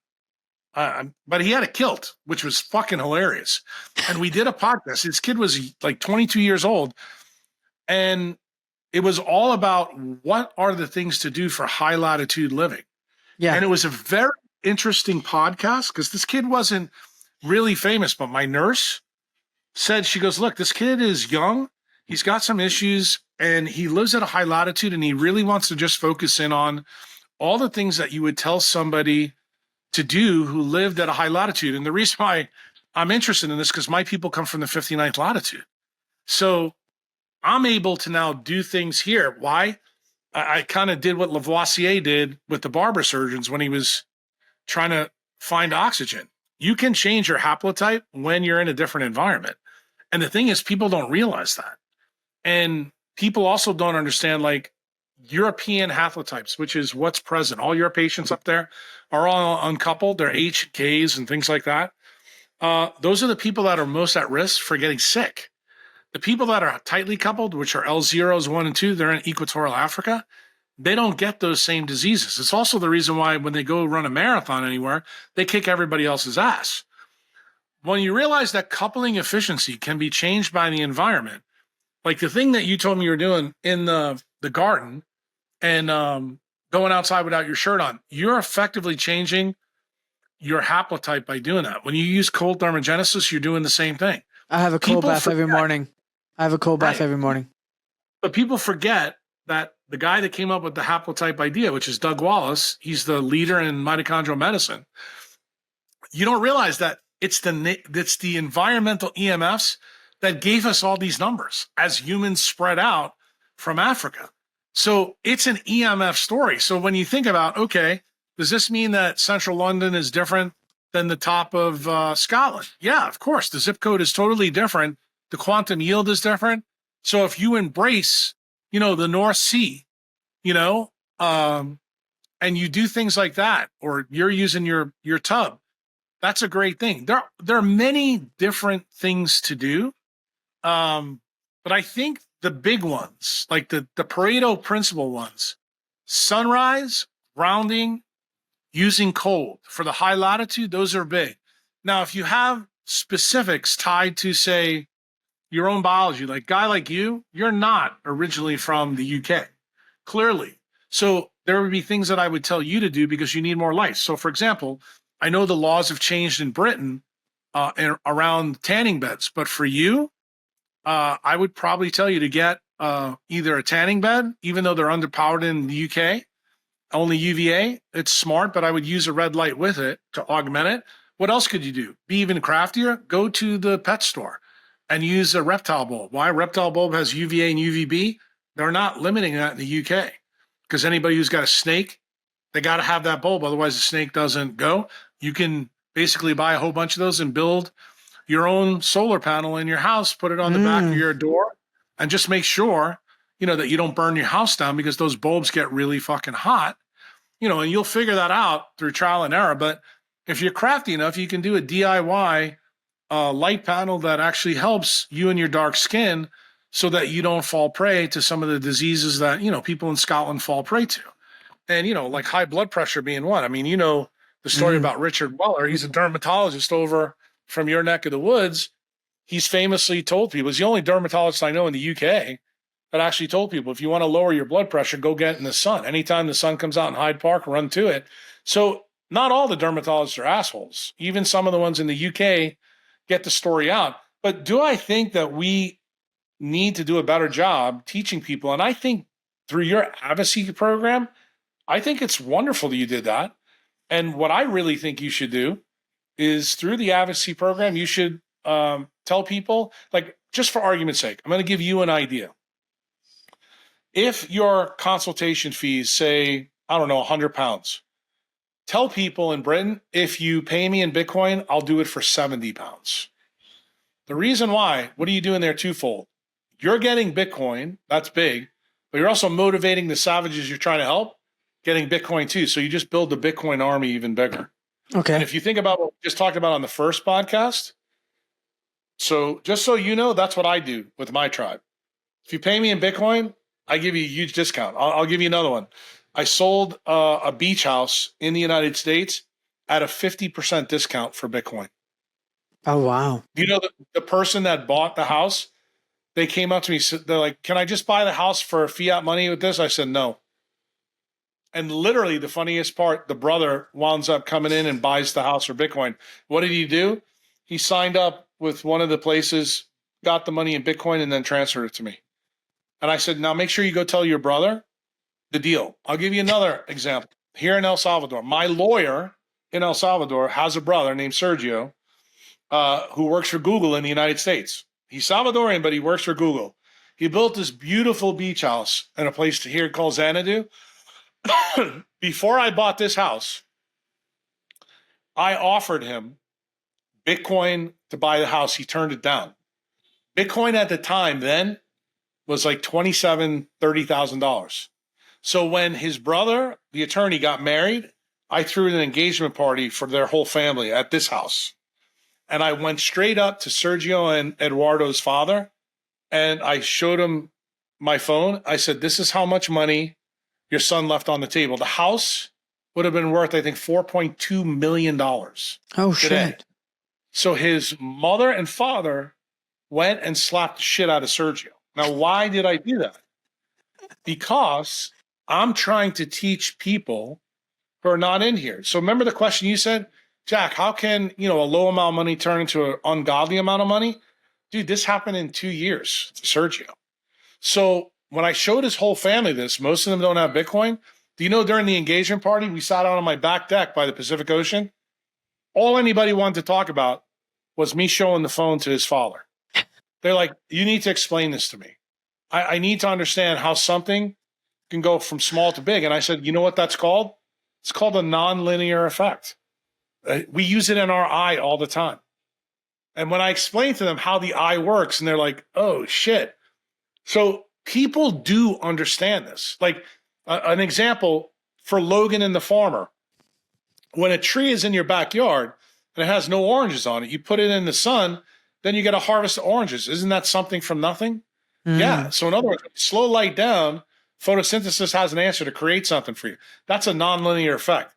[SPEAKER 1] But he had a kilt, which was fucking hilarious. And we did a podcast. His kid was like 22 years old. And it was all about what are the things to do for high latitude living.
[SPEAKER 3] Yeah.
[SPEAKER 1] And it was a very interesting podcast because this kid wasn't really famous, but my nurse said, she goes, look, this kid is young. He's got some issues and he lives at a high latitude and he really wants to just focus in on all the things that you would tell somebody to do who lived at a high latitude. And the reason why I'm interested in this, because my people come from the 59th latitude. So I'm able to now do things here. Why? I kind of did what Lavoisier did with the barber surgeons when he was trying to find oxygen. You can change your haplotype when you're in a different environment. And the thing is, people don't realize that. And people also don't understand, like, European haplotypes, which is what's present. All your patients up there are all uncoupled. They're H, Ks, and things like that. Those are the people that are most at risk for getting sick. The people that are tightly coupled, which are L0s, 1 and 2, they're in equatorial Africa. They don't get those same diseases. It's also the reason why when they go run a marathon anywhere, they kick everybody else's ass. When you realize that coupling efficiency can be changed by the environment, like the thing that you told me you were doing in the garden and going outside without your shirt on, you're effectively changing your haplotype by doing that. When you use cold thermogenesis, you're doing the same thing.
[SPEAKER 3] I have a cold bath every morning.
[SPEAKER 1] But people forget that the guy that came up with the haplotype idea, which is Doug Wallace, he's the leader in mitochondrial medicine. You don't realize that it's the environmental EMFs that gave us all these numbers as humans spread out from Africa. So it's an EMF story. So when you think about, okay, does this mean that central London is different than the top of Scotland? Yeah, of course. The zip code is totally different. The quantum yield is different. So if you embrace, the North Sea, and you do things like that, or you're using your tub, that's a great thing. There are many different things to do. But I think the big ones, like the Pareto principle ones, sunrise, grounding, using cold for the high latitude, those are big. Now, if you have specifics tied to, say, your own biology, like guy like you're not originally from the UK, clearly. So there would be things that I would tell you to do because you need more light. So, for example, I know the laws have changed in Britain around tanning beds, but for you, I would probably tell you to get either a tanning bed, even though they're underpowered in the UK, only UVA. It's smart, but I would use a red light with it to augment it. What else could you do? Be even craftier. Go to the pet store and use a reptile bulb. Why? Reptile bulb has UVA and UVB. They're not limiting that in the UK because anybody who's got a snake, they got to have that bulb. Otherwise, the snake doesn't go. You can basically buy a whole bunch of those and build your own solar panel in your house, put it on the back of your door, and just make sure, that you don't burn your house down because those bulbs get really fucking hot, and you'll figure that out through trial and error. But if you're crafty enough, you can do a DIY light panel that actually helps you and your dark skin so that you don't fall prey to some of the diseases that, people in Scotland fall prey to. And, like high blood pressure being one. I mean, the story about Richard Weller. He's a dermatologist over from your neck of the woods. He's famously told people, he's the only dermatologist I know in the UK that actually told people, if you want to lower your blood pressure, go get in the sun. Anytime the sun comes out in Hyde Park, run to it. So not all the dermatologists are assholes. Even some of the ones in the UK get the story out. But do I think that we need to do a better job teaching people? And I think through your advocacy program, I think it's wonderful that you did that. And what I really think you should do is through the advocacy program, you should tell people, like, just for argument's sake, I'm going to give you an idea. If your consultation fees say, I don't know, £100, tell people in Britain, if you pay me in Bitcoin, I'll do it for £70. The reason why, what are you doing there twofold? You're getting Bitcoin, that's big, but you're also motivating the savages you're trying to help getting Bitcoin too. So you just build the Bitcoin army even bigger.
[SPEAKER 3] Okay.
[SPEAKER 1] And if you think about what we just talked about on the first podcast, so just so you know, that's what I do with my tribe. If you pay me in Bitcoin, I give you a huge discount. I'll give you another one. I sold a beach house in the United States at a 50% discount for Bitcoin.
[SPEAKER 3] Oh, wow.
[SPEAKER 1] You know, the person that bought the house, they came up to me, they're like, can I just buy the house for fiat money with this? I said, no. And literally the funniest part, the brother winds up coming in and buys the house for Bitcoin. What did he do? He signed up with one of the places, got the money in Bitcoin, and then transferred it to me. And I said, now make sure you go tell your brother the deal. I'll give you another example. Here in El Salvador, my lawyer in El Salvador has a brother named Sergio who works for Google in the United States. He's Salvadorian, but he works for Google. He built this beautiful beach house in a place here called Xanadu. Before I bought this house, I offered him Bitcoin to buy the house. He turned it down. Bitcoin at the time then was like $27,000, $30,000. So when his brother, the attorney, got married, I threw an engagement party for their whole family at this house. And I went straight up to Sergio and Eduardo's father, and I showed him my phone. I said, this is how much money your son left on the table. The house would have been worth, I think, $4.2 million.
[SPEAKER 3] Oh,
[SPEAKER 1] today.
[SPEAKER 3] shit.
[SPEAKER 1] So his mother and father went and slapped the shit out of Sergio. Now, why did I do that? Because I'm trying to teach people who are not in here. So remember the question you said, Jack, how can, a low amount of money turn into an ungodly amount of money? Dude, this happened in 2 years to Sergio. So when I showed his whole family this, most of them don't have Bitcoin. Do you know during the engagement party, we sat out on my back deck by the Pacific Ocean? All anybody wanted to talk about was me showing the phone to his father. They're like, you need to explain this to me. I need to understand how something can go from small to big. And I said, you know what that's called? It's called a nonlinear effect. We use it in our eye all the time. And when I explain to them how the eye works, and they're like, oh, shit. So people do understand this. Like an example for Logan and the farmer. When a tree is in your backyard and it has no oranges on it, you put it in the sun, then you get a harvest of oranges. Isn't that something from nothing? Yeah. So in other words, slow light down, photosynthesis has an answer to create something for you. That's a nonlinear effect.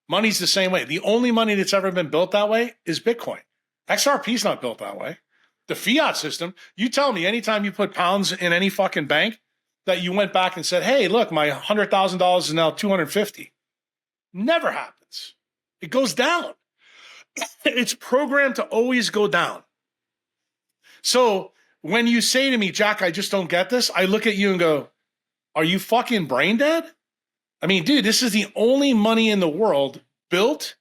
[SPEAKER 1] Money's the same way. The only money that's ever been built that way is Bitcoin. XRP's not built that way. The fiat system, you tell me anytime you put pounds in any fucking bank that you went back and said, hey, look, my $100,000 is now 250. Never happens. It goes down. It's programmed to always go down. So when you say to me, Jack, I just don't get this, I look at you and go, are you fucking brain dead? I mean, dude, this is the only money in the world built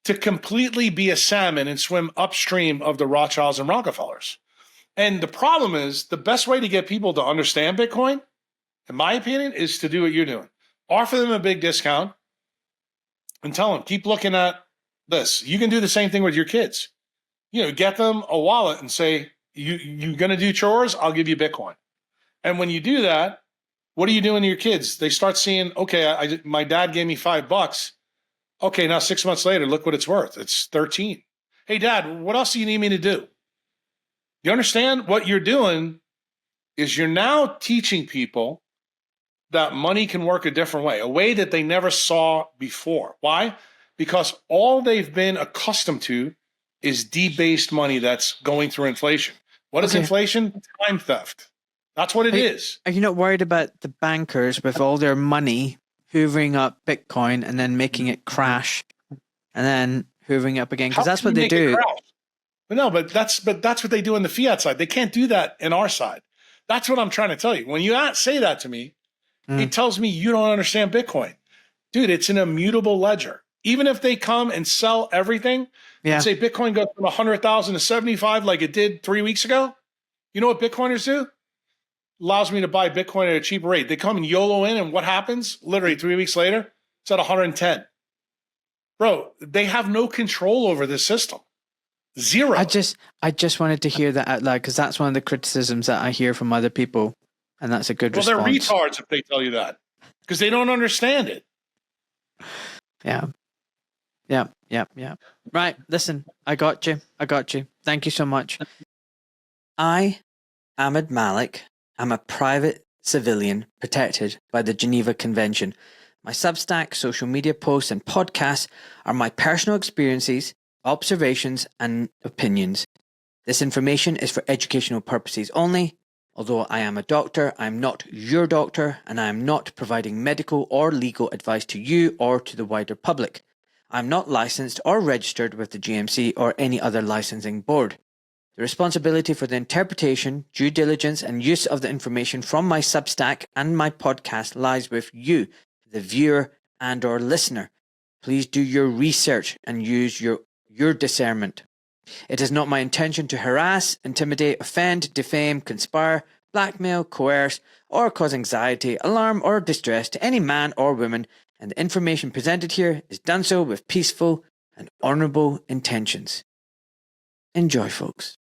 [SPEAKER 1] to completely be a salmon and swim upstream of the Rothschilds and Rockefellers. And the problem is, the best way to get people to understand Bitcoin, in my opinion, is to do what you're doing. Offer them a big discount and tell them, keep looking at this. You can do the same thing with your kids. Get them a wallet and say, you're going to do chores, I'll give you Bitcoin. And when you do that, what are you doing to your kids? They start seeing, okay, my dad gave me $5. Okay, now 6 months later, look what it's worth. It's 13. Hey, Dad, what else do you need me to do? You understand? What you're doing is you're now teaching people that money can work a different way, a way that they never saw before. Why? because all they've been accustomed to is debased money that's going through inflation. What is inflation? Time theft. That's what it is.
[SPEAKER 3] Are you not worried about the bankers with all their money hoovering up Bitcoin and then making it crash and then hoovering it up again? Because that's what they do.
[SPEAKER 1] But that's what they do in the fiat side. They can't do that in our side. That's what I'm trying to tell you. When you say that to me, it tells me you don't understand Bitcoin. Dude, it's an immutable ledger. Even if they come and sell everything and say Bitcoin goes from 100,000 to 75 like it did 3 weeks ago, you know what Bitcoiners do? Allows me to buy Bitcoin at a cheaper rate. They come and YOLO in, and what happens? Literally 3 weeks later, it's at 110. Bro, they have no control over this system. Zero.
[SPEAKER 3] I just wanted to hear that out loud because that's one of the criticisms that I hear from other people, and that's a good response.
[SPEAKER 1] Well, they're retards if they tell you that because they don't understand it.
[SPEAKER 3] Yeah. Right. Listen, I got you. Thank you so much. I, Ahmed Malik, am a private civilian protected by the Geneva Convention. My Substack, social media posts, and podcasts are my personal experiences, observations, and opinions. This information is for educational purposes only. Although I am a doctor, I am not your doctor, and I am not providing medical or legal advice to you or to the wider public. I am not licensed or registered with the GMC or any other licensing board. The responsibility for the interpretation, due diligence, and use of the information from my Substack and my podcast lies with you, the viewer and or listener. Please do your research and use your discernment. It is not my intention to harass, intimidate, offend, defame, conspire, blackmail, coerce, or cause anxiety, alarm, or distress to any man or woman, and the information presented here is done so with peaceful and honourable intentions. Enjoy, folks.